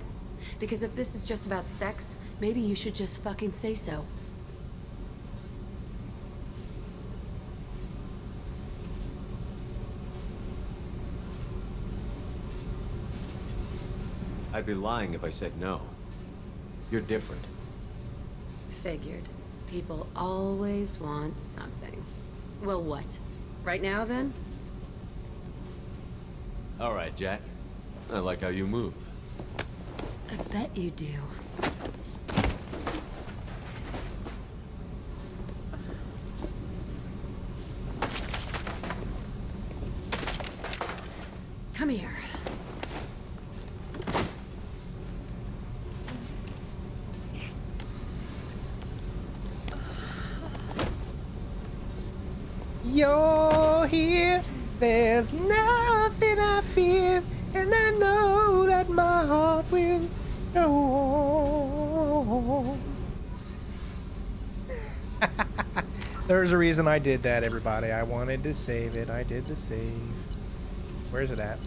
Because if this is just about sex, maybe you should just fucking say so. I'd be lying if I said no. You're different. Figured. People always want something. Well, what? Right now, then? All right, Jack. I like how you move. I bet you do. here. You're here, there's nothing I fear, and I know that my heart will go. There's a reason I did that, everybody. I wanted to save it. I did the save. Where's it at?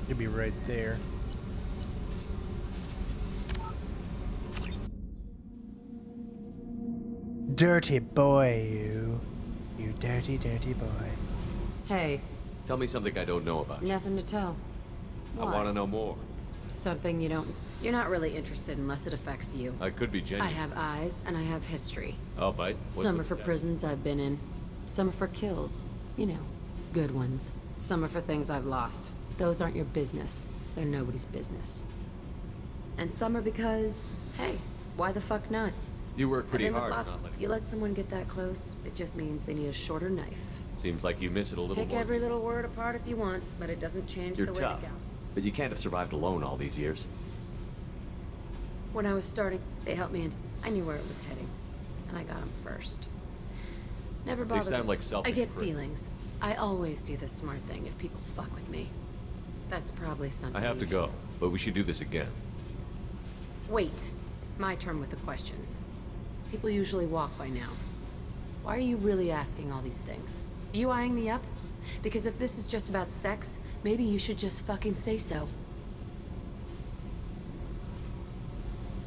It'll be right there. Dirty boy, you. You dirty, dirty boy. Hey. Tell me something I don't know about you. Nothing to tell. I want to know more. Something you don't... You're not really interested unless it affects you. I could be I genuine. have eyes, and I have history. Oh, bite? Some are for prisons I've been in. Some are for kills. You know, good ones. Some are for things I've lost. Those aren't your business. They're nobody's business. And some are because, hey, why the fuck not? You work pretty And then hard. with Not like you let someone get that close, it just means they need a shorter knife. Seems like you miss it a little Pick more. every little word apart if you want, but it doesn't change You're the way tough, they go. but you can't have survived alone all these years. When I was starting, they helped me and I knew where it was heading. And I got them first. Never bothered. They sound me. like selfish I get pricks. feelings. I always do the smart thing if people fuck with me. That's probably something I have to you go, but we should do this again. Wait. My turn with the questions. People usually walk by now. Why are you really asking all these things? Are you eyeing me up? Because if this is just about sex, maybe you should just fucking say so.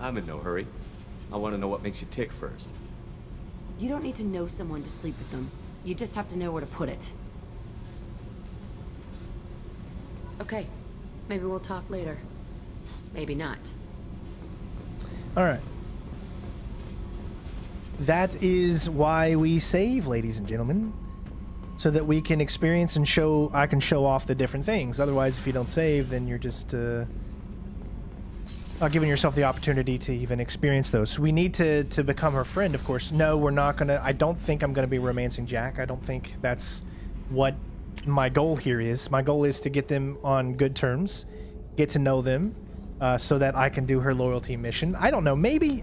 I'm in no hurry. I want to know what makes you tick first. You don't need to know someone to sleep with them. You just have to know where to put it. Okay. Maybe we'll talk later. Maybe not. All right. That is why we save, ladies and gentlemen, so that we can experience and show. I can show off the different things. Otherwise, if you don't save, then you're just not giving yourself the opportunity to even experience those. So we need to become her friend, of course. No, we're not gonna. I don't think I'm gonna be romancing Jack. I don't think that's what my goal here is. My goal is to get them on good terms, get to know them, so that I can do her loyalty mission. I don't know. Maybe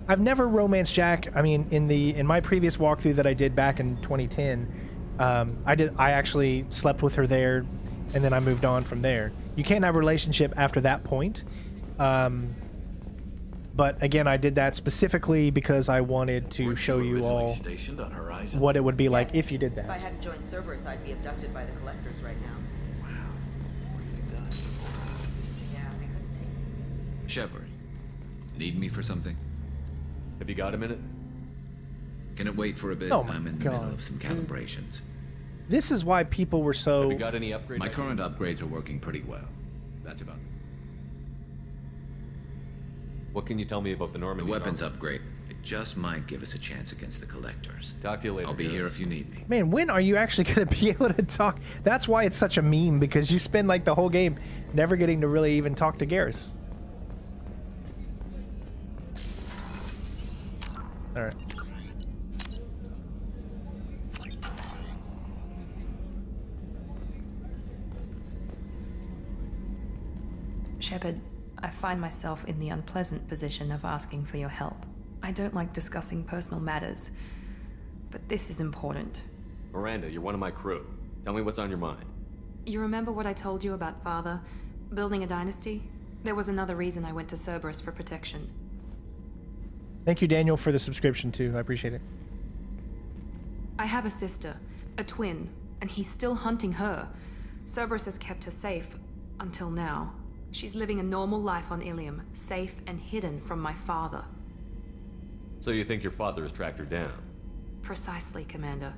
I've never romanced Jack. I mean, in my previous walkthrough that I did back in 2010, I actually slept with her there, and then I moved on from there. You can't have a relationship after that point. But again, I did that specifically because I wanted to show you all Stationed on Horizon? what it would be like if you did If I that. hadn't joined Cerberus, I'd be abducted by the collectors right now. Yeah, they couldn't take me. Shepard, need me for something? Have you got a minute? Can it wait for a bit? Oh my I'm in the God. middle of some calibrations. This is why people were so... Have you got any upgrades? My current upgrades are working pretty well. That's about it. What can you tell me about the The Normandy? weapons upgrade. It just might give us a chance against the collectors. Talk to you later. I'll be here if you need me. Man, when are you actually going to be able to talk? That's why it's such a meme, because you spend like the whole game never getting to really even talk to Garrus. All right. Shepard, I find myself in the unpleasant position of asking for your help. I don't like discussing personal matters, but this is important. Miranda, you're one of my crew. Tell me what's on your mind. You remember what I told you about Father? Building a dynasty? There was another reason I went to Cerberus for protection. Thank you, Daniel, for the subscription too. I appreciate it. I have a sister, a twin, and he's still hunting her. Cerberus has kept her safe, until now. She's living a normal life on Ilium, safe and hidden from my father. So you think your father has tracked her down? Precisely, Commander.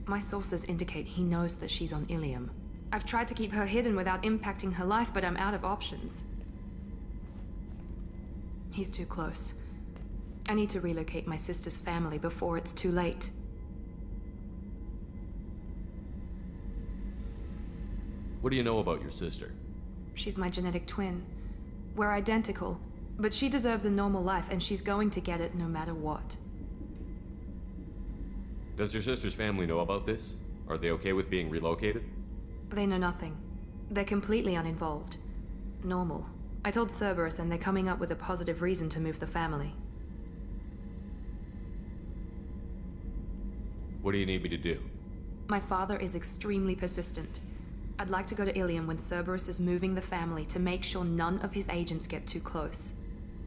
My sources indicate he knows that she's on Ilium. I've tried to keep her hidden without impacting her life, but I'm out of options. He's too close. I need to relocate my sister's family before it's too late. What do you know about your sister? She's my genetic twin. We're identical, but she deserves a normal life, and she's going to get it no matter what. Does your sister's family know about this? Are they okay with being relocated? They know nothing. They're completely uninvolved. Normal. I told Cerberus and they're coming up with a positive reason to move the family. What do you need me to do? My father is extremely persistent. I'd like to go to Ilium when Cerberus is moving the family to make sure none of his agents get too close.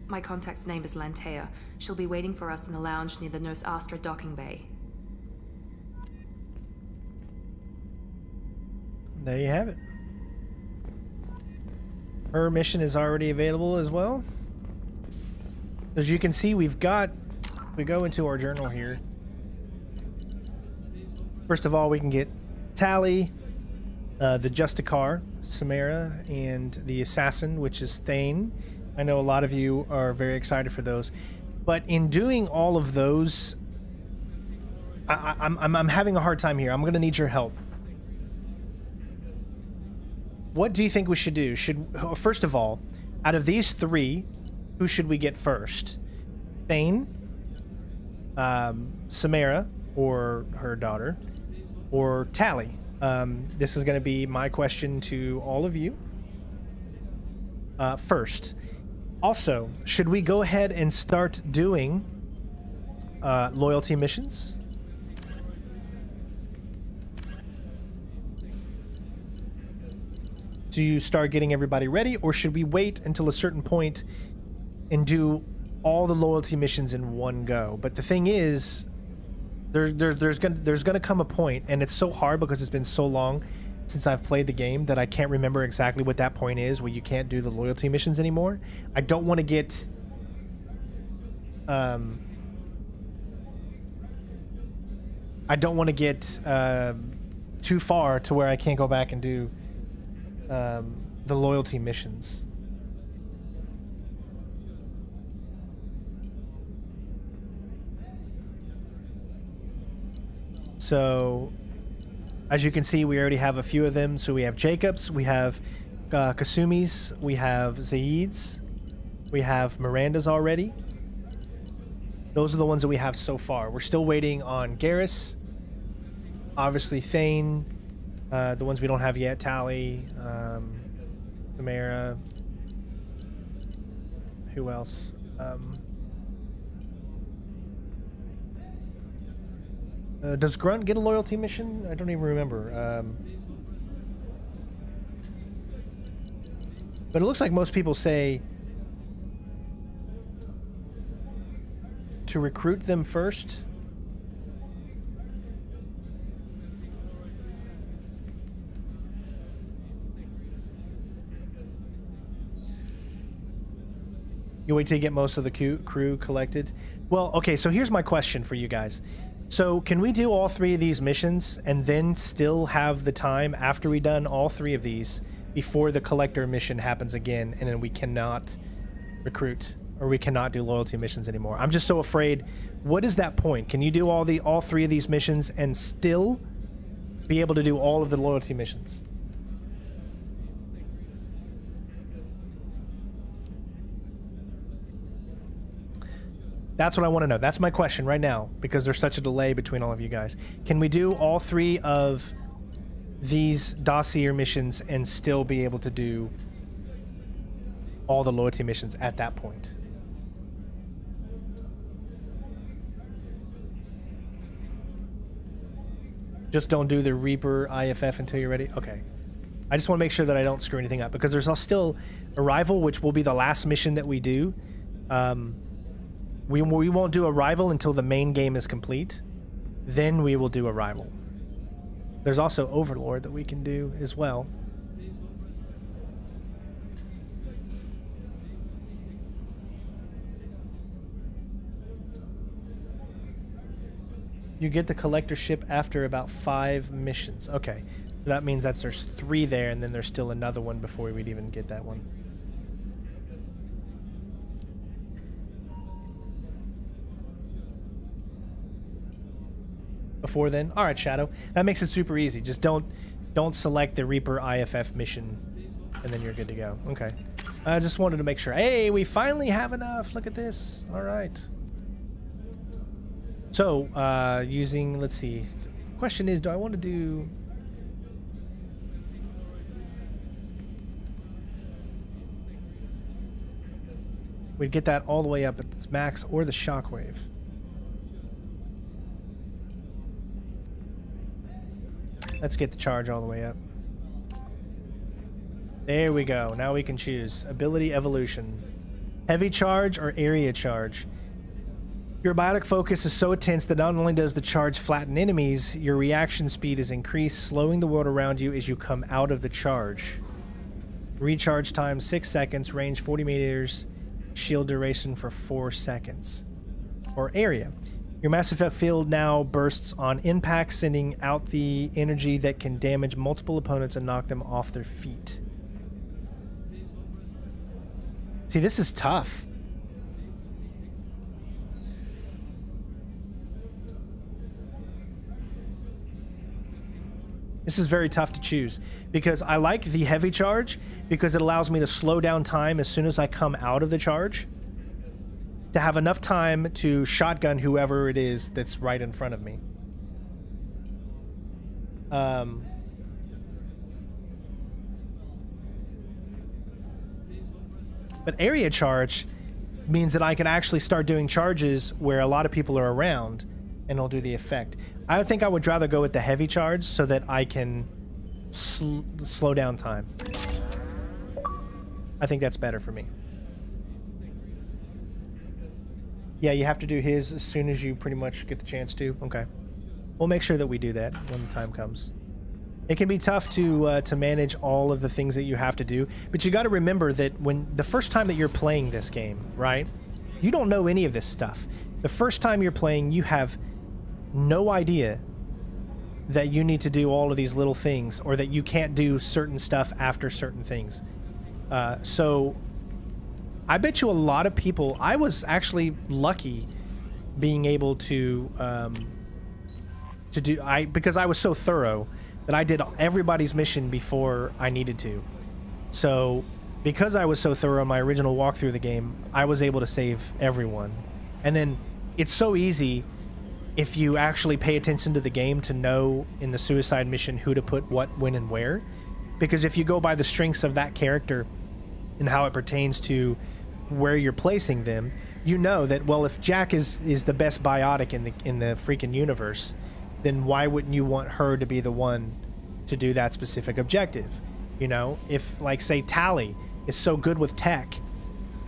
My contact's name is Lantea. She'll be waiting for us in the lounge near the Nos Astra docking bay. There you have it. Her mission is already available as well. As you can see, we go into our journal here. First of all, we can get Tally, the Justicar, Samara, and the Assassin, which is Thane. I know a lot of you are very excited for those. But in doing all of those, I'm having a hard time here. I'm going to need your help. What do you think we should do? First of all, out of these three, who should we get first? Thane, Samara, or her daughter, or Tally? This is going to be my question to all of you. First, also, should we go ahead and start doing loyalty missions? Do you start getting everybody ready, or should we wait until a certain point and do all the loyalty missions in one go? But the thing is, there's gonna come a point, and it's so hard because it's been so long since I've played the game that I can't remember exactly what that point is where you can't do the loyalty missions anymore. I don't want to get too far to where I can't go back and do the loyalty missions. So, as you can see, we already have a few of them. So we have Jacobs, we have Kasumi's, we have Zaid's, we have Miranda's already. Those are the ones that we have so far. We're still waiting on Garrus, obviously Thane, the ones we don't have yet, Tally, Samara, who else? Does Grunt get a loyalty mission? I don't even remember. But it looks like most people say to recruit them first. You wait till you get most of the crew collected. Well, okay, so here's my question for you guys. So can we do all three of these missions and then still have the time after we done all three of these before the collector mission happens again, and then we cannot recruit or we cannot do loyalty missions anymore? I'm just so afraid. What is that point? Can you do all three of these missions and still be able to do all of the loyalty missions? That's what I want to know. That's my question right now, because there's such a delay between all of you guys. Can we do all three of these dossier missions and still be able to do all the loyalty missions at that point? Just don't do the Reaper IFF until you're ready? Okay. I just want to make sure that I don't screw anything up, because there's still Arrival, which will be the last mission that we do. We won't do Arrival until the main game is complete. Then we will do Arrival. There's also Overlord that we can do as well. You get the collector ship after about 5 missions. Okay. So that means that there's 3 there, and then there's still another one before we'd even get that one. Before then? Alright, Shadow. That makes it super easy. Just don't select the Reaper IFF mission, and then you're good to go. Okay. I just wanted to make sure. Hey, we finally have enough. Look at this. Alright. So, let's see. The question is, do I want to do... we'd get that all the way up at its max, or the shockwave. Let's get the charge all the way up. There we go. Now we can choose ability evolution. Heavy charge or area charge. Your biotic focus is so intense that not only does the charge flatten enemies, your reaction speed is increased, slowing the world around you as you come out of the charge. Recharge time 6 seconds, range 40 meters, shield duration for 4 seconds. Or area. Your Mass Effect field now bursts on impact, sending out the energy that can damage multiple opponents and knock them off their feet. See, this is tough. This is very tough to choose because I like the heavy charge because it allows me to slow down time as soon as I come out of the charge to have enough time to shotgun whoever it is that's right in front of me. But area charge means that I can actually start doing charges where a lot of people are around and it'll do the effect. I think I would rather go with the heavy charge so that I can slow down time. I think that's better for me. Yeah, you have to do his as soon as you pretty much get the chance to. Okay. We'll make sure that we do that when the time comes. It can be tough to manage all of the things that you have to do, but you got to remember that when the first time that you're playing this game, right? You don't know any of this stuff. The first time you're playing, you have no idea that you need to do all of these little things or that you can't do certain stuff after certain things. So I bet you a lot of people, I was actually lucky being able to do, because I was so thorough that I did everybody's mission before I needed to. So because I was so thorough in my original walkthrough of the game, I was able to save everyone. And then it's so easy if you actually pay attention to the game to know in the suicide mission who to put what, when, and where. Because if you go by the strengths of that character and how it pertains to where you're placing them, you know that, well, if Jack is the best biotic in the freaking universe, then why wouldn't you want her to be the one to do that specific objective? You know, if, like, say Tally is so good with tech,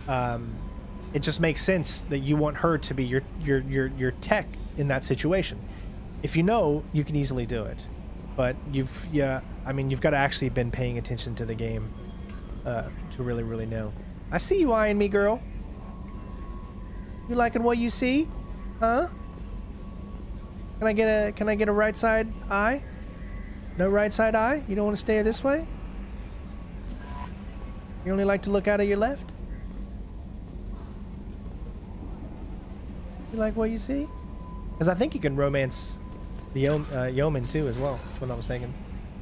it just makes sense that you want her to be your tech in that situation. If you know, you can easily do it. But you've got to actually been paying attention to the game to really, really know. I see you eyeing me, girl. You liking what you see? Huh? Can I get a right side eye? No right side eye? You don't want to stare this way? You only like to look out of your left? You like what you see? Because I think you can romance the yeoman too as well. That's what I was thinking.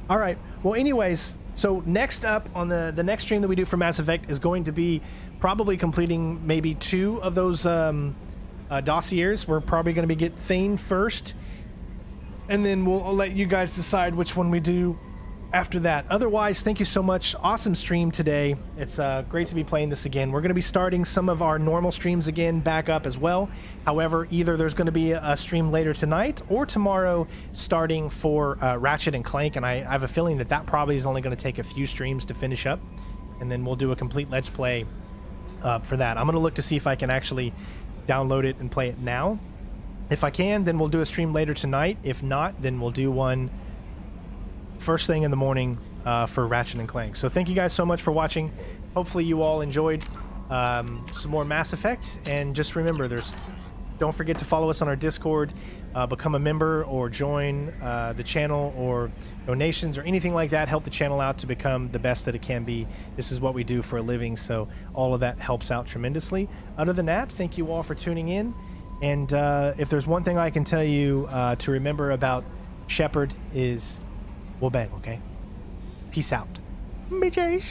All right. Well, anyways, so next up on the next stream that we do for Mass Effect is going to be probably completing maybe 2 of those dossiers. We're probably going to get Thane first, and then we'll let you guys decide which one we do after that. Otherwise, thank you so much. Awesome stream today. It's great to be playing this again. We're going to be starting some of our normal streams again back up as well. However, either there's going to be a stream later tonight or tomorrow starting for Ratchet and Clank, and I have a feeling that that probably is only going to take a few streams to finish up, and then we'll do a complete Let's Play for that. I'm going to look to see if I can actually download it and play it now. If I can, then we'll do a stream later tonight. If not, then we'll do one first thing in the morning for Ratchet and Clank. So thank you guys so much for watching. Hopefully you all enjoyed some more Mass Effect, and just remember, don't forget to follow us on our Discord, become a member or join the channel, or donations or anything like that help the channel out to become the best that it can be. This is what we do for a living, so all of that helps out tremendously. Other than that, thank you all for tuning in, and if there's one thing I can tell you to remember about Shepard is we'll bang, okay? Peace out. Bitches.